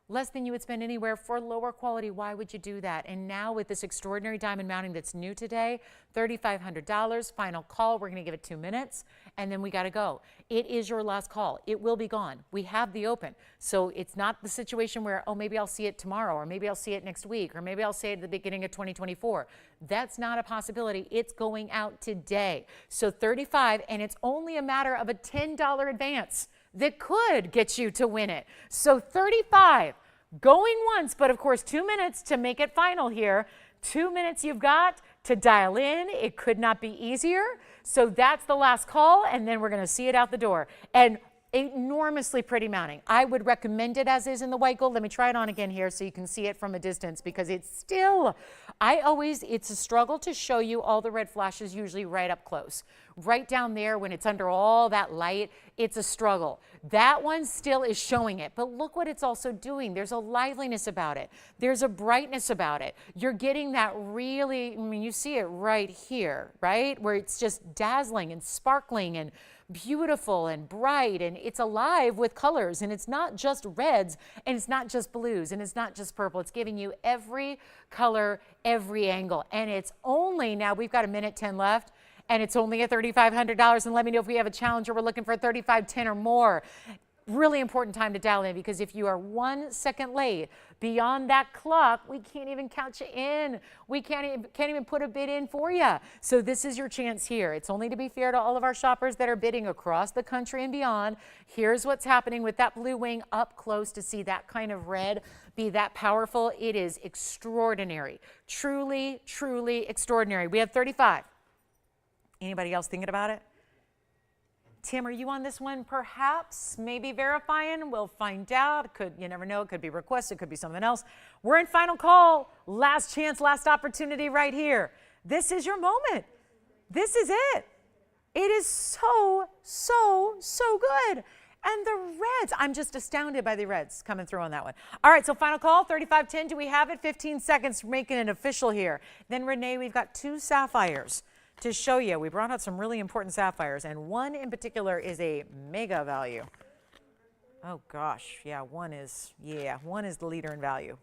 S1: Less than you would spend anywhere for lower quality. Why would you do that? And now with this extraordinary diamond mounting that's new today, $3,500, final call. We're gonna give it 2 minutes and then we gotta go. It is your last call. It will be gone. We have the open. So it's not the situation where, oh, maybe I'll see it tomorrow, or maybe I'll see it next week, or maybe I'll see it at the beginning of 2024. That's not a possibility. It's going out today. So 35, and it's only a matter of a $10 advance that could get you to win it. So 35, going once, but of course 2 minutes to make it final here. 2 minutes you've got to dial in. It could not be easier. So that's the last call, and then we're gonna see it out the door. And enormously pretty mounting. I would recommend it as is in the white gold. Let me try it on again here so you can see it from a distance, because it's still, it's a struggle to show you all the red flashes usually right up close. Right down there when it's under all that light, it's a struggle. That one still is showing it, but look what it's also doing. There's a liveliness about it. There's a brightness about it. You're getting that really, I mean, you see it right here, right? Where it's just dazzling and sparkling and beautiful and bright, and it's alive with colors, and it's not just reds, and it's not just blues, and it's not just purple. It's giving you every color, every angle, and it's only, now we've got 1:10 left, and it's only at $3,500, and let me know if we have a challenger. We're looking for $3,510 or more. Really important time to dial in, because if you are 1 second late beyond that clock, we can't even count you in. We can't even put a bid in for you. So this is your chance here. It's only to be fair to all of our shoppers that are bidding across the country and beyond. Here's what's happening with that blue wing up close to see that kind of red be that powerful. It is extraordinary. Truly, truly extraordinary. We have 35. Anybody else thinking about it? Tim, are you on this one? Perhaps, maybe verifying. We'll find out. You never know. It could be requested. It could be something else. We're in final call. Last chance, last opportunity right here. This is your moment. This is it. It is so, so, so good. And the reds, I'm just astounded by the reds coming through on that one. All right, so final call, 3510. Do we have it? 15 seconds, making it official here. Then Renee, we've got 2 sapphires to show you. We brought out some really important sapphires, and one in particular is a mega value. Oh gosh, yeah, one is the leader in value.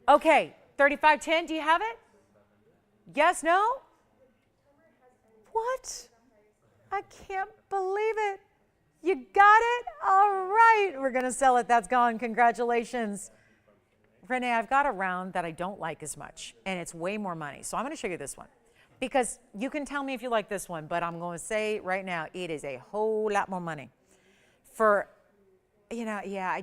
S1: Okay, 3510, do you have it? Yes, no? What? I can't believe it. You got it? All right, we're gonna sell it. That's gone. Congratulations. Renee, I've got a round that I don't like as much, and it's way more money. So I'm gonna show you this one because you can tell me if you like this one, but I'm gonna say right now, it is a whole lot more money. For, you know, yeah,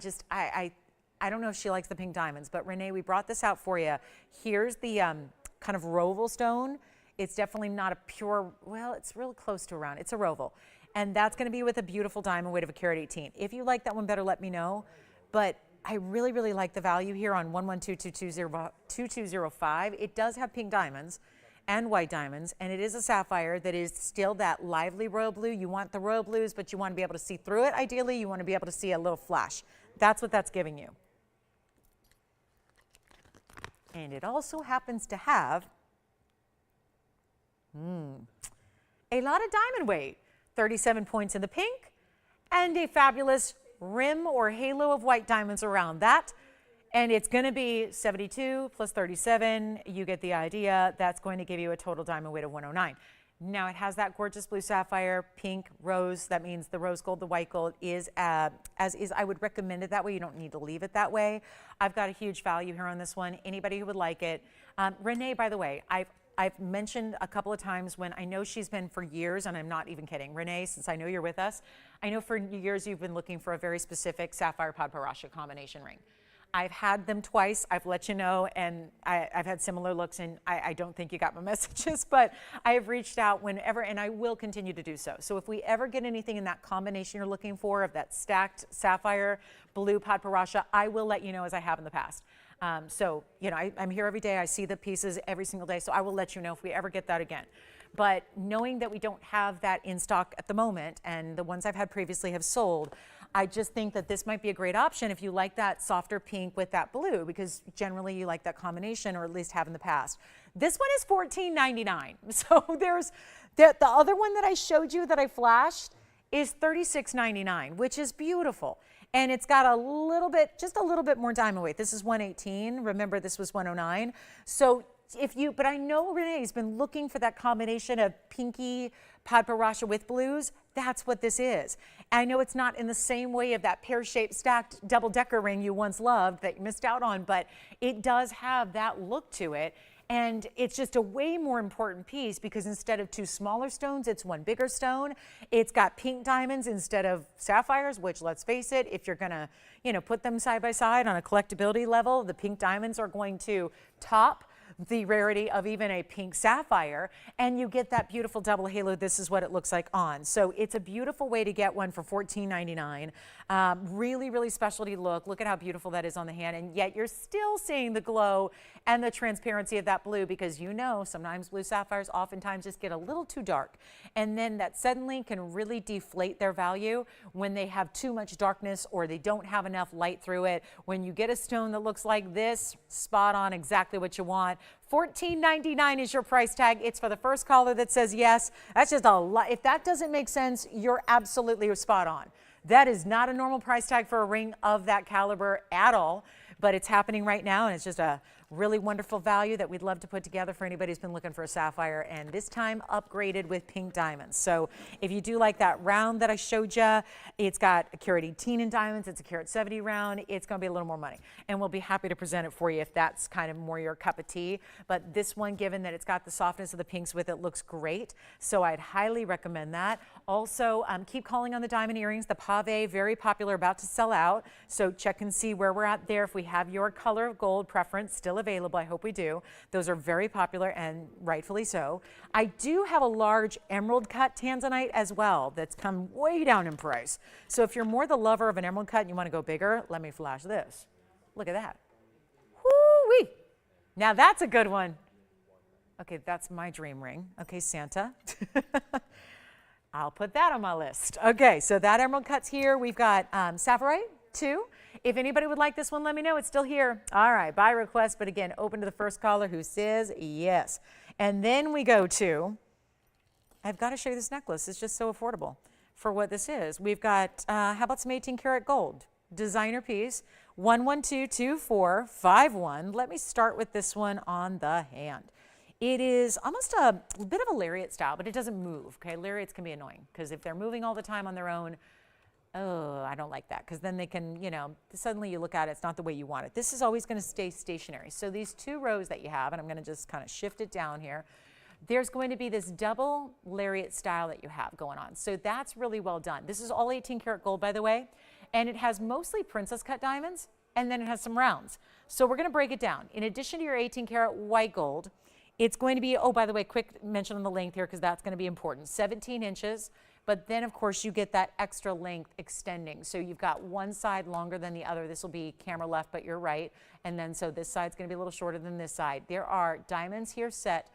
S1: I don't know if she likes the pink diamonds, but Renee, we brought this out for you. Here's the kind of roval stone. It's definitely not a pure, well, it's real close to a round. It's a roval. And that's going to be with a beautiful diamond weight of a carat 18. If you like that one better, let me know. But I really, really like the value here on 112-2205. It does have pink diamonds and white diamonds, and it is a sapphire that is still that lively royal blue. You want the royal blues, but you want to be able to see through it. Ideally, you want to be able to see a little flash. That's what that's giving you. And it also happens to have a lot of diamond weight, 37 points in the pink, and a fabulous rim or halo of white diamonds around that. And it's going to be 72 plus 37. You get the idea. That's going to give you a total diamond weight of 109. Now it has that gorgeous blue sapphire, pink, rose. That means the rose gold, the white gold is as is. I would recommend it that way. You don't need to leave it that way. I've got a huge value here on this one. Anybody who would like it. Renee, by the way, I've mentioned a couple of times when I know she's been for years, and I'm not even kidding. Renee, since I know you're with us, I know for years you've been looking for a very specific sapphire padparasha combination ring. I've had them twice. I've let you know, and I've had similar looks, and I don't think you got my messages, but I have reached out whenever, and I will continue to do so. So if we ever get anything in that combination you're looking for of that stacked sapphire blue padparasha, I will let you know as I have in the past. So, you know, I'm here every day. I see the pieces every single day. So I will let you know if we ever get that again. But knowing that we don't have that in stock at the moment, and the ones I've had previously have sold, I just think that this might be a great option if you like that softer pink with that blue, because generally you like that combination, or at least have in the past. This one is $14.99. So there's the other one that I showed you that I flashed is $36.99, which is beautiful. And it's got a little bit, just a little bit more diamond weight. This is 118. Remember, this was 109. So but I know Renee's been looking for that combination of pinky padparasha with blues. That's what this is. And I know it's not in the same way of that pear-shaped stacked double-decker ring you once loved that you missed out on, but it does have that look to it. And it's just a way more important piece because instead of two smaller stones, it's one bigger stone. It's got pink diamonds instead of sapphires, which, let's face it, if you're gonna, put them side by side on a collectability level, the pink diamonds are going to top the rarity of even a pink sapphire, and you get that beautiful double halo. This is what it looks like on. So it's a beautiful way to get one for $14.99. Really, really specialty look. Look at how beautiful that is on the hand, and yet you're still seeing the glow and the transparency of that blue, because sometimes blue sapphires oftentimes just get a little too dark, and then that suddenly can really deflate their value when they have too much darkness or they don't have enough light through it. When you get a stone that looks like this, spot on, exactly what you want. $14.99 is your price tag. It's for the first caller that says yes. That's just a lot. If that doesn't make sense, you're absolutely spot on. That is not a normal price tag for a ring of that caliber at all, but it's happening right now, and it's just a really wonderful value that we'd love to put together for anybody who's been looking for a sapphire, and this time upgraded with pink diamonds. So if you do like that round that I showed you, it's got a carat 18 in diamonds, it's a carat 70 round, it's going to be a little more money, and we'll be happy to present it for you if that's kind of more your cup of tea. But this one, given that it's got the softness of the pinks with it, looks great, so I'd highly recommend that. Also, keep calling on the diamond earrings. The pave, very popular, about to sell out, so check and see where we're at there. If we have your color of gold preference still available, I hope we do. Those are very popular, and rightfully so. I do have a large emerald cut tanzanite as well that's come way down in price. So if you're more the lover of an emerald cut and you want to go bigger, let me flash this. Look at that. Woo-wee. Now that's a good one. Okay, that's my dream ring. Okay, Santa. I'll put that on my list. Okay, so that emerald cut's here. We've got sapphire too. If anybody would like this one, let me know. It's still here. All right, by request, but again, open to the first caller who says yes. And then we go to, I've got to show you this necklace. It's just so affordable for what this is. We've got, how about some 18 karat gold? Designer piece 1122451. Let me start with this one on the hand. It is almost a bit of a lariat style, but it doesn't move, okay? Lariats can be annoying because if they're moving all the time on their own, oh, I don't like that because then they can, you know, suddenly you look at it, it's not the way you want it. This is always going to stay stationary. So these two rows that you have, and I'm going to just kind of shift it down here, there's going to be this double lariat style that you have going on. So that's really well done. This is all 18 karat gold, by the way, and it has mostly princess cut diamonds, and then it has some rounds. So we're going to break it down. In addition to your 18 karat white gold, it's going to be, oh, by the way, quick mention on the length here because that's going to be important, 17 inches. But then, of course, you get that extra length extending. So you've got one side longer than the other. This will be camera left, but you're right. And then so this side's going to be a little shorter than this side. There are diamonds here set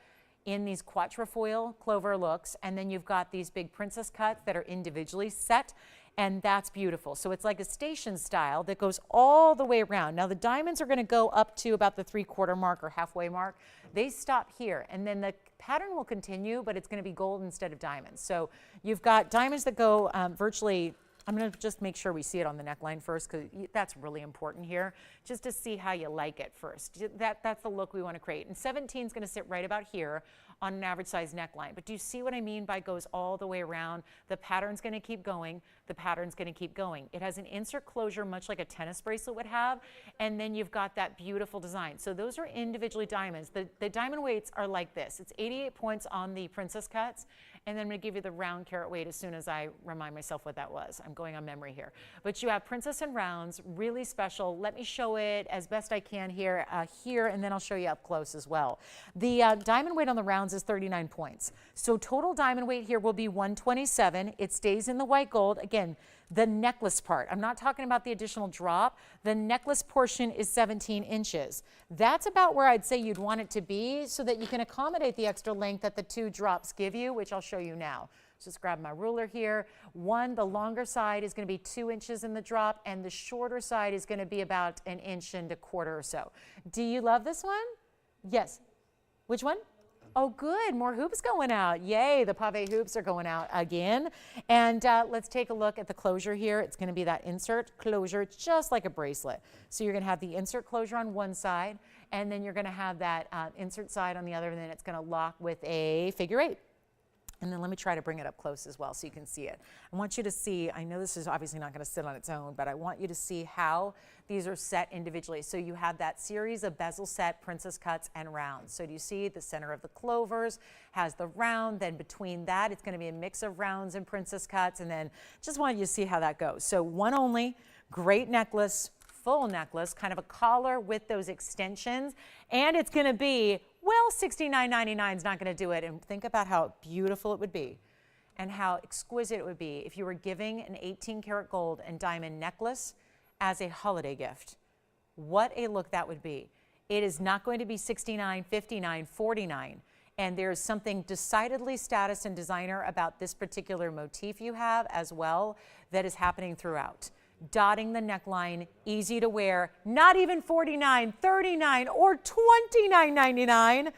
S1: in these quatrefoil clover looks. And then you've got these big princess cuts that are individually set. And that's beautiful. So it's like a station style that goes all the way around. Now the diamonds are going to go up to about the 3/4 mark or halfway mark. They stop here, and then the pattern will continue, but it's going to be gold instead of diamonds. So you've got diamonds that go virtually, I'm going to just make sure we see it on the neckline first because that's really important here, just to see how you like it first. That's the look we want to create. And 17 is going to sit right about here on an average size neckline. But do you see what I mean by goes all the way around? The pattern's going to keep going. The pattern's going to keep going. It has an insert closure much like a tennis bracelet would have. And then you've got that beautiful design. So those are individually diamonds. The diamond weights are like this. It's 88 points on the princess cuts. And then I'm going to give you the round carat weight as soon as I remind myself what that was. I'm going on memory here. But you have princess and rounds, really special. Let me show it as best I can here, and then I'll show you up close as well. The diamond weight on the rounds is 39 points. So total diamond weight here will be 127. It stays in the white gold. Again, the necklace part, I'm not talking about the additional drop. The necklace portion is 17 inches. That's about where I'd say you'd want it to be so that you can accommodate the extra length that the two drops give you, which I'll show you now. Just grab my ruler here. The longer side is going to be 2 inches in the drop, and the shorter side is going to be about 1.25 inches or so. Do you love this one? Yes. Which one? Oh, good. More hoops going out. Yay, the pave hoops are going out again. And let's take a look at the closure here. It's going to be that insert closure, just like a bracelet. So you're going to have the insert closure on one side, and then you're going to have that insert side on the other, and then it's going to lock with a figure 8. And then let me try to bring it up close as well so you can see it. I want you to see, I know this is obviously not going to sit on its own, but I want you to see how these are set individually. So you have that series of bezel set, princess cuts, and rounds. So do you see the center of the clovers has the round, then between that it's going to be a mix of rounds and princess cuts, and then just wanted you to see how that goes. So one only, great necklace, full necklace, kind of a collar with those extensions, and it's going to be, well, $69.99 is not going to do it. And think about how beautiful it would be and how exquisite it would be if you were giving an 18 karat gold and diamond necklace as a holiday gift. What a look that would be. It is not going to be $69, $59, $49. And there's something decidedly status and designer about this particular motif you have as well that is happening throughout. Dotting the neckline, easy to wear, not even $49, $39, or $29.99.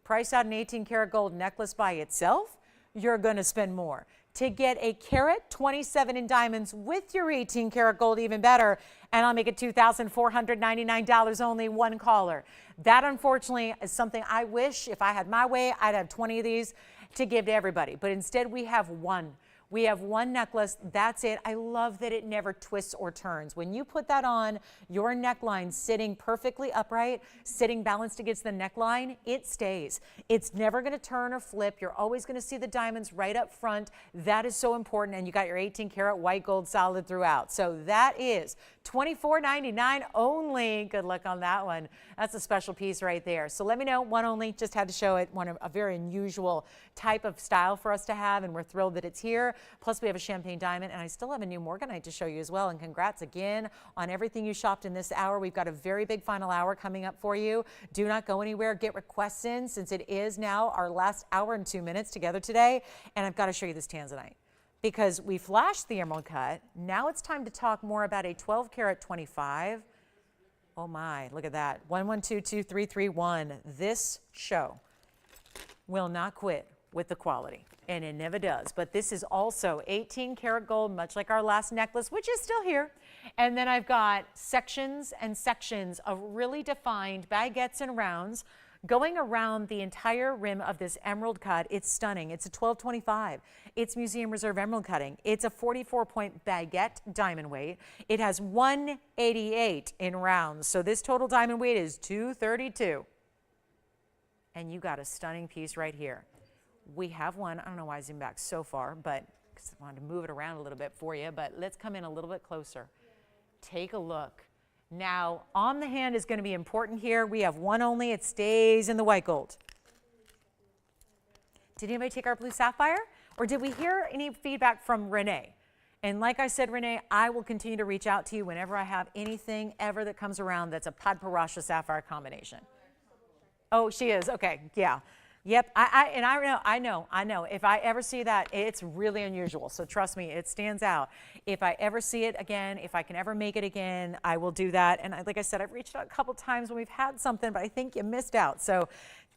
S1: Price out an 18 karat gold necklace by itself, you're going to spend more. To get a carat 27 in diamonds with your 18 karat gold, even better, and I'll make it $2,499 only, one caller. That, unfortunately, is something I wish, if I had my way, I'd have 20 of these to give to everybody. But instead, we have one. We have one necklace, that's it. I love that it never twists or turns. When you put that on, your neckline sitting perfectly upright, sitting balanced against the neckline, it stays. It's never gonna turn or flip. You're always gonna see the diamonds right up front. That is so important, and you got your 18 karat white gold solid throughout. So that is $24.99 only. Good luck on that one. That's a special piece right there. So let me know, one only, just had to show it, a very unusual type of style for us to have, and we're thrilled that it's here. Plus we have a champagne diamond, and I still have a new Morganite to show you as well. And congrats again on everything you shopped in this hour. We've got a very big final hour coming up for you. Do not go anywhere. Get requests in, since it is now our last hour and 2 minutes together today. And I've got to show you this tanzanite, because we flashed the emerald cut. Now it's time to talk more about a 12 karat 25. Oh my, look at that. 11223331. This show will not quit with the quality, and it never does. But this is also 18 karat gold, much like our last necklace, which is still here. And then I've got sections and sections of really defined baguettes and rounds going around the entire rim of this emerald cut. It's stunning. It's a 1225. It's Museum Reserve emerald cutting. It's a 44-point baguette diamond weight. It has 188 in rounds. So this total diamond weight is 232. And you got a stunning piece right here. We have one. I don't know why I zoomed back so far, but because I wanted to move it around a little bit for you, but let's come in a little bit closer. Take a look. Now, on the hand is going to be important here. We have one only. It stays in the white gold. Did anybody take our blue sapphire? Or did we hear any feedback from Renee? And like I said, Renee, I will continue to reach out to you whenever I have anything ever that comes around that's a Padparasha sapphire combination. Oh, she is. Okay. Yeah. Yep. I know. If I ever see that, it's really unusual. So trust me, it stands out. If I ever see it again, if I can ever make it again, I will do that. And like I said, I've reached out a couple times when we've had something, but I think you missed out. So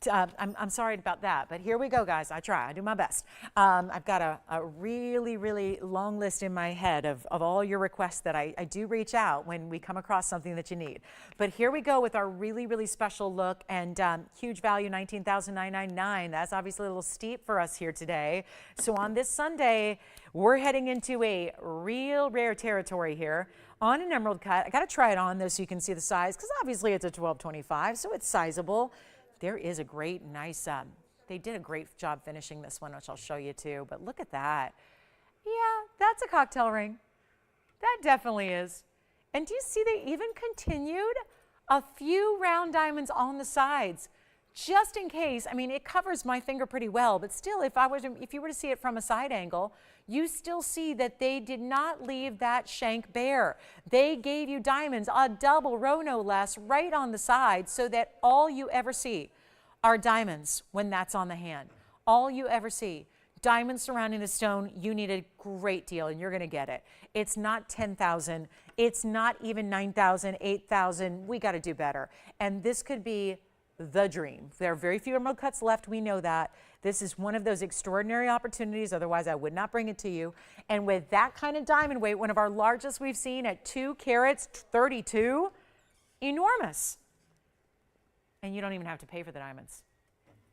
S1: I'm sorry about that, but here we go, guys. I try. I do my best. I've got a really, really long list in my head of all your requests that I do reach out when we come across something that you need. But here we go with our really, really special look and huge value, $19,999. That's obviously a little steep for us here today. So on this Sunday, we're heading into a real rare territory here on an emerald cut. I got to try it on though so you can see the size because obviously it's a 1225, so it's sizable. There is a great, nice, they did a great job finishing this one, which I'll show you too, but look at that. Yeah, that's a cocktail ring. That definitely is. And do you see they even continued a few round diamonds on the sides, just in case. I mean, it covers my finger pretty well, but still, if you were to see it from a side angle, you still see that they did not leave that shank bare. They gave you diamonds, a double row no less, right on the side so that all you ever see are diamonds when that's on the hand. All you ever see. Diamonds surrounding the stone, you need a great deal and you're gonna get it. It's not 10,000, it's not even 9,000, 8,000, we gotta do better. And this could be the dream. There are very few emerald cuts left, we know that. This is one of those extraordinary opportunities, otherwise I would not bring it to you. And with that kind of diamond weight, one of our largest we've seen at 2 carats, 32, enormous. And you don't even have to pay for the diamonds.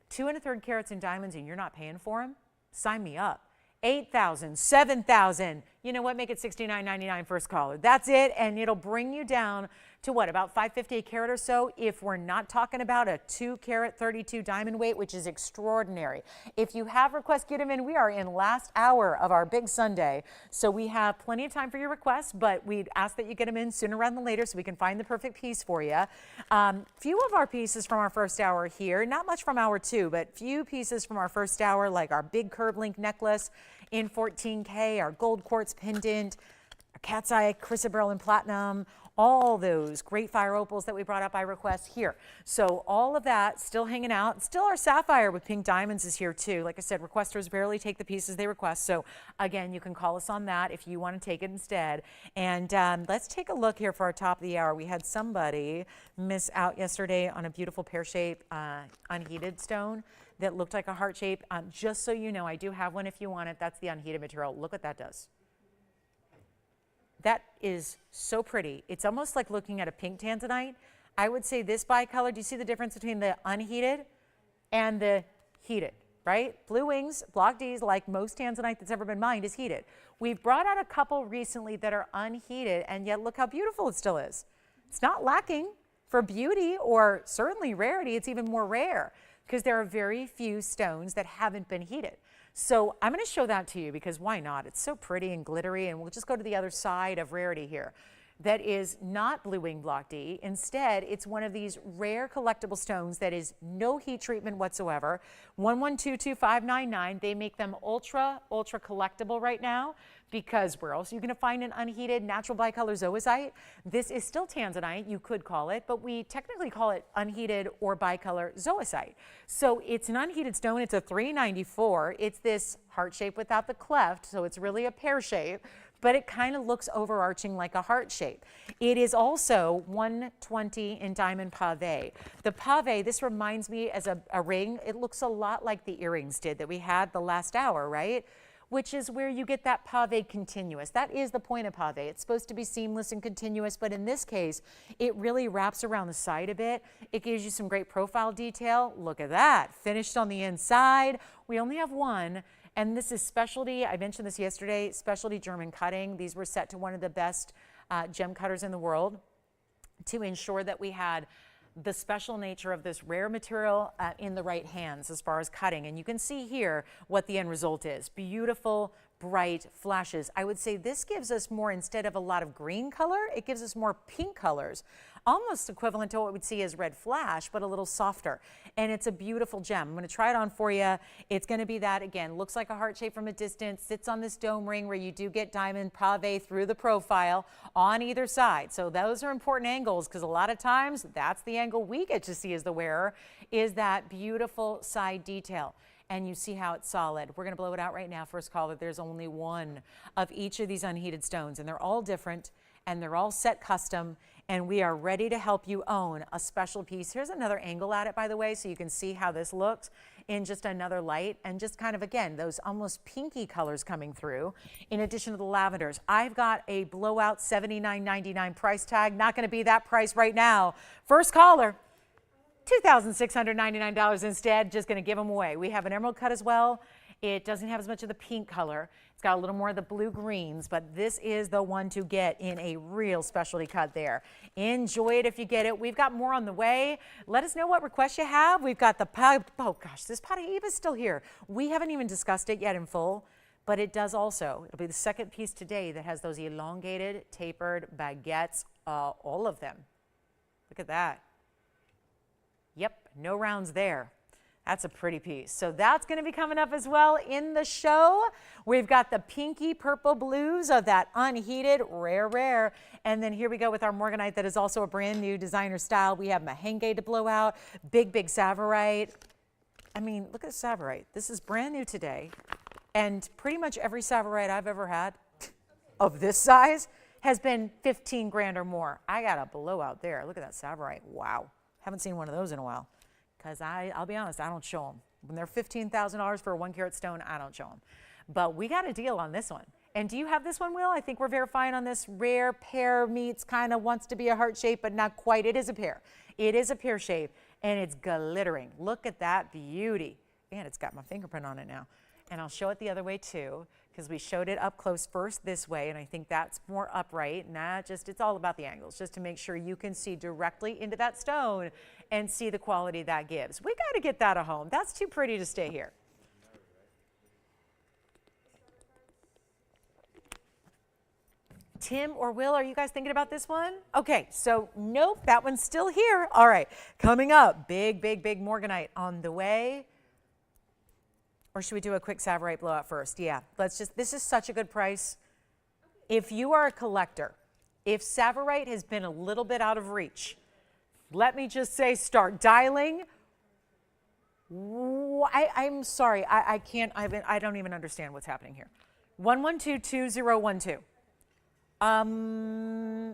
S1: 2 1/3 carats in diamonds and you're not paying for them? Sign me up. 8,000, 7,000. You know what? Make it $69.99 first caller. That's it, and it'll bring you down to what, about $550 a carat or so if we're not talking about a 2 carat 32 diamond weight, which is extraordinary. If you have requests, get them in. We are in last hour of our big Sunday, so we have plenty of time for your requests, but we'd ask that you get them in sooner rather than later so we can find the perfect piece for you. Few of our pieces from our first hour here, not much from hour 2, but few pieces from our first hour, like our big curved link necklace in 14K, our gold quartz pendant, our cat's eye chrysoberyl in platinum, all those great fire opals that we brought up by request here. So all of that still hanging out. Still our sapphire with pink diamonds is here too. Like I said, requesters barely take the pieces they request. So again, you can call us on that if you want to take it instead. And let's take a look here for our top of the hour. We had somebody miss out yesterday on a beautiful pear-shaped unheated stone that looked like a heart shape. Just so you know, I do have one if you want it. That's the unheated material. Look what that does. That is so pretty. It's almost like looking at a pink tanzanite. I would say this bicolor, do you see the difference between the unheated and the heated, right? Blue wings, block Ds, like most tanzanite that's ever been mined, is heated. We've brought out a couple recently that are unheated, and yet look how beautiful it still is. It's not lacking for beauty or certainly rarity. It's even more rare because there are very few stones that haven't been heated. So I'm going to show that to you because why not? It's so pretty and glittery, and we'll just go to the other side of rarity here. That is not blue wing block D. Instead, it's one of these rare collectible stones that is no heat treatment whatsoever. 1122599. They make them ultra collectible right now because where else are you going to find an unheated natural bicolor zoisite? This is still tanzanite, you could call it, but we technically call it unheated or bicolor zoisite. So it's an unheated stone. It's a 394. It's this heart shape without the cleft, so it's really a pear shape, but it kind of looks overarching like a heart shape. It is also 120 in diamond pave. The pave, this reminds me as a ring, it looks a lot like the earrings did that we had the last hour, right? which is where you get that pave continuous. That is the point of pave. It's supposed to be seamless and continuous, but in this case, it really wraps around the side a bit. It gives you some great profile detail. Look at that, finished on the inside. We only have one, and this is specialty. I mentioned this yesterday, specialty German cutting. These were set to one of the best gem cutters in the world to ensure that we had the special nature of this rare material in the right hands as far as cutting. And you can see here what the end result is. Beautiful, bright flashes. I would say this gives us more, instead of a lot of green color, it gives us more pink colors. Almost equivalent to what we'd see as red flash, but a little softer. And it's a beautiful gem. I'm going to try it on for you. It's going to be that, again, looks like a heart shape from a distance, sits on this dome ring where you do get diamond pave through the profile on either side. So those are important angles, because a lot of times that's the angle we get to see as the wearer, is that beautiful side detail. And you see how it's solid. We're going to blow it out right now. First caller, there's only one of each of these unheated stones, and they're all different, and they're all set custom, and we are ready to help you own a special piece. Here's another angle at it, by the way, so you can see how this looks in just another light, and just kind of, again, those almost pinky colors coming through, in addition to the lavenders. I've got a blowout $79.99 price tag. Not going to be that price right now. First caller, $2,699 instead. Just going to give them away. We have an emerald cut as well. It doesn't have as much of the pink color. It's got a little more of the blue greens, but this is the one to get in a real specialty cut there. Enjoy it if you get it. We've got more on the way. Let us know what requests you have. We've got the, oh gosh, this Paraiba is still here. We haven't even discussed it yet in full, but it does also. It'll be the second piece today that has those elongated, tapered baguettes, all of them. Look at that. Yep, no rounds there. That's a pretty piece. So that's going to be coming up as well in the show. We've got the pinky purple blues of that unheated, rare. And then here we go with our Morganite that is also a brand new designer style. We have Mahenge to blow out, big Savorite. I mean, look at the Savorite. This is brand new today. And pretty much every Savorite I've ever had of this size has been 15 grand or more. I got a blowout there. Look at that Savorite. Wow. Haven't seen one of those in a while. Because I'll be honest, I don't show them. When they're $15,000 for a 1 carat stone, I don't show them. But we got a deal on this one. And do you have this one, Will? I think we're verifying on this rare pear meets, kind of wants to be a heart shape, but not quite. It is a pear. It is a pear shape, and it's glittering. Look at that beauty. And it's got my fingerprint on it now. And I'll show it the other way too, because we showed it up close first this way, and I think that's more upright. It's all about the angles, just to make sure you can see directly into that stone and see the quality that gives. We got to get that at home. That's too pretty to stay here. Tim or Will, are you guys thinking about this one? Okay, so nope, that one's still here. All right, coming up, big Morganite on the way. Or should we do a quick Savorite blowout first? Yeah, this is such a good price. If you are a collector, if Savorite has been a little bit out of reach, let me just say, start dialing. I'm sorry, I can't, I don't even understand what's happening here. 112-2012.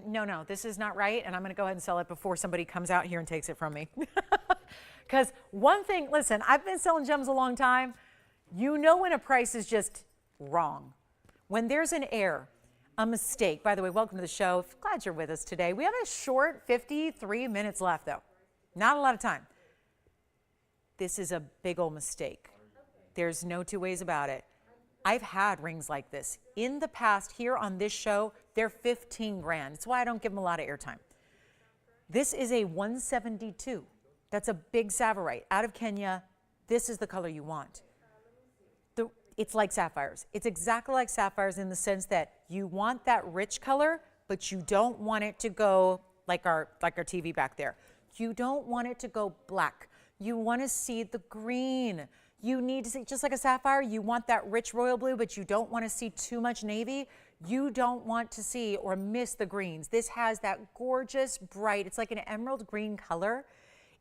S1: No, this is not right, and I'm gonna go ahead and sell it before somebody comes out here and takes it from me. Because one thing, listen, I've been selling gems a long time. You know when a price is just wrong. When there's an error, a mistake. By the way, welcome to the show. Glad you're with us today. We have a short 53 minutes left, though. Not a lot of time. This is a big old mistake. There's no two ways about it. I've had rings like this. In the past, here on this show, they're 15 grand. That's why I don't give them a lot of airtime. This is a 172. That's a big Savorite out of Kenya. This is the color you want. It's like sapphires. It's exactly like sapphires in the sense that you want that rich color, but you don't want it to go like our TV back there. You don't want it to go black. You want to see the green. You need to see, just like a sapphire, you want that rich royal blue, but you don't want to see too much navy. You don't want to see or miss the greens. This has that gorgeous, bright, it's like an emerald green color.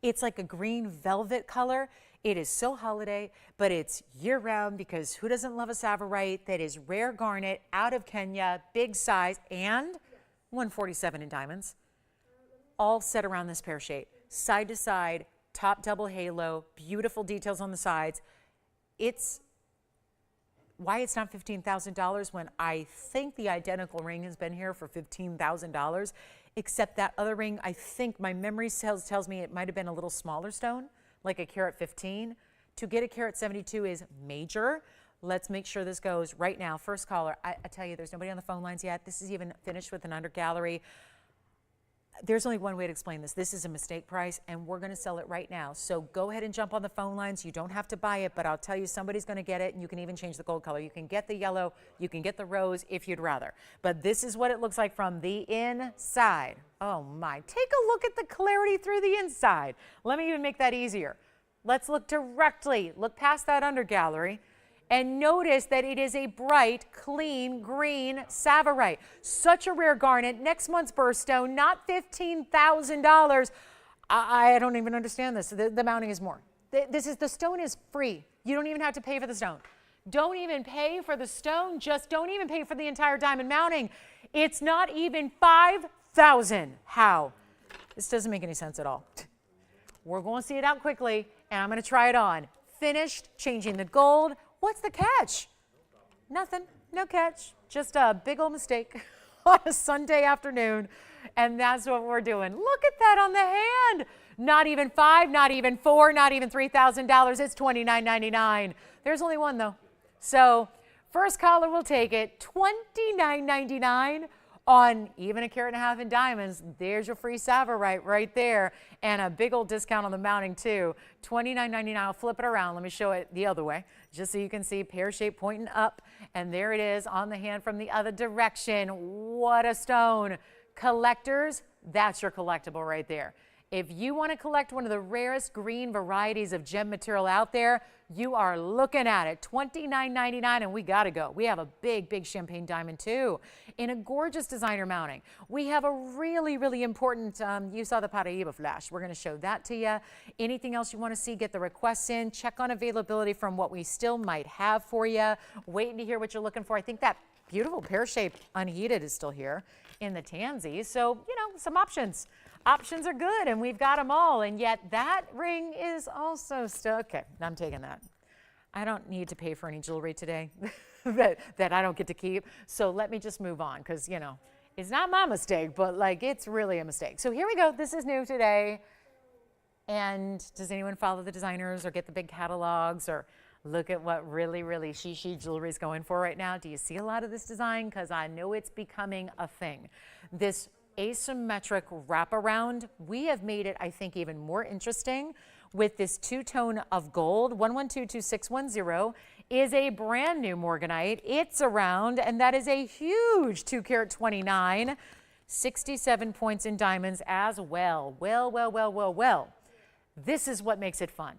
S1: It's like a green velvet color. It is so holiday, but it's year-round, because who doesn't love a Savorite that is rare garnet, out of Kenya, big size, and 147 in diamonds, all set around this pear shape. Side to side, top double halo, beautiful details on the sides. It's why it's not $15,000 when I think the identical ring has been here for $15,000, except that other ring, I think my memory tells me it might have been a little smaller stone, like a carat 15. To get a carat 72 is major. Let's make sure this goes right now. First caller, I tell you, there's nobody on the phone lines yet. This is even finished with an under gallery. There's only one way to explain this. This is a mistake price, and we're going to sell it right now. So go ahead and jump on the phone lines. You don't have to buy it, but I'll tell you, somebody's going to get it, and you can even change the gold color. You can get the yellow. You can get the rose if you'd rather. But this is what it looks like from the inside. Oh, my. Take a look at the clarity through the inside. Let me even make that easier. Let's look directly. Look past that under gallery. And notice that it is a bright, clean, green Tsavorite. Such a rare garnet. Next month's birthstone, not $15,000. I don't even understand this. The mounting is more. The stone is free. You don't even have to pay for the stone. Don't even pay for the stone. Just don't even pay for the entire diamond mounting. It's not even $5,000. How? This doesn't make any sense at all. We're going to see it out quickly, and I'm going to try it on. Finished, changing the gold. What's the catch? Nothing, no catch. Just a big old mistake on a Sunday afternoon. And that's what we're doing. Look at that on the hand. Not even $5,000, not even $4,000, not even $3,000. It's $29.99. There's only one though. So first caller will take it. $29.99 on even a carat and a half in diamonds. There's your free Tsavorite right there. And a big old discount on the mounting too. $29.99. I'll flip it around. Let me show it the other way, just so you can see pear shape pointing up. And there it is on the hand from the other direction. What a stone. Collectors, that's your collectible right there. If you want to collect one of the rarest green varieties of gem material out there, you are looking at it. $29.99, and we got to go. We have a big, big champagne diamond too in a gorgeous designer mounting. We have a really, really important, you saw the Paraiba flash. We're going to show that to you. Anything else you want to see, get the requests in. Check on availability from what we still might have for you. Waiting to hear what you're looking for. I think that beautiful pear-shaped Unheated is still here in the tansy. So, you know, some options. Options are good, and we've got them all, and yet that ring is also still, okay, I'm taking that. I don't need to pay for any jewelry today that I don't get to keep, so let me just move on, because, you know, it's not my mistake, but, like, it's really a mistake. So here we go. This is new today, and does anyone follow the designers or get the big catalogs or look at what really, really she jewelry is going for right now? Do you see a lot of this design? Because I know it's becoming a thing. This asymmetric wraparound, we have made it, I think, even more interesting with this two-tone of gold. 1122610 is a brand new Morganite. It's around, and that is a huge 2 carat 29, 67 points in diamonds as well. Well. This is what makes it fun.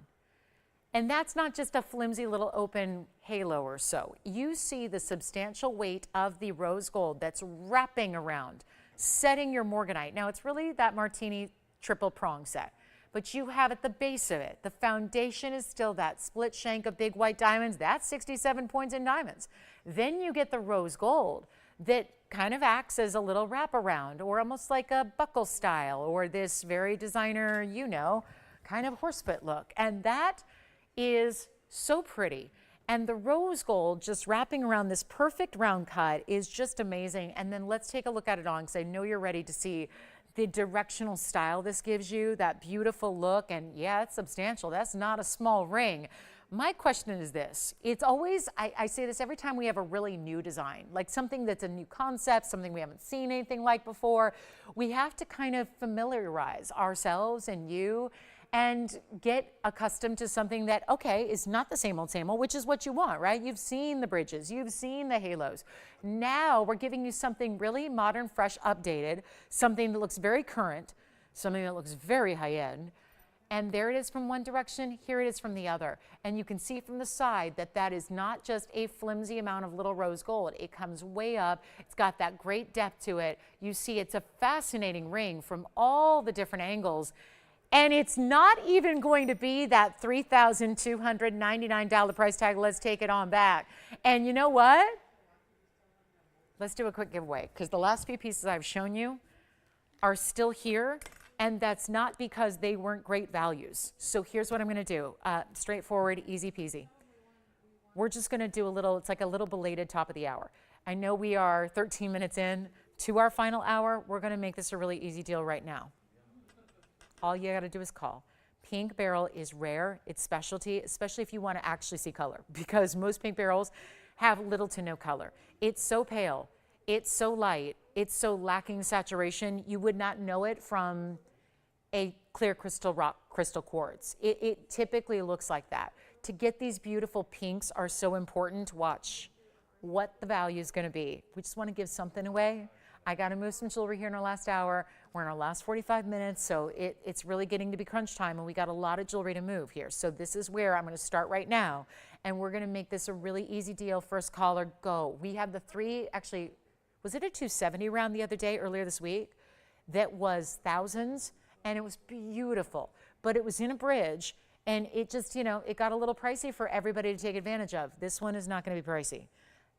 S1: And that's not just a flimsy little open halo or so. You see the substantial weight of the rose gold that's wrapping around, setting your Morganite. Now, it's really that martini triple prong set, but you have at the base of it, the foundation is still that split shank of big white diamonds. That's 67 points in diamonds. Then you get the rose gold that kind of acts as a little wraparound, or almost like a buckle style, or this very designer, you know, kind of horsefoot look. And that is so pretty. And the rose gold just wrapping around this perfect round cut is just amazing. And then let's take a look at it on, because I know you're ready to see the directional style this gives you, that beautiful look. And yeah, it's substantial. That's not a small ring. My question is this. It's always, I say this every time we have a really new design, like something that's a new concept, something we haven't seen anything like before. We have to kind of familiarize ourselves and you and get accustomed to something that, okay, is not the same old, which is what you want, right? You've seen the bridges, you've seen the halos. Now we're giving you something really modern, fresh, updated, something that looks very current, something that looks very high end. And there it is from one direction, here it is from the other. And you can see from the side that that is not just a flimsy amount of little rose gold. It comes way up. It's got that great depth to it. You see it's a fascinating ring from all the different angles. And it's not even going to be that $3,299 price tag. Let's take it on back. And you know what? Let's do a quick giveaway, because the last few pieces I've shown you are still here. And that's not because they weren't great values. So here's what I'm going to do. Straightforward, easy peasy. we're just going to do a little, it's like a little belated top of the hour. I know we are 13 minutes in to our final hour. We're going to make this a really easy deal right now. All you got to do is call. Pink beryl is rare. It's specialty, especially if you want to actually see color, because most pink beryls have little to no color. It's so pale. It's so light. It's so lacking saturation. You would not know it from a clear crystal rock, crystal quartz. It typically looks like that. To get these beautiful pinks are so important. Watch what the value is going to be. We just want to give something away. I got to move some jewelry here in our last hour. We're in our last 45 minutes, so it's really getting to be crunch time, and we got a lot of jewelry to move here. So this is where I'm going to start right now, and we're going to make this a really easy deal. First caller, go. We have the three, actually, was it a 270 round the other day, earlier this week, that was thousands, and it was beautiful, but it was in a bridge, and it just, you know, it got a little pricey for everybody to take advantage of. This one is not going to be pricey,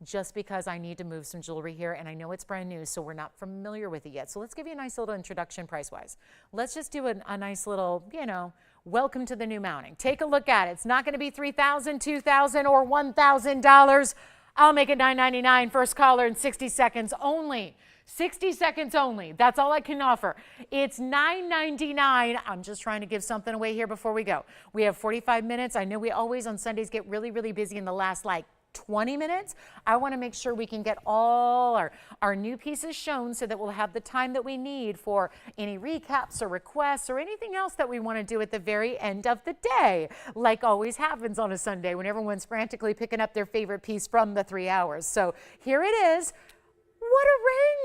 S1: just because I need to move some jewelry here, and I know it's brand new, so we're not familiar with it yet. So let's give you a nice little introduction price-wise. Let's just do a nice little, you know, welcome to the new mounting. Take a look at it. It's not going to be $3,000, $2,000, or $1,000. I'll make it $9.99. First caller in 60 seconds only. 60 seconds only. That's all I can offer. It's $9.99. I'm just trying to give something away here before we go. We have 45 minutes. I know we always on Sundays get really, really busy in the last 20 minutes. I want to make sure we can get all our new pieces shown so that we'll have the time that we need for any recaps or requests or anything else that we want to do at the very end of the day, like always happens on a Sunday when everyone's frantically picking up their favorite piece from the 3 hours. So here it is. What a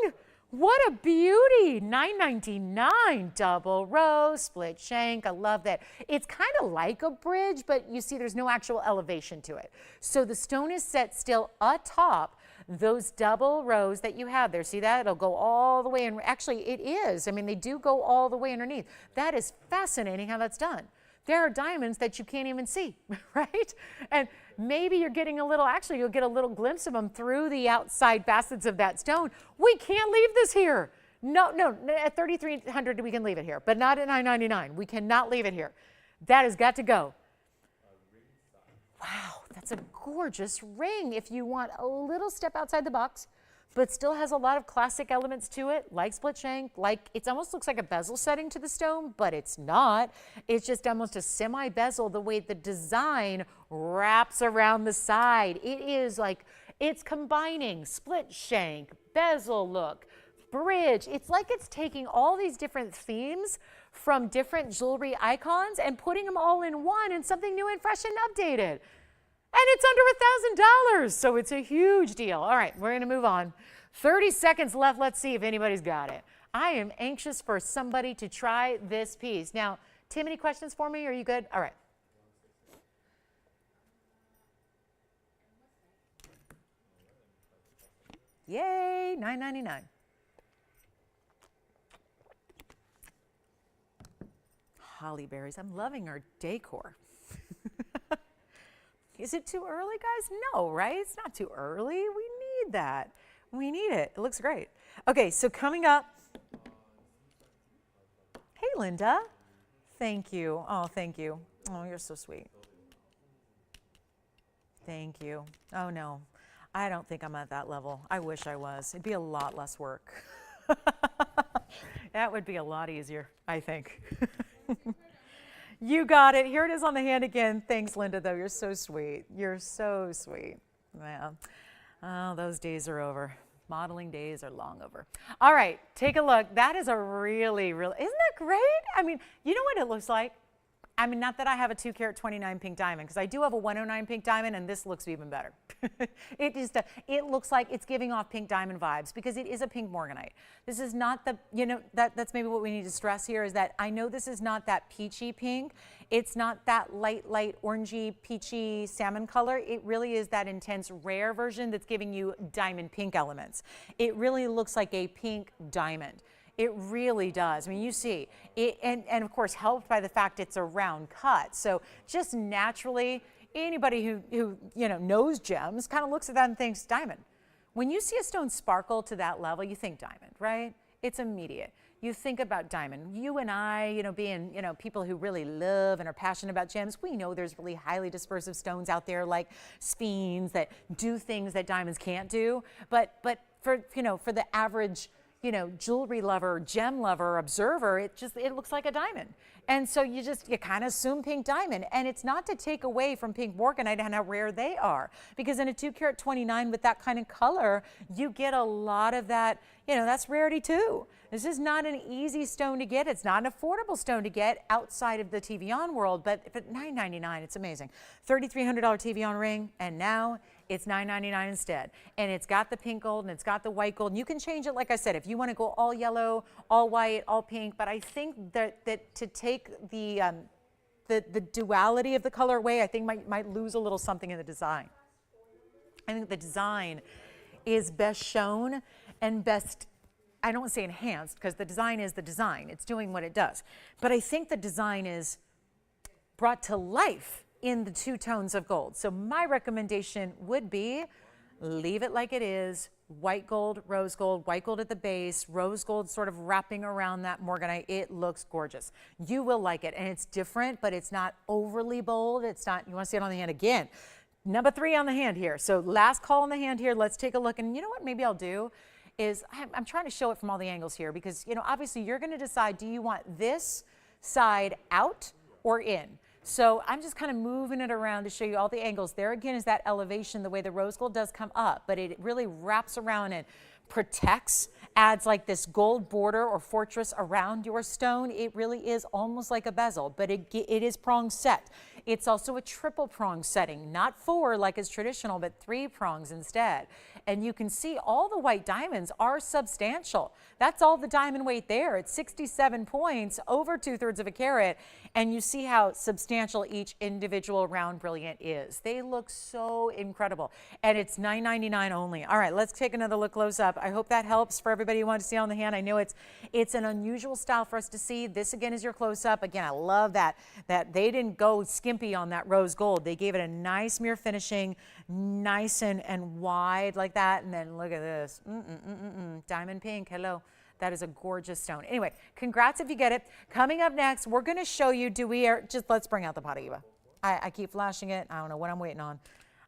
S1: ring! What a beauty! $9.99, double row, split shank. I love that. It's kind of like a bridge, but you see there's no actual elevation to it. So the stone is set still atop those double rows that you have there. See that? It'll go all the way in. Actually, it is. I mean, they do go all the way underneath. That is fascinating how that's done. There are diamonds that you can't even see, right? And maybe you're getting a little, actually you'll get a little glimpse of them through the outside facets of that stone. We can't leave this here. No, at $3,300 we can leave it here, but not at $9.99. We cannot leave it here. That has got to go. Wow, that's a gorgeous ring if you want a little step outside the box, but still has a lot of classic elements to it, like split shank, like it almost looks like a bezel setting to the stone, but it's not. It's just almost a semi-bezel the way the design wraps around the side. It is like, it's combining split shank, bezel look, bridge. It's like it's taking all these different themes from different jewelry icons and putting them all in one and something new and fresh and updated. And it's under $1,000, so it's a huge deal. All right, we're going to move on. 30 seconds left. Let's see if anybody's got it. I am anxious for somebody to try this piece. Now, Tim, any questions for me? Are you good? All right. Yay, $9.99. Holly berries. I'm loving our decor. Is it too early, guys? No, right? It's not too early. We need that. We need it. It looks great. Okay, so coming up. Hey, Linda. Thank you. Oh, thank you. Oh, you're so sweet. Thank you. Oh, no. I don't think I'm at that level. I wish I was. It'd be a lot less work. That would be a lot easier, I think. You got it. Here it is on the hand again. Thanks, Linda, though. You're so sweet. You're so sweet. Yeah. Oh, those days are over. Modeling days are long over. All right, take a look. That is a really, isn't that great? I mean, you know what it looks like? I mean, not that I have a 2-carat 29 pink diamond, because I do have a 109 pink diamond, and this looks even better. It looks like it's giving off pink diamond vibes, because it is a pink Morganite. This is not the, you know, that's maybe what we need to stress here, is that I know this is not that peachy pink. It's not that light orangey, peachy salmon color. It really is that intense rare version that's giving you diamond pink elements. It really looks like a pink diamond. It really does. I mean, you see it, and of course helped by the fact it's a round cut. So just naturally, anybody who you know knows gems kind of looks at that and thinks diamond. When you see a stone sparkle to that level, you think diamond, right? It's immediate. you think about diamond. You and I, being, people who really love and are passionate about gems, we know there's really highly dispersive stones out there like sphenes that do things that diamonds can't do. But for the average, jewelry lover, gem lover, observer, it looks like a diamond. And so you kind of assume pink diamond. And it's not to take away from pink morganite and how rare they are. Because in a 2-carat 29 with that kind of color, you get a lot of that, that's rarity too. This is not an easy stone to get. It's not an affordable stone to get outside of the TVON world, but $9.99, it's amazing. $3,300 TVON ring, and now it's $9.99 instead. And it's got the pink gold and it's got the white gold. And you can change it, like I said, if you want to go all yellow, all white, all pink. But I think that to take the duality of the color away, I think might lose a little something in the design. I think the design is best shown and best, I don't want to say enhanced, because the design is the design. It's doing what it does. But I think the design is brought to life in the 2 tones of gold. So my recommendation would be leave it like it is, white gold, white gold at the base, rose gold sort of wrapping around that morganite. It looks gorgeous. You will like it, and it's different, but it's not overly bold. It's not, you want to see it on the hand again. Number 3 on the hand here. So last call on the hand here. Let's take a look. And you know what maybe I'll do is I'm trying to show it from all the angles here because, obviously you're going to decide, do you want this side out or in? So I'm just kind of moving it around to show you all the angles. There again is that elevation, the way the rose gold does come up, but it really wraps around and protects, adds like this gold border or fortress around your stone. It really is almost like a bezel, but it is prong set. It's also a triple prong setting, not 4 like is traditional, but 3 prongs instead. And you can see all the white diamonds are substantial. That's all the diamond weight there. It's 67 points, over 2/3 of a carat. And you see how substantial each individual round brilliant is. They look so incredible. And it's $9.99 only. All right, let's take another look close up. I hope that helps for everybody who wants to see on the hand. I know it's an unusual style for us to see. This again is your close up. Again, I love that they didn't go skimpy on that rose gold. They gave it a nice mirror finishing, nice and wide like that. And then look at this, diamond pink, hello. That is a gorgeous stone. Anyway, congrats if you get it. Coming up next, we're going to show you, let's bring out the Paraiba. I keep flashing it. I don't know what I'm waiting on.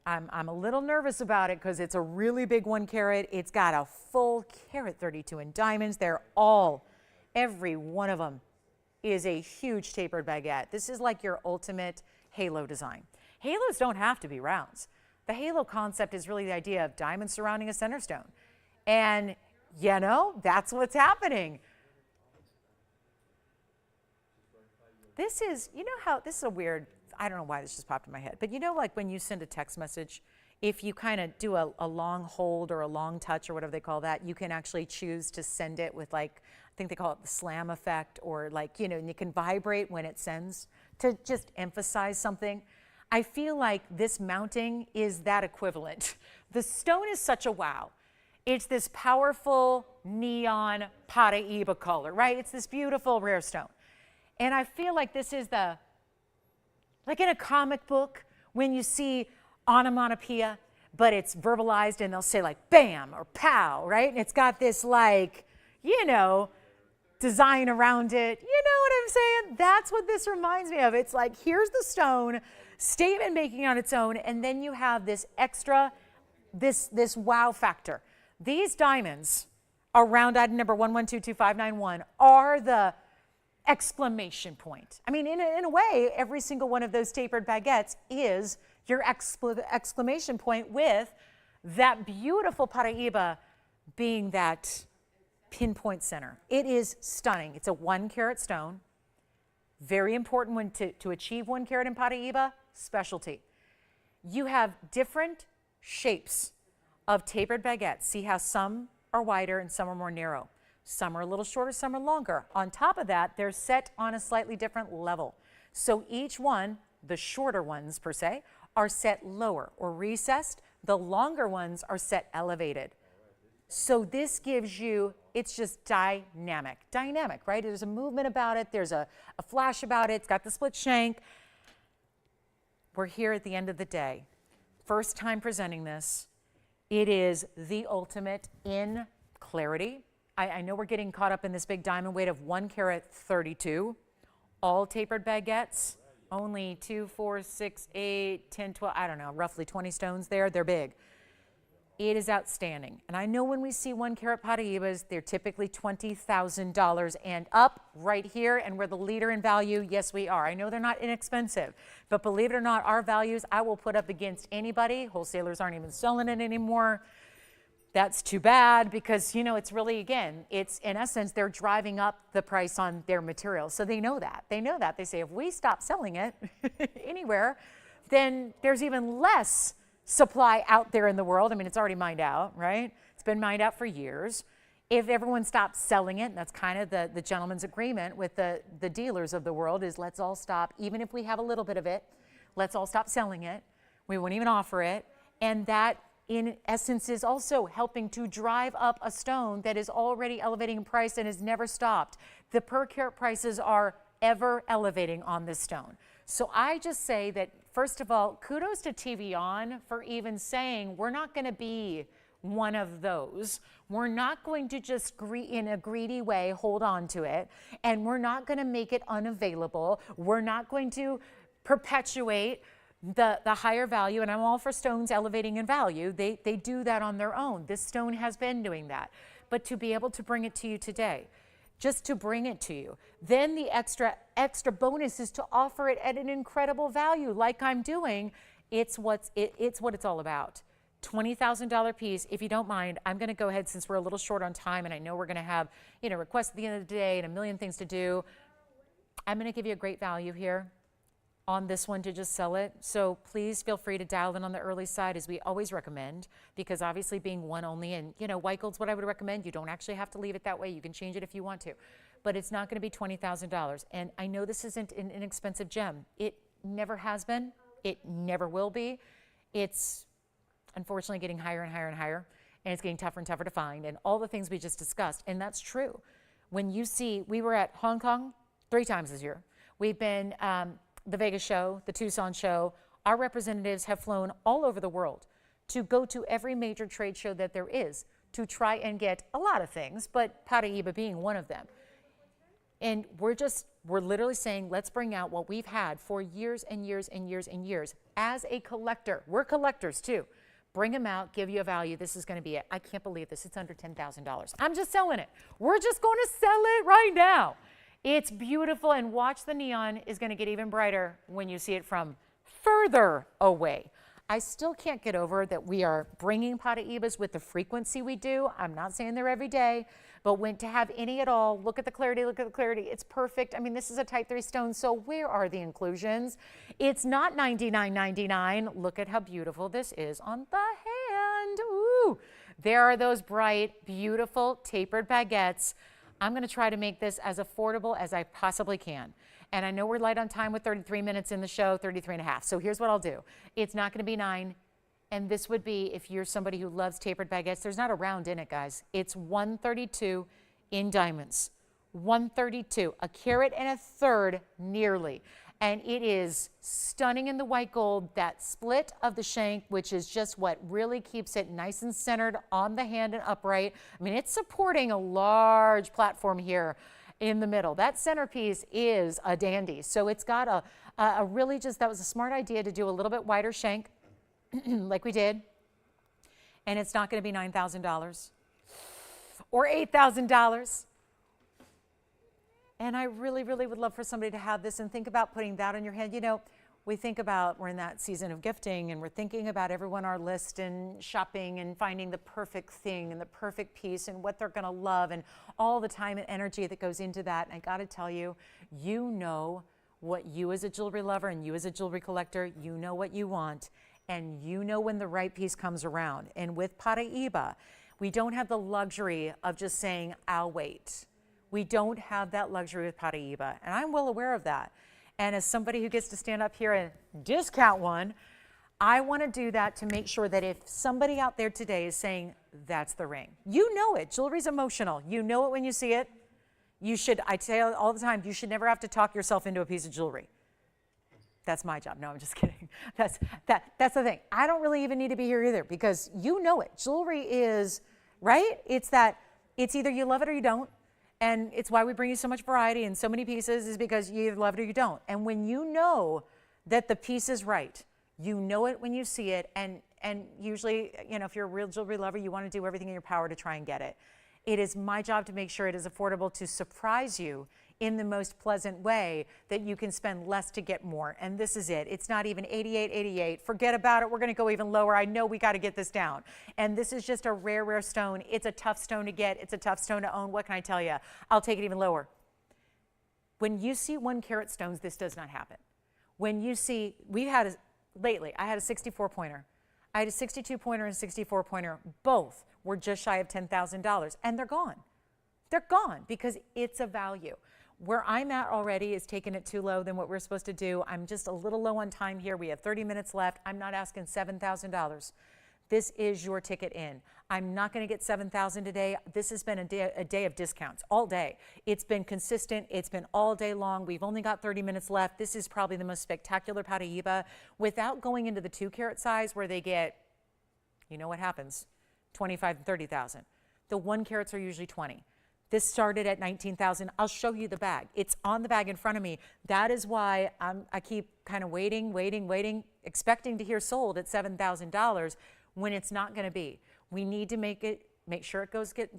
S1: I'm a little nervous about it because it's a really big 1 carat. It's got a full carat 32 in diamonds. Every one of them is a huge tapered baguette. This is like your ultimate halo design. Halos don't have to be rounds. The halo concept is really the idea of diamonds surrounding a center stone. And that's what's happening. This is, this is a weird, I don't know why this just popped in my head, but like when you send a text message, if you kind of do a long hold or a long touch or whatever they call that, you can actually choose to send it with I think they call it the slam effect, or and you can vibrate when it sends to just emphasize something. I feel like this mounting is that equivalent. The stone is such a wow. It's this powerful neon Paraiba color, right? It's this beautiful rare stone. And I feel like this is like in a comic book when you see onomatopoeia, but it's verbalized and they'll say like bam or pow, right? And it's got this design around it. You know what I'm saying? That's what this reminds me of. It's like, here's the stone, statement making on its own, and then you have this extra, this wow factor. These diamonds around item number 1122591 are the exclamation point. I mean, in a way, every single one of those tapered baguettes is your exclamation point, with that beautiful Paraiba being that pinpoint center. It is stunning. It's a 1 carat stone. Very important when to achieve 1 carat in Paraiba, specialty. You have different shapes of tapered baguettes. See how some are wider and some are more narrow. Some are a little shorter, some are longer. On top of that, they're set on a slightly different level. So each one, the shorter ones per se, are set lower or recessed. The longer ones are set elevated. So this gives you, it's just dynamic, right? There's a movement about it. There's a flash about it. It's got the split shank. We're here at the end of the day. First time presenting this. It is the ultimate in clarity. I know we're getting caught up in this big diamond weight of 1 carat 32, all tapered baguettes, only 2, 4, 6, 8, 10, 12, I don't know, roughly 20 stones there. They're big. It is outstanding. And I know when we see 1 carat Paraibas, they're typically $20,000 and up right here. And we're the leader in value. Yes, we are. I know they're not inexpensive, but believe it or not, our values I will put up against anybody. Wholesalers aren't even selling it anymore. That's too bad because, you know, it's really, again, it's in essence, they're driving up the price on their materials. So they know that. They know that. They say if we stop selling it anywhere, then there's even less supply out there in the world. I mean, it's already mined out, right? It's been mined out for years. If everyone stops selling it, and that's kind of the gentleman's agreement with the dealers of the world is let's all stop, even if we have a little bit of it, let's all stop selling it. We won't even offer it. And that in essence is also helping to drive up a stone that is already elevating in price and has never stopped. The per carat prices are ever elevating on this stone. So I just say that, first of all, kudos to TVON for even saying we're not going to be one of those. We're not going to just in a greedy way hold on to it, and we're not going to make it unavailable. We're not going to perpetuate the higher value, and I'm all for stones elevating in value. They do that on their own. This stone has been doing that. But to be able to bring it to you today, just to bring it to you, then the extra bonus is to offer it at an incredible value like I'm doing. It's what it's all about. $20,000 piece. If you don't mind, I'm going to go ahead, since we're a little short on time and I know we're going to have, you know, requests at the end of the day and a million things to do. I'm going to give you a great value here on this one to just sell it. So please feel free to dial in on the early side, as we always recommend, because obviously being one only, and you know, white gold's what I would recommend. You don't actually have to leave it that way. You can change it if you want to, but it's not going to be $20,000. And I know this isn't an inexpensive gem. It never has been. It never will be. It's unfortunately getting higher and higher and higher, and it's getting tougher and tougher to find, and all the things we just discussed. And that's true. When you see, we were at Hong Kong 3 times this year. We've been the Vegas show, the Tucson show. Our representatives have flown all over the world to go to every major trade show that there is to try and get a lot of things, but Paraiba being one of them. And we're literally saying, let's bring out what we've had for years and years and years and years. As a collector, we're collectors too. Bring them out, give you a value. This is going to be it. I can't believe this. It's under $10,000. I'm just selling it. We're just going to sell it right now. It's beautiful, and watch, the neon is going to get even brighter when you see it from further away. I still can't get over that we are bringing Paraibas with the frequency we do. I'm not saying they're every day, but when to have any at all, look at the clarity, look at the clarity. It's perfect. I mean, this is a type 3 stone, so where are the inclusions? It's not $99.99. Look at how beautiful this is on the hand. Ooh, there are those bright, beautiful tapered baguettes. I'm going to try to make this as affordable as I possibly can. And I know we're light on time with 33 minutes in the show, 33 and a half. So here's what I'll do. It's not going to be 9. And this would be, if you're somebody who loves tapered baguettes, there's not a round in it, guys. It's 132 in diamonds. 132, a carat and a third nearly. And it is stunning in the white gold, that split of the shank, which is just what really keeps it nice and centered on the hand and upright. I mean, it's supporting a large platform here in the middle. That centerpiece is a dandy. So it's got a really just, that was a smart idea to do a little bit wider shank like we did. And it's not going to be $9,000 or $8,000. And I really, really would love for somebody to have this and think about putting that on your hand. You know, we think about, we're in that season of gifting, and we're thinking about everyone on our list and shopping and finding the perfect thing and the perfect piece and what they're going to love and all the time and energy that goes into that. And I got to tell you, you know what you as a jewelry lover and you as a jewelry collector, you know what you want, and you know when the right piece comes around. And with Paraiba, we don't have the luxury of just saying, I'll wait. We don't have that luxury with Paraiba, and I'm well aware of that. And as somebody who gets to stand up here and discount one, I want to do that to make sure that if somebody out there today is saying, that's the ring, you know it. Jewelry's emotional. You know it when you see it. You should, I tell you all the time, you should never have to talk yourself into a piece of jewelry. That's my job. No, I'm just kidding. That's the thing. I don't really even need to be here either, because you know it. Jewelry is, right? It's It's either you love it or you don't. And it's why we bring you so much variety and so many pieces, is because you either love it or you don't. And when you know that the piece is right, you know it when you see it. And usually, you know, if you're a real jewelry lover, you want to do everything in your power to try and get it. It is my job to make sure it is affordable, to surprise you in the most pleasant way, that you can spend less to get more. And this is it. It's not even $88.88. Forget about it. We're going to go even lower. I know we got to get this down. And this is just a rare, rare stone. It's a tough stone to get. It's a tough stone to own. What can I tell you? I'll take it even lower. When you see 1 carat stones, this does not happen. When you see, lately, I had a 64 pointer. I had a 62 pointer and 64 pointer. Both were just shy of $10,000, and they're gone. They're gone because it's a value. Where I'm at already is taking it too low than what we're supposed to do. I'm just a little low on time here. We have 30 minutes left. I'm not asking $7,000. This is your ticket in. I'm not going to get $7,000 today. This has been a day of discounts all day. It's been consistent. It's been all day long. We've only got 30 minutes left. This is probably the most spectacular Paraiba, without going into the 2 carat size where they get, you know what happens, 25 and 30,000. The 1 carats are usually 20. This started at 19,000. I'll show you the bag. It's on the bag in front of me. That is why I keep kind of waiting, expecting to hear sold at $7,000 when it's not going to be. We need to make sure it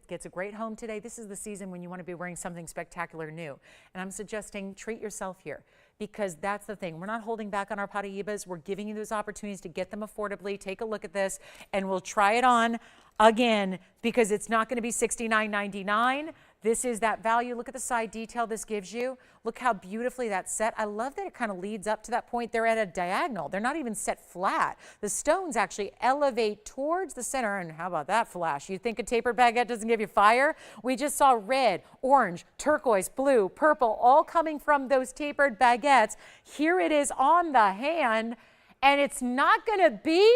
S1: gets a great home today. This is the season when you want to be wearing something spectacular new. And I'm suggesting treat yourself here, because that's the thing. We're not holding back on our Paraibas. We're giving you those opportunities to get them affordably. Take a look at this, and we'll try it on again, because it's not going to be $69.99. This is that value. Look at the side detail this gives you. Look how beautifully that's set. I love that it kind of leads up to that point. They're at a diagonal. They're not even set flat. The stones actually elevate towards the center. And how about that flash? You think a tapered baguette doesn't give you fire? We just saw red, orange, turquoise, blue, purple, all coming from those tapered baguettes. Here it is on the hand, and it's not going to be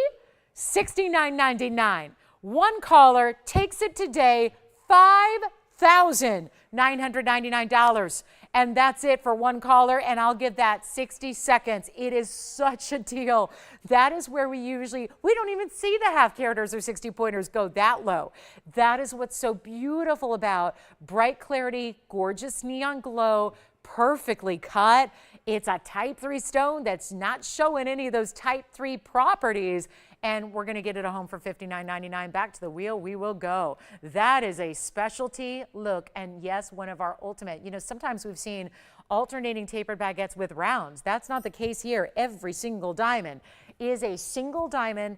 S1: $69.99. One caller takes it today, $5,999. And that's it for one caller, and I'll give that 60 seconds. It is such a deal. That is where we don't even see the half caraters or 60 pointers go that low. That is what's so beautiful about bright clarity, gorgeous neon glow, perfectly cut. It's a type 3 stone that's not showing any of those type 3 properties. And we're going to get it a home for $59.99. Back to the wheel we will go. That is a specialty look. And yes, one of our ultimate. You know, sometimes we've seen alternating tapered baguettes with rounds. That's not the case here. Every single diamond is a single diamond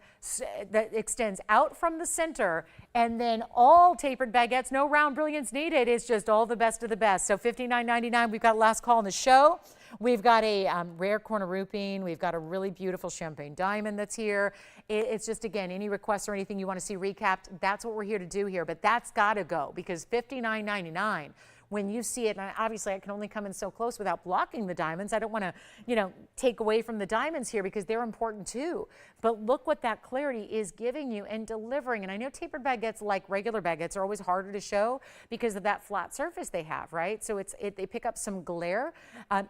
S1: that extends out from the center, and then all tapered baguettes, no round brilliance needed. It's just all the best of the best. So $59.99. We've got last call in the show. We've got a rare corner rupine. We've got a really beautiful champagne diamond that's here. It's just, again, any requests or anything you want to see recapped, that's what we're here to do here. But that's got to go, because $59.99, when you see it, and obviously I can only come in so close without blocking the diamonds. I don't want to, take away from the diamonds here, because they're important too. But look what that clarity is giving you and delivering. And I know tapered baguettes, like regular baguettes, are always harder to show because of that flat surface they have, right? So they pick up some glare.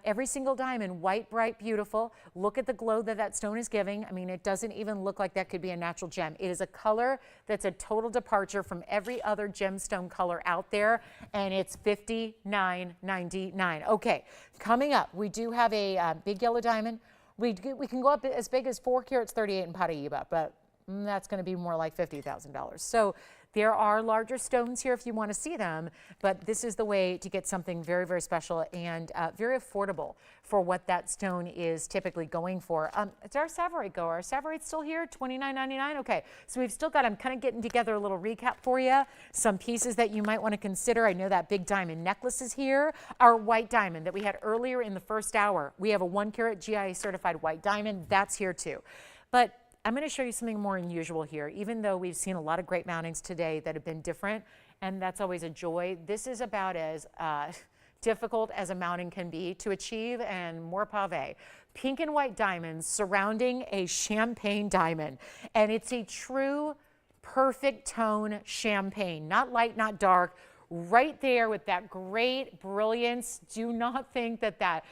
S1: Every single diamond, white, bright, beautiful. Look at the glow that stone is giving. I mean, it doesn't even look like that could be a natural gem. It is a color that's a total departure from every other gemstone color out there, and it's $59.99. Okay, coming up, we do have a big yellow diamond. We can go up as big as 4 carats 38 in Paraiba, but that's going to be more like $50,000. So there are larger stones here if you want to see them, but this is the way to get something very, very special and very affordable for what that stone is typically going for. It's our Savorite go. Our Savorite's still here, $29.99. Okay, so we've still got, I'm kind of getting together a little recap for you, some pieces that you might want to consider. I know that big diamond necklace is here. Our white diamond that we had earlier in the first hour. We have a 1 carat GIA certified white diamond. That's here too. But I'm going to show you something more unusual here, even though we've seen a lot of great mountings today that have been different, and that's always a joy. This is about as difficult as a mounting can be to achieve, and more pave. Pink and white diamonds surrounding a champagne diamond, and it's a true perfect tone champagne, not light, not dark, right there with that great brilliance. Do not think that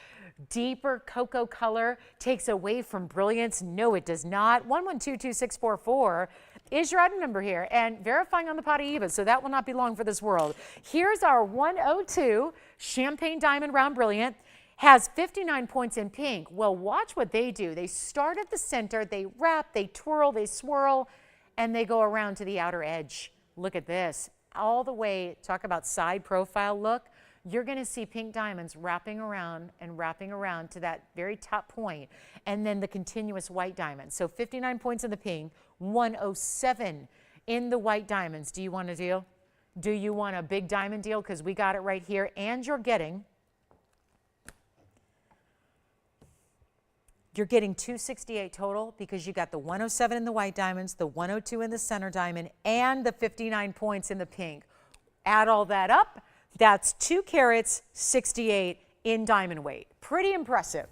S1: deeper cocoa color takes away from brilliance. No, it does not. 1122644. is your item number here, and verifying on the Paraiba, so that will not be long for this world. Here's our 102 Champagne Diamond Round Brilliant. Has 59 points in pink. Well, watch what they do. They start at the center, they wrap, they twirl, they swirl, and they go around to the outer edge. Look at this. All the way, talk about side profile look. You're going to see pink diamonds wrapping around and wrapping around to that very top point, and then the continuous white diamonds. So 59 points in the pink, 107 in the white diamonds. Do you want a deal? Do you want a big diamond deal? Because we got it right here, and you're getting 268 total because you got the 107 in the white diamonds, the 102 in the center diamond, and the 59 points in the pink. Add all that up. That's 2 carats, 68 in diamond weight. Pretty impressive.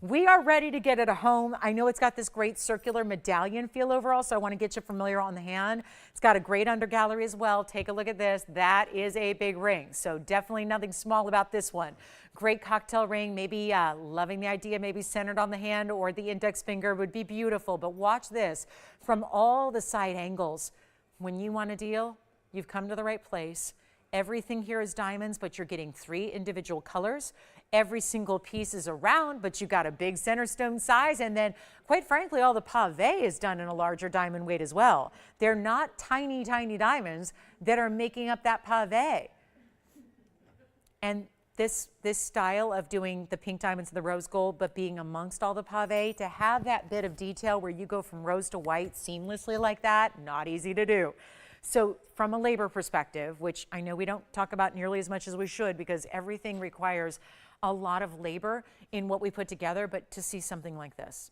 S1: We are ready to get it home. I know it's got this great circular medallion feel overall, so I want to get you familiar on the hand. It's got a great undergallery as well. Take a look at this. That is a big ring, so definitely nothing small about this one. Great cocktail ring, maybe loving the idea, maybe centered on the hand or the index finger would be beautiful, but watch this. From all the side angles, when you want a deal, you've come to the right place. Everything here is diamonds, but you're getting 3 individual colors. Every single piece is a round, but you've got a big center stone size. And then, quite frankly, all the pave is done in a larger diamond weight as well. They're not tiny, tiny diamonds that are making up that pave. And this style of doing the pink diamonds and the rose gold, but being amongst all the pave, to have that bit of detail where you go from rose to white seamlessly like that, not easy to do. So from a labor perspective, which I know we don't talk about nearly as much as we should because everything requires a lot of labor in what we put together, but to see something like this,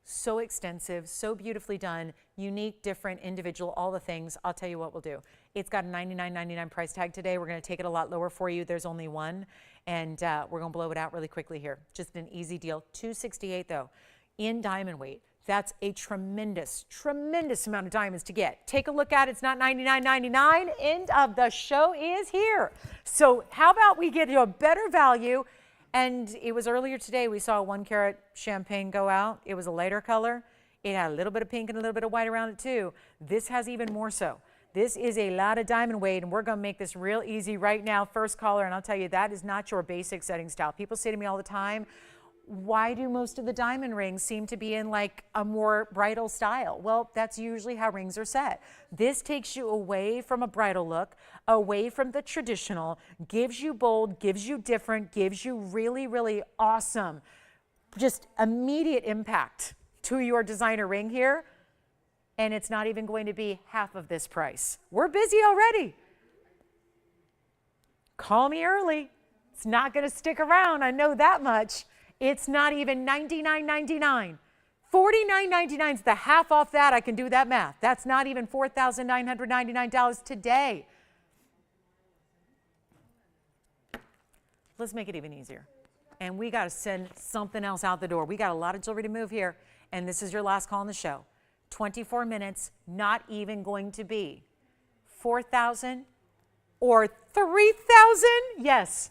S1: so extensive, so beautifully done, unique, different, individual, all the things, I'll tell you what we'll do. It's got a $99.99 price tag today. We're going to take it a lot lower for you. There's only one, and we're going to blow it out really quickly here. Just an easy deal. $268 though, in diamond weight. That's a tremendous, tremendous amount of diamonds to get. Take a look at it. It's not $99.99. End of the show is here. So how about we get you a better value? And it was earlier today we saw a 1 carat champagne go out. It was a lighter color. It had a little bit of pink and a little bit of white around it too. This has even more so. This is a lot of diamond weight, and we're going to make this real easy right now. First caller, and I'll tell you, that is not your basic setting style. People say to me all the time, why do most of the diamond rings seem to be in like a more bridal style? Well, that's usually how rings are set. This takes you away from a bridal look, away from the traditional, gives you bold, gives you different, gives you really, really awesome, just immediate impact to your designer ring here. And it's not even going to be half of this price. We're busy already. Call me early. It's not going to stick around. I know that much. It's not even $99.99. $49.99 is the half off that. I can do that math. That's not even $4,999 today. Let's make it even easier. And we got to send something else out the door. We got a lot of jewelry to move here, and this is your last call on the show. 24 minutes, not even going to be 4,000 or 3,000. Yes.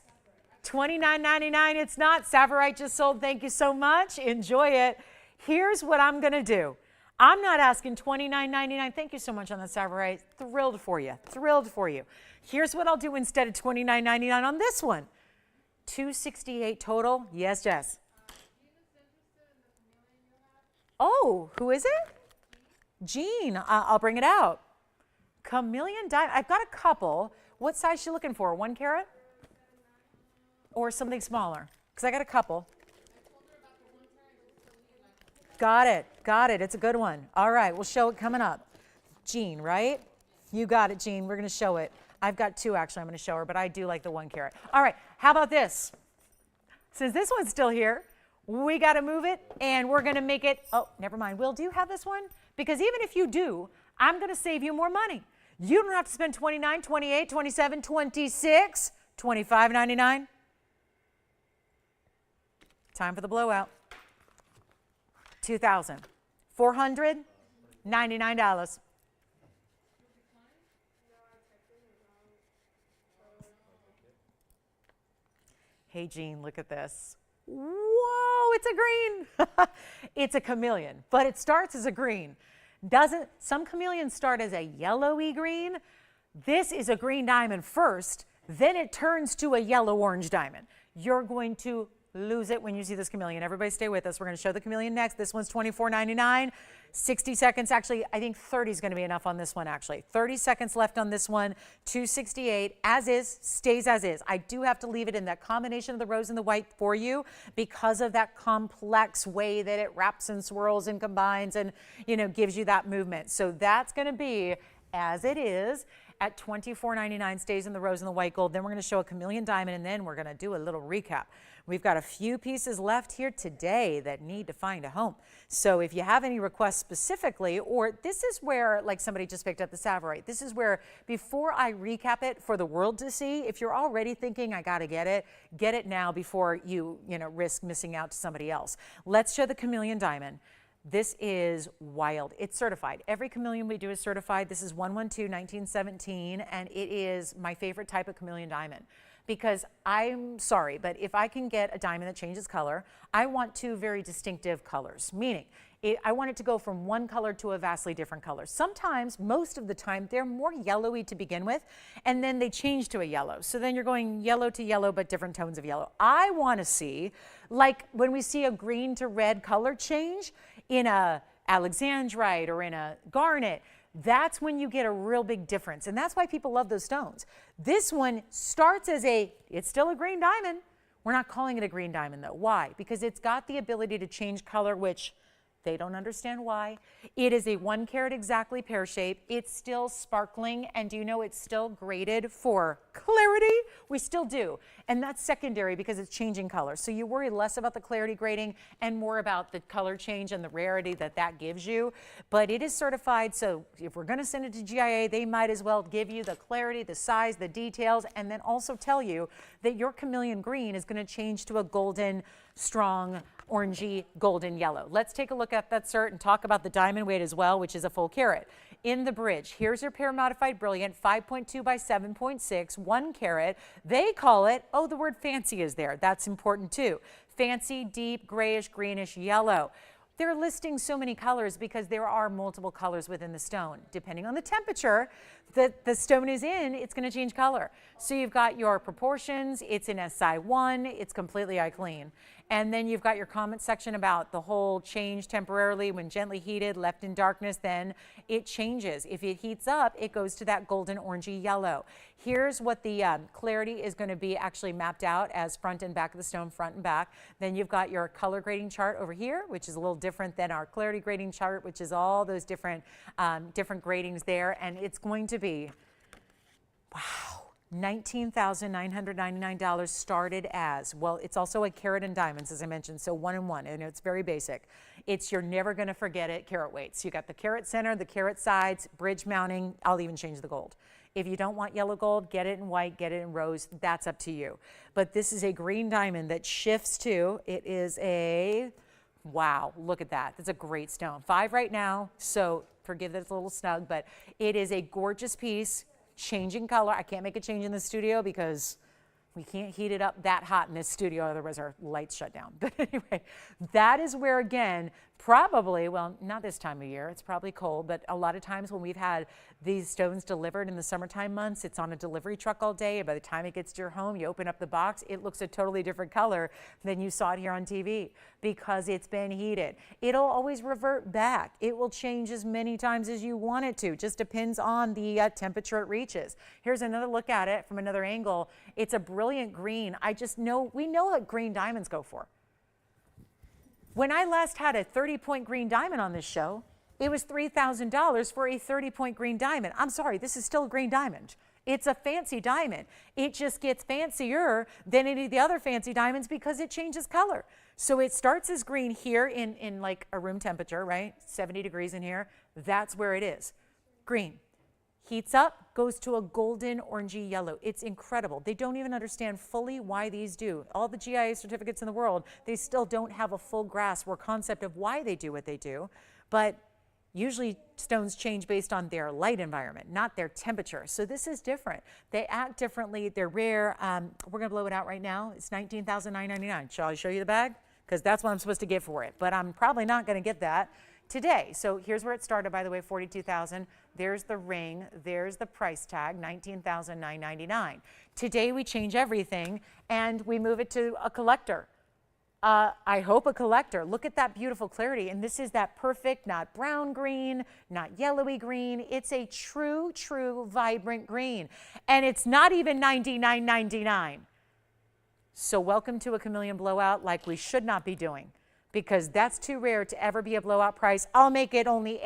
S1: $29.99. It's not. Sapphire just sold. Thank you so much. Enjoy it. Here's what I'm going to do. I'm not asking $29.99. Thank you so much on the Sapphire. Thrilled for you. Thrilled for you. Here's what I'll do instead of $29.99 on this one. $268 total. Yes, Jess. Oh, who is it? Jean. I'll bring it out. Chameleon diamond. I've got a couple. What size you looking for? 1 carat? Or something smaller? Because I got a couple. Got it. Got it. It's a good one. All right. We'll show it coming up. Jean, right? You got it, Jean. We're going to show it. I've got 2, actually, I'm going to show her, but I do like the 1 carat. All right. How about this? Since this one's still here, we got to move it, and we're going to make it. Oh, never mind. Will, do you have this one? Because even if you do, I'm going to save you more money. You don't have to spend $29, $28, $27, $26, $25.99. Time for the blowout. $2,499. Hey, Jean, look at this. Whoa, it's a green. It's a chameleon, but it starts as a green. Some chameleons start as a yellowy green. This is a green diamond first, then it turns to a yellow-orange diamond. You're going to lose it when you see this chameleon. Everybody stay with us. We're going to show the chameleon next. This one's $24.99. 60 seconds. Actually, I think 30 is going to be enough on this one, actually. 30 seconds left on this one. $268. As is, stays as is. I do have to leave it in that combination of the rose and the white for you because of that complex way that it wraps and swirls and combines and, you know, gives you that movement. So that's going to be as it is at $24.99, stays in the rose and the white gold. Then we're going to show a chameleon diamond, and then we're going to do a little recap. We've got a few pieces left here today that need to find a home. So if you have any requests specifically, or this is where, like somebody just picked up the Savarite, this is where before I recap it for the world to see, if you're already thinking I got to get it now before you risk missing out to somebody else. Let's show the chameleon diamond. This is wild. It's certified. Every chameleon we do is certified. This is 112-1917, and it is my favorite type of chameleon diamond because I'm sorry, but if I can get a diamond that changes color, I want two very distinctive colors, meaning I want it to go from one color to a vastly different color. Sometimes, most of the time, they're more yellowy to begin with, and then they change to a yellow. So then you're going yellow to yellow, but different tones of yellow. I want to see, like when we see a green to red color change in a alexandrite or in a garnet, that's when you get a real big difference. And that's why people love those stones. This one starts as it's still a green diamond. We're not calling it a green diamond though. Why? Because it's got the ability to change color, which they don't understand why. It is a 1 carat exactly pear shape. It's still sparkling, and do you know it's still graded for clarity? We still do, and that's secondary because it's changing color. So you worry less about the clarity grading and more about the color change and the rarity that gives you. But it is certified, so if we're going to send it to GIA, they might as well give you the clarity, the size, the details, and then also tell you that your chameleon green is going to change to a golden, strong, orangey golden yellow. Let's take a look at that cert and talk about the diamond weight as well, which is a full carat. In the bridge, here's your pear modified brilliant, 5.2 by 7.6, 1 carat. They call it, oh, the word fancy is there. That's important too. Fancy, deep, grayish, greenish, yellow. They're listing so many colors because there are multiple colors within the stone. Depending on the temperature that the stone is in, it's going to change color. So you've got your proportions, it's in SI1, it's completely eye clean. And then you've got your comment section about the whole change temporarily when gently heated, left in darkness, then it changes. If it heats up, it goes to that golden orangey yellow. Here's what the clarity is going to be actually mapped out as front and back of the stone, front and back. Then you've got your color grading chart over here, which is a little different than our clarity grading chart, which is all those different gradings there. And it's going to be, wow, $19,999 started as, well, it's also a carat in diamonds, as I mentioned, so 1 and 1, and it's very basic. It's, you're never going to forget it, carat weights. You got the carat center, the carat sides, bridge mounting. I'll even change the gold. If you don't want yellow gold, get it in white, get it in rose. That's up to you. But this is a green diamond that shifts to, it is a, wow, look at that. That's a great stone. 5 right now, so forgive that it's a little snug, but it is a gorgeous piece. Changing color. I can't make a change in the studio because we can't heat it up that hot in this studio, otherwise our lights shut down. But anyway, that is where, again, probably, well, not this time of year, it's probably cold, but a lot of times when we've had these stones delivered in the summertime months, it's on a delivery truck all day. By the time it gets to your home, you open up the box, it looks a totally different color than you saw it here on TV because it's been heated. It'll always revert back. It will change as many times as you want it to. Just depends on the temperature it reaches. Here's another look at it from another angle. It's a brilliant green. We know what green diamonds go for. When I last had a 30-point green diamond on this show, it was $3,000 for a 30-point green diamond. I'm sorry, this is still a green diamond. It's a fancy diamond. It just gets fancier than any of the other fancy diamonds because it changes color. So it starts as green here in like a room temperature, right? 70 degrees in here. That's where it is. Green. Heats up, goes to a golden orangey yellow. It's incredible. They don't even understand fully why these do. All the GIA certificates in the world, they still don't have a full grasp or concept of why they do what they do. But usually stones change based on their light environment, not their temperature. So this is different. They act differently. They're rare. We're going to blow it out right now. It's $19,999. Shall I show you the bag? Because that's what I'm supposed to get for it. But I'm probably not going to get that today. So here's where it started, by the way, 42,000. There's the ring. There's the price tag, 19,999. Today we change everything and we move it to a collector. I hope a collector. Look at that beautiful clarity. And this is that perfect, not brown green, not yellowy green. It's a true, true vibrant green. And it's not even $99.99. So welcome to a Chameleon blowout like we should not be doing, because that's too rare to ever be a blowout price. I'll make it only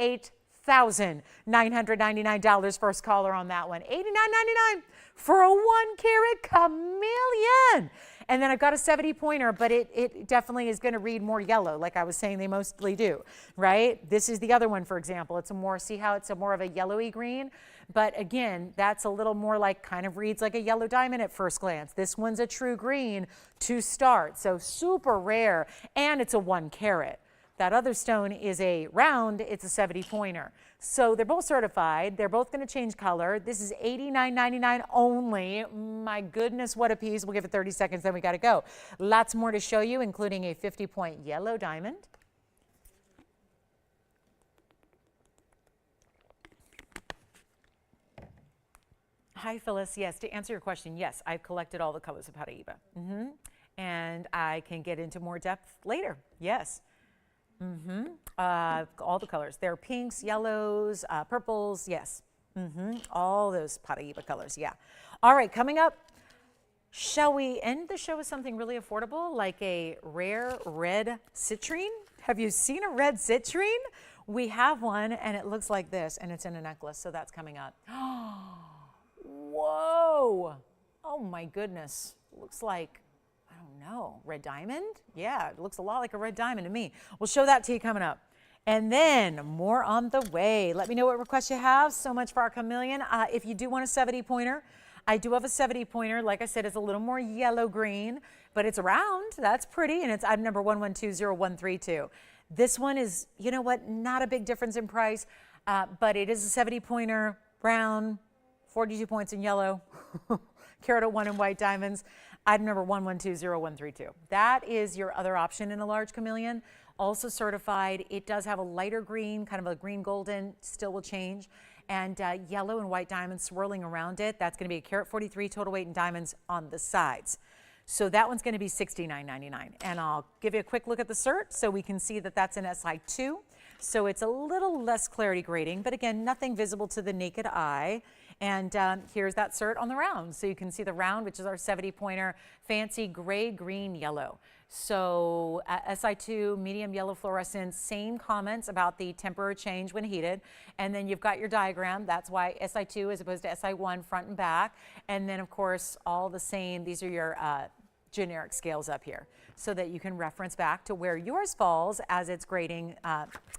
S1: $8,999. First caller on that one. $89.99 for a 1 carat Chameleon. And then I've got a 70 pointer, but it definitely is going to read more yellow, like I was saying they mostly do, right? This is the other one, for example. It's a more, see how it's a more of a yellowy green? But again, that's a little more like, kind of reads like a yellow diamond at first glance. This one's a true green to start, so super rare, and it's a 1 carat. That other stone is a round, it's a 70 pointer. So they're both certified. They're both going to change color. This is $89.99 only. My goodness, what a piece. We'll give it 30 seconds, then we got to go. Lots more to show you, including a 50-point yellow diamond. Hi, Phyllis. Yes, to answer your question, yes, I've collected all the colors of Paraiba. And I can get into more depth later. Yes. All the colors. There are pinks, yellows, purples. Yes. All those Paraiba colors. Yeah. All right. Coming up, shall we end the show with something really affordable, like a rare red citrine? Have you seen a red citrine? We have one, and it looks like this, and it's in a necklace. So that's coming up. Whoa. Oh, my goodness. Looks like, I don't know, red diamond? Yeah, it looks a lot like a red diamond to me. We'll show that to you coming up. And then more on the way. Let me know what requests you have. So much for our Chameleon. If you do want a 70 pointer, I do have a 70 pointer. Like I said, it's a little more yellow green, but it's round. That's pretty. And it's item number 11200132. This one is, you know what, not a big difference in price, but it is a 70 pointer, brown, 42 points in yellow, carat 1 in white diamonds. Item number 11200132. That is your other option in a large Chameleon. Also certified. It does have a lighter green, kind of a green golden, still will change, and yellow and white diamonds swirling around it. That's going to be a carat 43 total weight in diamonds on the sides. So that one's going to be $69.99. And I'll give you a quick look at the cert so we can see that that's an SI2. So it's a little less clarity grading, but again, nothing visible to the naked eye. And here's that cert on the round. So you can see the round, which is our 70 pointer, fancy gray, green, yellow. So SI2, medium yellow fluorescence, same comments about the temporary change when heated. And then you've got your diagram. That's why SI2 as opposed to SI1, front and back. And then of course, all the same, these are your generic scales up here so that you can reference back to where yours falls as its grading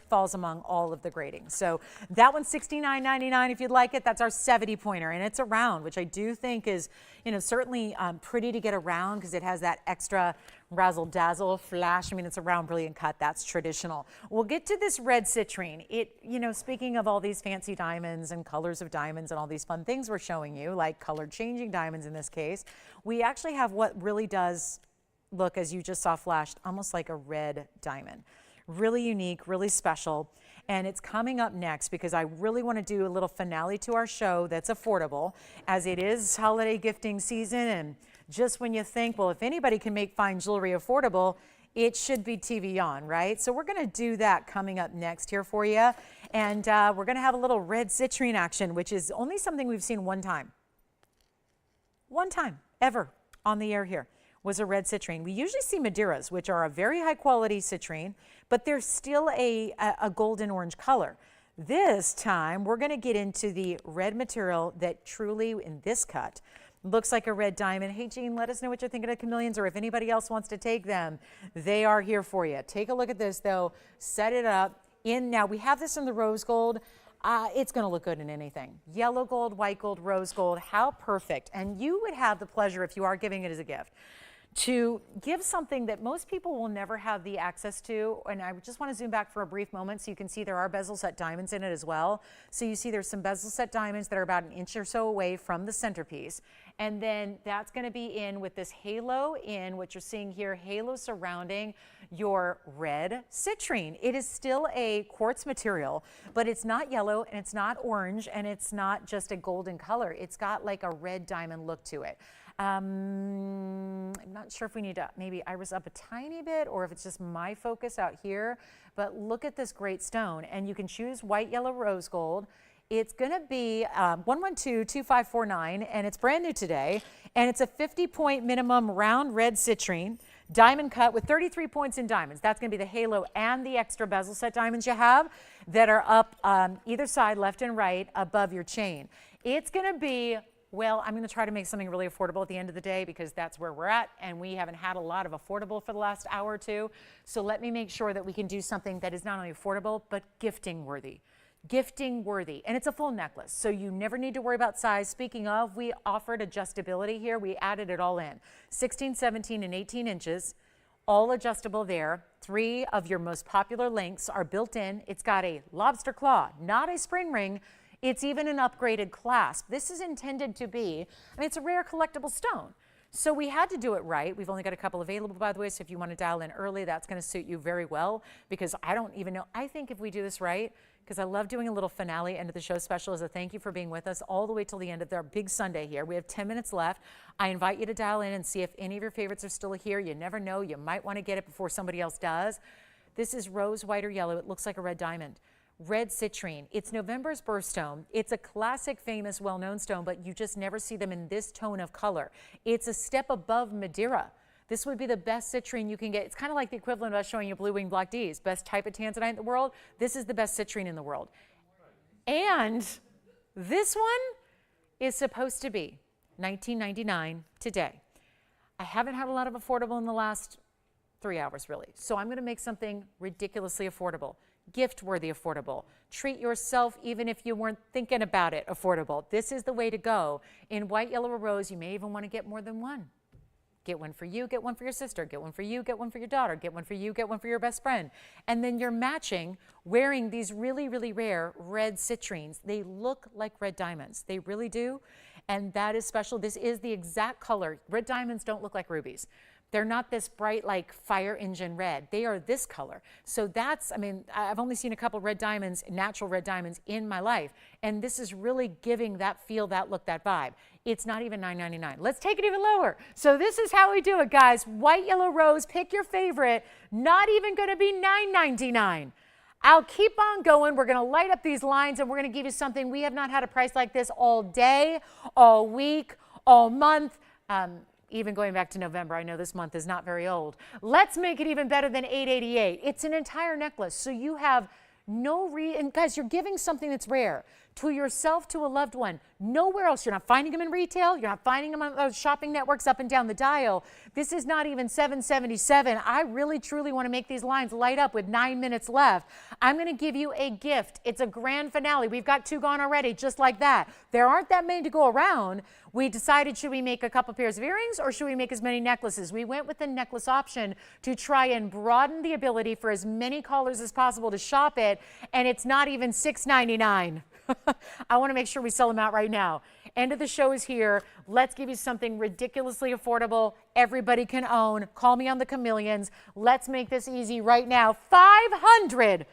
S1: falls among all of the grading. So that one's $69.99 if you'd like it. That's our 70 pointer, and it's a round, which I do think is, you know, certainly pretty to get around because it has that extra razzle dazzle flash. I mean, it's a round brilliant cut. That's traditional. We'll get to this red citrine. It, you know, speaking of all these fancy diamonds and colors of diamonds and all these fun things we're showing you, like color changing diamonds in this case, we actually have what really does look, as you just saw flashed, almost like a red diamond. Really unique, really special. And it's coming up next because I really want to do a little finale to our show that's affordable, as it is holiday gifting season. And just when you think, well, if anybody can make fine jewelry affordable, it should be TVON, right? So we're going to do that coming up next here for you. And we're going to have a little red citrine action, which is only something we've seen one time. One time ever on the air here was a red citrine. We usually see Madeiras, which are a very high quality citrine, but they're still a golden orange color. This time, we're gonna get into the red material that truly, in this cut, looks like a red diamond. Hey, Jean, let us know what you're thinking of Chameleons, or if anybody else wants to take them, they are here for you. Take a look at this though, set it up. Now we have this in the rose gold. It's going to look good in anything. Yellow gold, white gold, rose gold, how perfect. And you would have the pleasure, if you are giving it as a gift, to give something that most people will never have the access to. And I just want to zoom back for a brief moment so you can see there are bezel set diamonds in it as well. So you see there's some bezel set diamonds that are about an inch or so away from the centerpiece. And then that's going to be in with this halo in what you're seeing here, halo surrounding your red citrine. It is still a quartz material, but it's not yellow and it's not orange and it's not just a golden color. It's got like a red diamond look to it. I'm not sure if we need to maybe iris up a tiny bit or if it's just my focus out here, but look at this great stone, and you can choose white, yellow, rose gold. It's going to be 112-2549, and it's brand new today, and it's a 50-point minimum round red citrine, diamond cut with 33 points in diamonds. That's going to be the halo and the extra bezel set diamonds you have that are up either side, left and right, above your chain. It's going to be, well, I'm going to try to make something really affordable at the end of the day because that's where we're at, and we haven't had a lot of affordable for the last hour or two. So let me make sure that we can do something that is not only affordable, but gifting worthy. Gifting worthy, and it's a full necklace, so you never need to worry about size. Speaking of, we offered adjustability here. We added it all in, 16, 17, and 18 inches, all adjustable there. 3 of your most popular lengths are built in. It's got a lobster claw, not a spring ring. It's even an upgraded clasp. This is intended to be, I mean, it's a rare collectible stone. So we had to do it right. We've only got a couple available, by the way, so if you want to dial in early, that's going to suit you very well, because I don't even know. I think if we do this right, because I love doing a little finale end of the show special as a thank you for being with us all the way till the end of our big Sunday here. We have 10 minutes left. I invite you to dial in and see if any of your favorites are still here. You never know. You might want to get it before somebody else does. This is rose, white, or yellow. It looks like a red diamond. Red citrine. It's November's birthstone. It's a classic, famous, well-known stone, but you just never see them in this tone of color. It's a step above Madeira. This would be the best citrine you can get. It's kind of like the equivalent of us showing you blue wing block Ds, best type of tanzanite in the world. This is the best citrine in the world. And this one is supposed to be $19.99 today. I haven't had a lot of affordable in the last 3 hours, really. So I'm going to make something ridiculously affordable. Gift-worthy affordable. Treat yourself even if you weren't thinking about it affordable. This is the way to go. In white, yellow, or rose, you may even want to get more than one. Get one for you, get one for your sister, get one for you, get one for your daughter, get one for you, get one for your best friend. And then you're matching wearing these really, really rare red citrines. They look like red diamonds. They really do. And that is special. This is the exact color. Red diamonds don't look like rubies. They're not this bright like fire engine red. They are this color. So that's, I mean, I've only seen a couple red diamonds, natural red diamonds in my life. And this is really giving that feel, that look, that vibe. It's not even $9.99. Let's take it even lower. So this is how we do it, guys. White, yellow, rose, pick your favorite. Not even going to be $9.99. I'll keep on going. We're going to light up these lines and we're going to give you something. We have not had a price like this all day, all week, all month. Even going back to November, I know this month is not very old. Let's make it even better than $888. It's an entire necklace, so you have no and guys, you're giving something that's rare to yourself, to a loved one. Nowhere else. You're not finding them in retail. You're not finding them on those shopping networks up and down the dial. This is not even $777. I really, truly want to make these lines light up with 9 minutes left. I'm going to give you a gift. It's a grand finale. We've got 2 gone already, just like that. There aren't that many to go around. We decided, should we make a couple pairs of earrings or should we make as many necklaces? We went with the necklace option to try and broaden the ability for as many callers as possible to shop it, and it's not even $6.99. I want to make sure we sell them out right now. End of the show is here. Let's give you something ridiculously affordable everybody can own. Call me on the Chameleons. Let's make this easy right now. $590.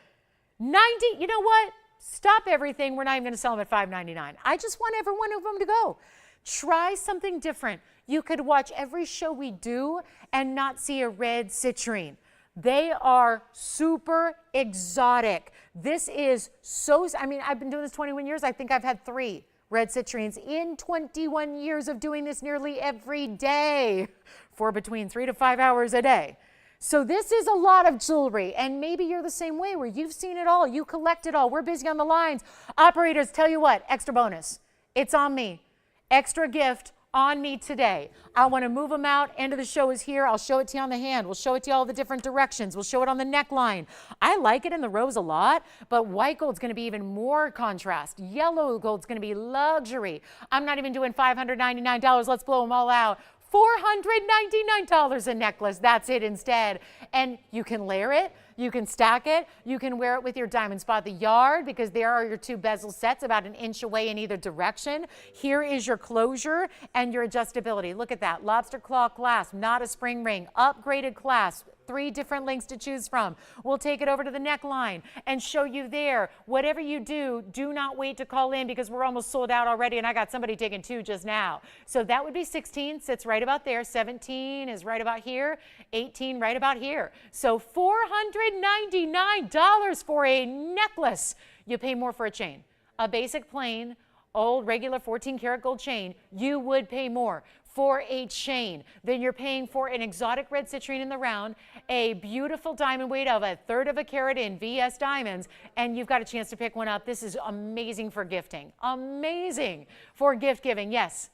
S1: You know what? Stop everything. We're not even going to sell them at $5.99. I just want every one of them to go. Try something different. You could watch every show we do and not see a red citrine. They are super exotic. This is so, I mean, I've been doing this 21 years. I think I've had 3 red citrines in 21 years of doing this nearly every day for between 3 to 5 hours a day. So this is a lot of jewelry, and maybe you're the same way where you've seen it all, you collect it all. We're busy on the lines. Operators, tell you what, extra bonus. It's on me. Extra gift on me today. I want to move them out. End of the show is here. I'll show it to you on the hand. We'll show it to you all the different directions. We'll show it on the neckline. I like it in the rose a lot, but white gold's going to be even more contrast. Yellow gold's going to be luxury. I'm not even doing $599. Let's blow them all out. $499 a necklace. That's it instead. And you can layer it, you can stack it, you can wear it with your diamonds by the yard, because there are your two bezel sets about an inch away in either direction. Here is your closure and your adjustability. Look at that. Lobster claw clasp, not a spring ring, upgraded clasp. 3 different lengths to choose from. We'll take it over to the neckline and show you there. Whatever you do, do not wait to call in, because we're almost sold out already, and I got somebody taking 2 just now. So that would be 16, sits right about there. 17 is right about here. 18 right about here. So $499 for a necklace. You pay more for a chain. A basic plain, old, regular 14 karat gold chain, you would pay more for a chain than you're paying for an exotic red citrine in the round, a beautiful diamond weight of 1/3 of a carat in VS diamonds, and you've got a chance to pick one up. This is amazing for gifting. Amazing for gift giving. Yes?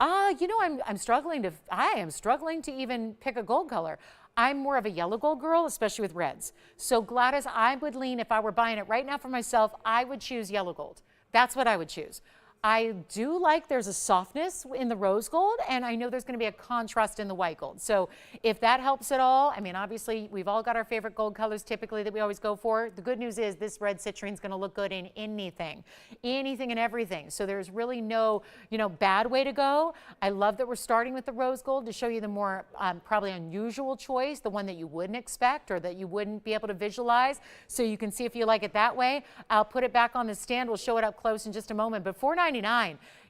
S1: You know, I am struggling to even pick a gold color. I'm more of a yellow gold girl, especially with reds. So Gladys, I would lean, if I were buying it right now for myself, I would choose yellow gold. That's what I would choose. I do like there's a softness in the rose gold, and I know there's going to be a contrast in the white gold. So if that helps at all, I mean, obviously we've all got our favorite gold colors typically that we always go for. The good news is this red citrine is going to look good in anything and everything. So there's really no, bad way to go. I love that we're starting with the rose gold to show you the more probably unusual choice, the one that you wouldn't expect or that you wouldn't be able to visualize. So you can see if you like it that way. I'll put it back on the stand. We'll show it up close in just a moment. But $499,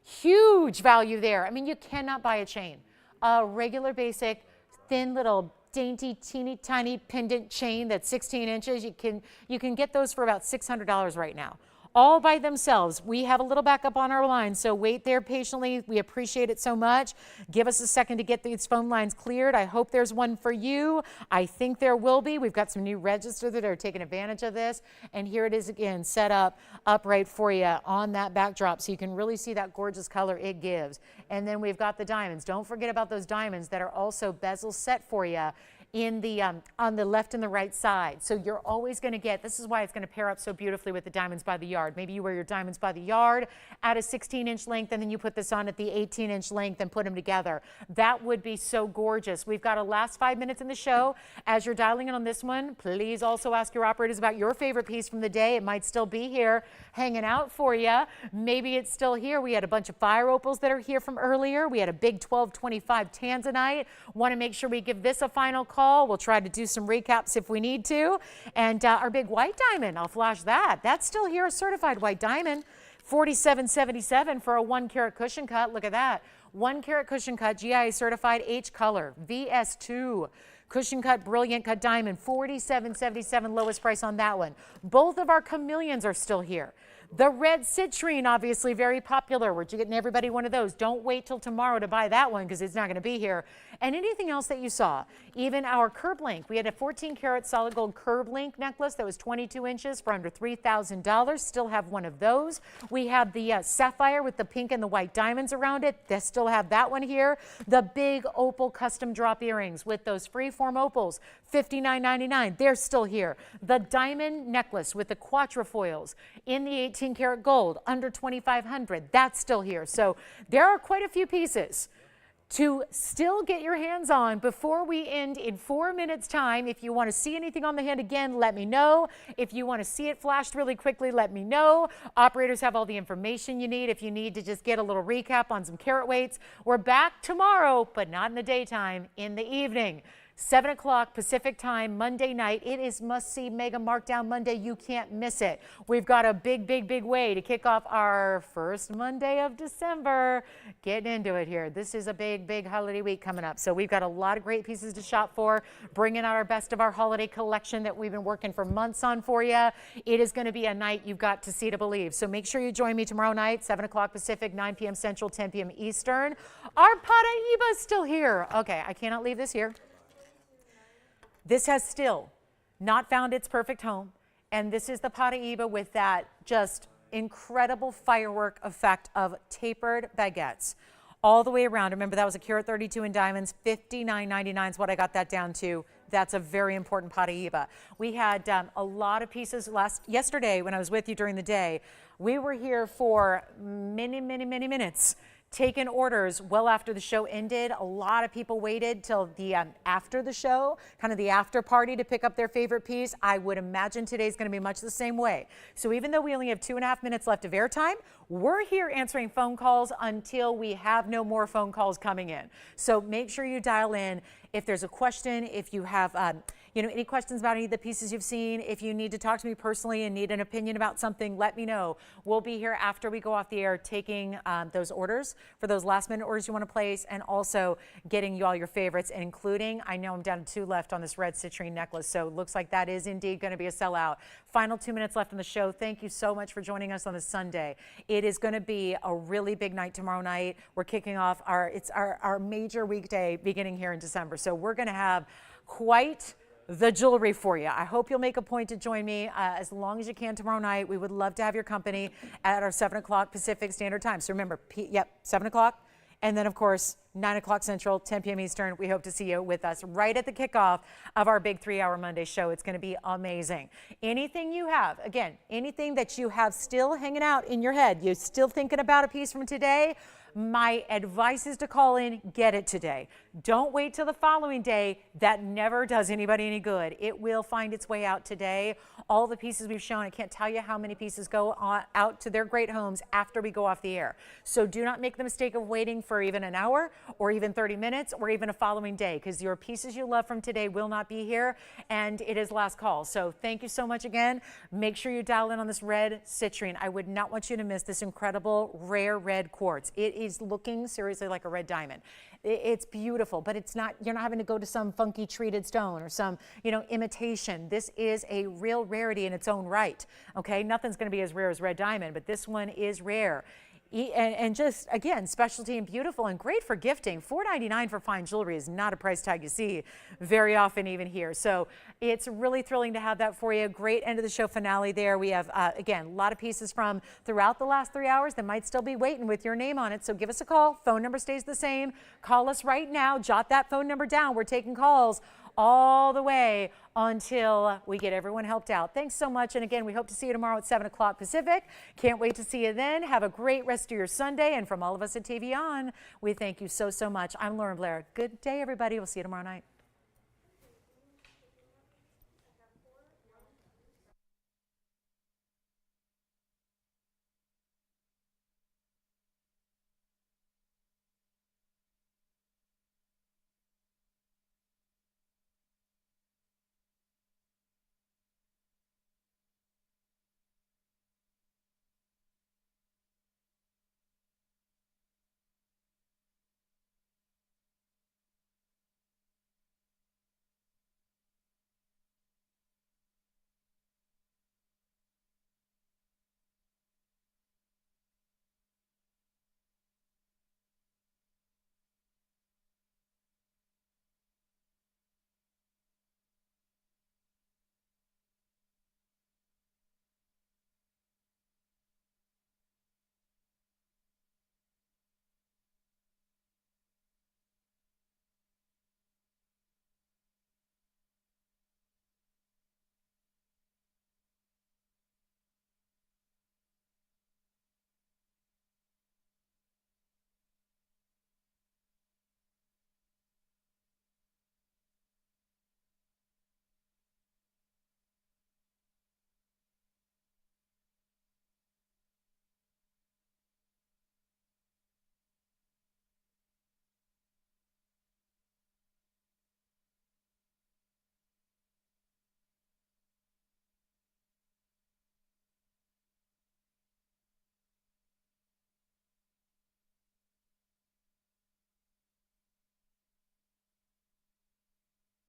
S1: huge value there. I mean, you cannot buy a chain. A regular basic, thin little dainty, teeny tiny pendant chain that's 16 inches. You can get those for about $600 right now. All by themselves. We have a little backup on our line, so wait there patiently. We appreciate it so much. Give us a second to get these phone lines cleared. I hope there's one for you. I think there will be. We've got some new registers that are taking advantage of this, and here it is again, set up upright for you on that backdrop, so you can really see that gorgeous color it gives. And then we've got the diamonds. Don't forget about those diamonds that are also bezel set for you in the on the left and the right side. So you're always going to get, this is why it's going to pair up so beautifully with the diamonds by the yard. Maybe you wear your diamonds by the yard at a 16-inch length, and then you put this on at the 18-inch length and put them together. That would be so gorgeous. We've got a last 5 minutes in the show. As you're dialing in on this one, please also ask your operators about your favorite piece from the day. It might still be here hanging out for you. Maybe it's still here. We had a bunch of fire opals that are here from earlier. We had a big 1225 tanzanite. Want to make sure we give this a final call. We'll try to do some recaps if we need to. And our big white diamond, I'll flash that. That's still here, a certified white diamond. $47.77 for a 1 carat cushion cut. Look at that. 1 carat cushion cut, GIA certified, H color, VS2. Cushion cut, brilliant cut diamond, $47.77, lowest price on that one. Both of our chameleons are still here. The red citrine, obviously very popular. We're getting everybody one of those. Don't wait till tomorrow to buy that one because it's not going to be here. And anything else that you saw, even our curb link. We had a 14 karat solid gold curb link necklace that was 22 inches for under $3,000. Still have one of those. We have the sapphire with the pink and the white diamonds around it. They still have that one here. The big opal custom drop earrings with those freeform opals, $59.99. They're still here. The diamond necklace with the quatrefoils in the 18 karat gold, under $2,500. That's still here. So there are quite a few pieces to still get your hands on before we end in 4 minutes time. If you want to see anything on the hand again, let me know. If you want to see it flashed really quickly, let me know. Operators have all the information you need. If you need to just get a little recap on some carat weights, we're back tomorrow, but not in the daytime, in the evening. 7 o'clock Pacific time, Monday night. It is must-see Mega Markdown Monday. You can't miss it. We've got a big, big, big way to kick off our first Monday of December. Getting into it here. This is a big, big holiday week coming up. So we've got a lot of great pieces to shop for, bringing out our best of our holiday collection that we've been working for months on for you. It is going to be a night you've got to see to believe. So make sure you join me tomorrow night, 7 o'clock Pacific, 9 p.m. Central, 10 p.m. Eastern. Our Paraiba is still here. Okay, I cannot leave this here. This has still not found its perfect home, and this is the Paraiba with that just incredible firework effect of tapered baguettes all the way around. Remember, that was a carat 32 in diamonds, $59.99 is what I got that down to. That's a very important Paraiba. We had a lot of pieces yesterday when I was with you during the day. We were here for many minutes, taking orders well after the show ended. A lot of people waited till the after the show, kind of the after party, to pick up their favorite piece. I would imagine today's going to be much the same way. So even though we only have 2.5 minutes left of airtime, we're here answering phone calls until we have no more phone calls coming in. So make sure you dial in if there's a question, if you have any questions about any of the pieces you've seen. If you need to talk to me personally and need an opinion about something, let me know. We'll be here after we go off the air taking those orders for those last minute orders you want to place, and also getting you all your favorites, including, I know I'm down to 2 left on this red citrine necklace, so it looks like that is indeed going to be a sellout. Final 2 minutes left on the show. Thank you so much for joining us on this Sunday. It is going to be a really big night tomorrow night. We're kicking off our major weekday beginning here in December. So we're going to have quite the jewelry for you. I hope you'll make a point to join me as long as you can tomorrow night. We would love to have your company at our 7 o'clock Pacific Standard Time. So remember, 7 o'clock. And then, of course, 9 o'clock Central, 10 p.m. Eastern. We hope to see you with us right at the kickoff of our big 3-hour Monday show. It's going to be amazing. Anything you have, again, anything that you have still hanging out in your head, you're still thinking about a piece from today, my advice is to call in, get it today. Don't wait till the following day. That never does anybody any good. It will find its way out today. All the pieces we've shown, I can't tell you how many pieces go out to their great homes after we go off the air. So do not make the mistake of waiting for even an hour or even 30 minutes or even a following day, because your pieces you love from today will not be here, and it is last call. So thank you so much again. Make sure you dial in on this red citrine. I would not want you to miss this incredible rare red quartz. It is looking seriously like a red diamond. It's beautiful, but it's not, you're not having to go to some funky treated stone or some, imitation. This is a real rarity in its own right. Okay, nothing's going to be as rare as red diamond, but this one is rare. And just, again, specialty and beautiful and great for gifting. $4.99 for fine jewelry is not a price tag you see very often even here. So it's really thrilling to have that for you. Great end of the show finale there. We have, again, a lot of pieces from throughout the last 3 hours that might still be waiting with your name on it. So give us a call. Phone number stays the same. Call us right now. Jot that phone number down. We're taking calls all the way until we get everyone helped out. Thanks so much. And again, we hope to see you tomorrow at 7 o'clock Pacific. Can't wait to see you then. Have a great rest of your Sunday. And from all of us at TVON, we thank you so much. I'm Lauren Blair. Good day, everybody. We'll see you tomorrow night.